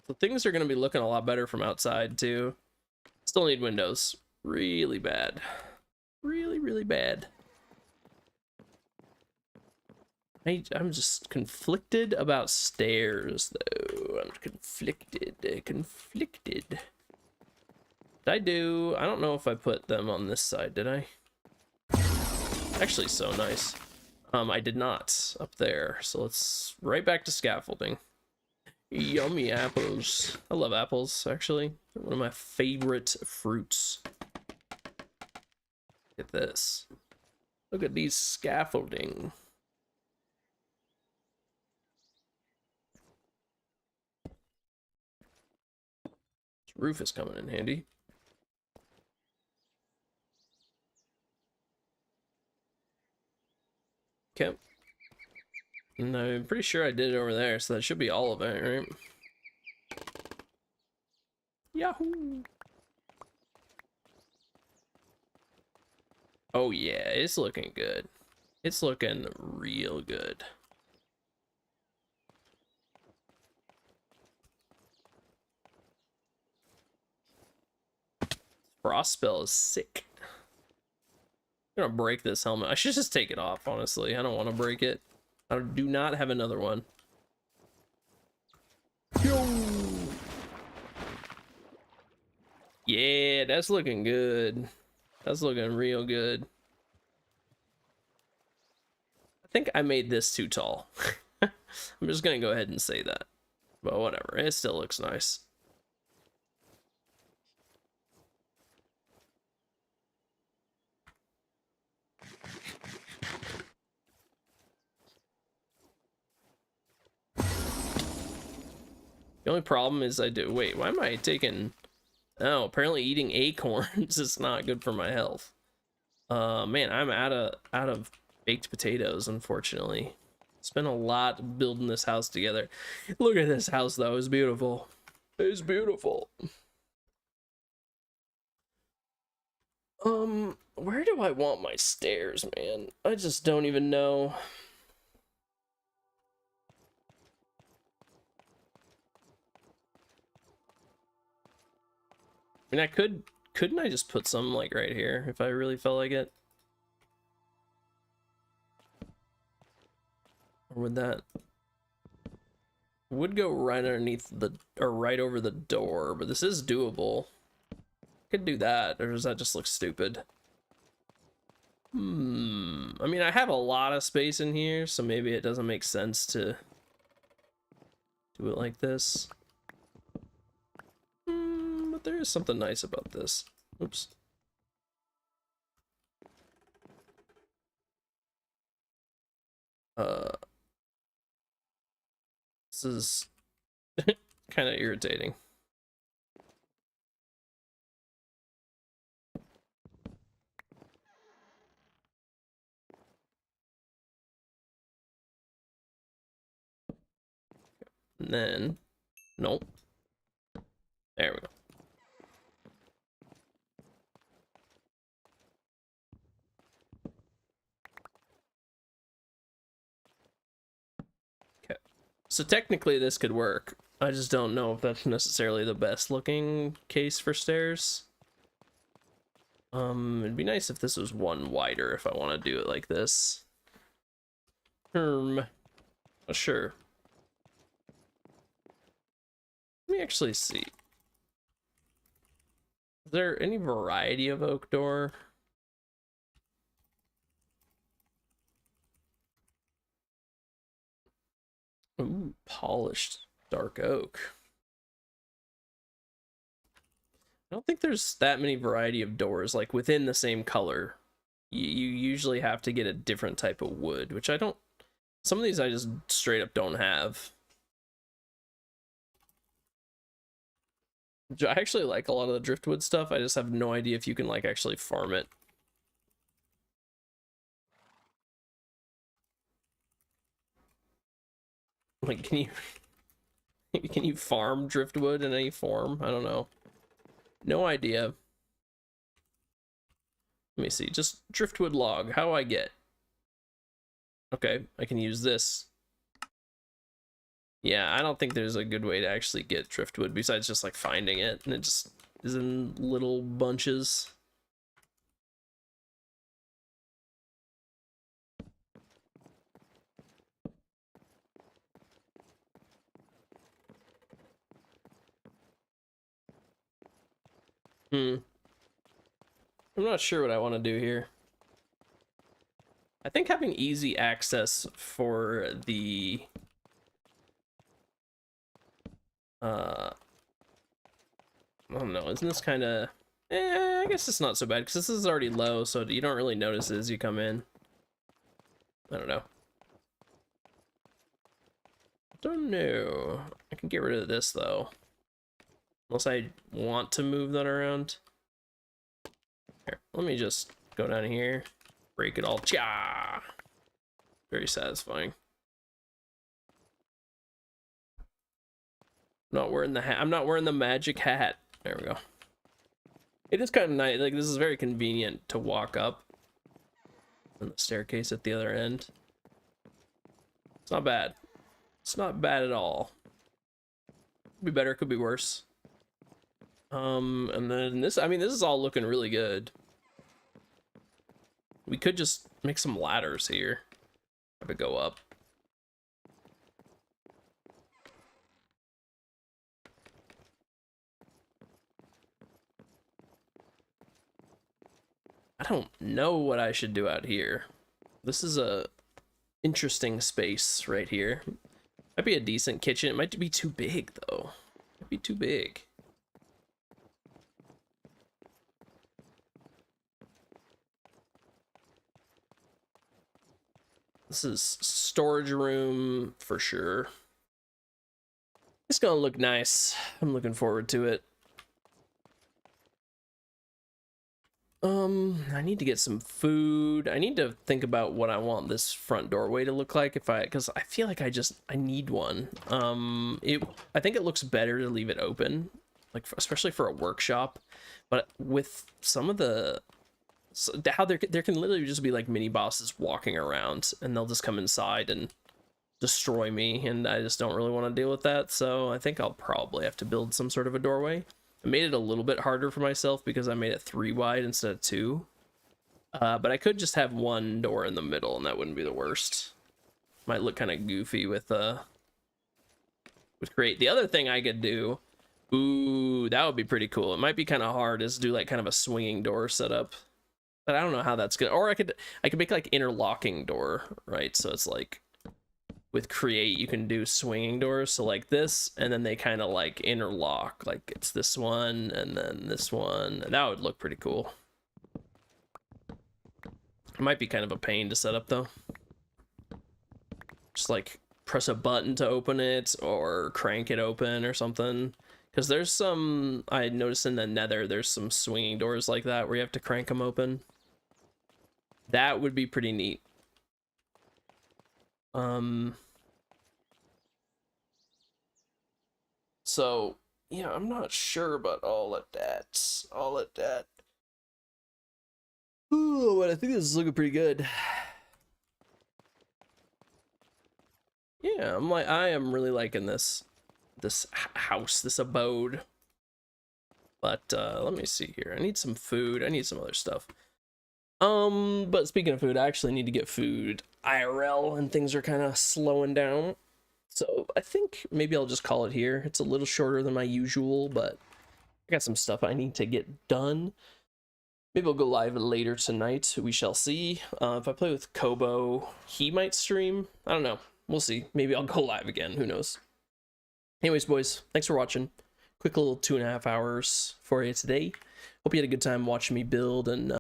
So things are going to be looking a lot better from outside too. Still need windows. Really bad. Really, really bad. I'm just conflicted about stairs though. I'm conflicted. Conflicted. I don't know if I put them on this side, did I? Actually, so nice. I did not up there. So let's right back to scaffolding. Yummy apples. I love apples, actually. They're one of my favorite fruits. Look at this. Look at these scaffolding. This roof is coming in handy. Okay. And I'm pretty sure I did it over there, so that should be all of it, right? Yahoo! Oh yeah, it's looking good. It's looking real good. Frost spell is sick. I'm gonna break this helmet. I should just take it off, honestly. I don't want to break it. I do not have another one. Yo! Yeah, that's looking good. That's looking real good. I think I made this too tall. I'm just gonna go ahead and say that. But whatever, it still looks nice. The only problem is wait, why am I taking... Oh, apparently eating acorns is not good for my health. Man, I'm out of baked potatoes, unfortunately. Spent a lot building this house together. Look at this house, though. It's beautiful. It's beautiful. Where do I want my stairs, man? I just don't even know. I mean, couldn't I just put some, like, right here, if I really felt like it? Or would that... Would go right underneath the... or right over the door, but this is doable. Could do that, or does that just look stupid? I mean, I have a lot of space in here, so maybe it doesn't make sense to do it like this. But there is something nice about this. Oops. This is kind of irritating. And then, nope. There we go. Okay. So technically this could work. I just don't know if that's necessarily the best looking case for stairs. It'd be nice if this was one wider if I want to do it like this. Oh, sure. Let me actually see. Is there any variety of oak door? Ooh, polished dark oak. I don't think there's that many variety of doors, like within the same color. You usually have to get a different type of wood, which I don't... Some of these I just straight up don't have. I actually like a lot of the driftwood stuff. I just have no idea if you can, like, actually farm it. Like, can you farm driftwood in any form? I don't know. No idea. Let me see. Just driftwood log. How do I get? Okay, I can use this. Yeah, I don't think there's a good way to actually get driftwood besides just like finding it, and it just is in little bunches. I'm not sure what I want to do here. I think having easy access for the I don't know, isn't this kind of I guess it's not so bad because this is already low, so you don't really notice it as you come in. I don't know. Don't know. I can get rid of this though. Unless I want to move that around. Here, let me just go down here, break it all. Cha! Very satisfying. I'm not wearing the hat. I'm not wearing the magic hat. There we go. It is kind of nice. Like, this is very convenient to walk up. And the staircase at the other end. It's not bad. It's not bad at all. Could be better, could be worse. And then this, I mean, this is all looking really good. We could just make some ladders here. Have it go up. I don't know what I should do out here. This is a interesting space right here. Might be a decent kitchen. It might be too big though. Might be too big. This is storage room for sure. It's gonna look nice. I'm looking forward to it. I need to get some food. I need to think about what I want this front doorway to look like because I feel like I need one. I think it looks better to leave it open, like especially for a workshop, but with some of how there can literally just be like mini bosses walking around and they'll just come inside and destroy me, and I just don't really want to deal with that. So I think I'll probably have to build some sort of a doorway. I made it a little bit harder for myself because I made it 3 wide instead of 2. But I could just have one door in the middle and that wouldn't be the worst. Might look kind of goofy with create. The other thing I could do, ooh, that would be pretty cool. It might be kind of hard is do like kind of a swinging door setup. But I don't know how that's good. Or I could make like interlocking door, right? So it's like with create you can do swinging doors, so like this, and then they kind of like interlock, like it's this one and then this one. That would look pretty cool. It might be kind of a pain to set up though. Just like press a button to open it or crank it open or something, because there's some, I noticed in the Nether there's some swinging doors like that where you have to crank them open. That would be pretty neat. So yeah, I'm not sure about all of that. Ooh, but I think this is looking pretty good. Yeah, I am really liking this house, this abode. But let me see here. I need some food. I need some other stuff. But speaking of food, I actually need to get food IRL, and things are kind of slowing down. So I think maybe I'll just call it here. It's a little shorter than my usual, but I got some stuff I need to get done. Maybe I'll go live later tonight. We shall see. If I play with Kobo, he might stream. I don't know. We'll see. Maybe I'll go live again. Who knows? Anyways, boys, thanks for watching. Quick little 2.5 hours for you today. Hope you had a good time watching me build, and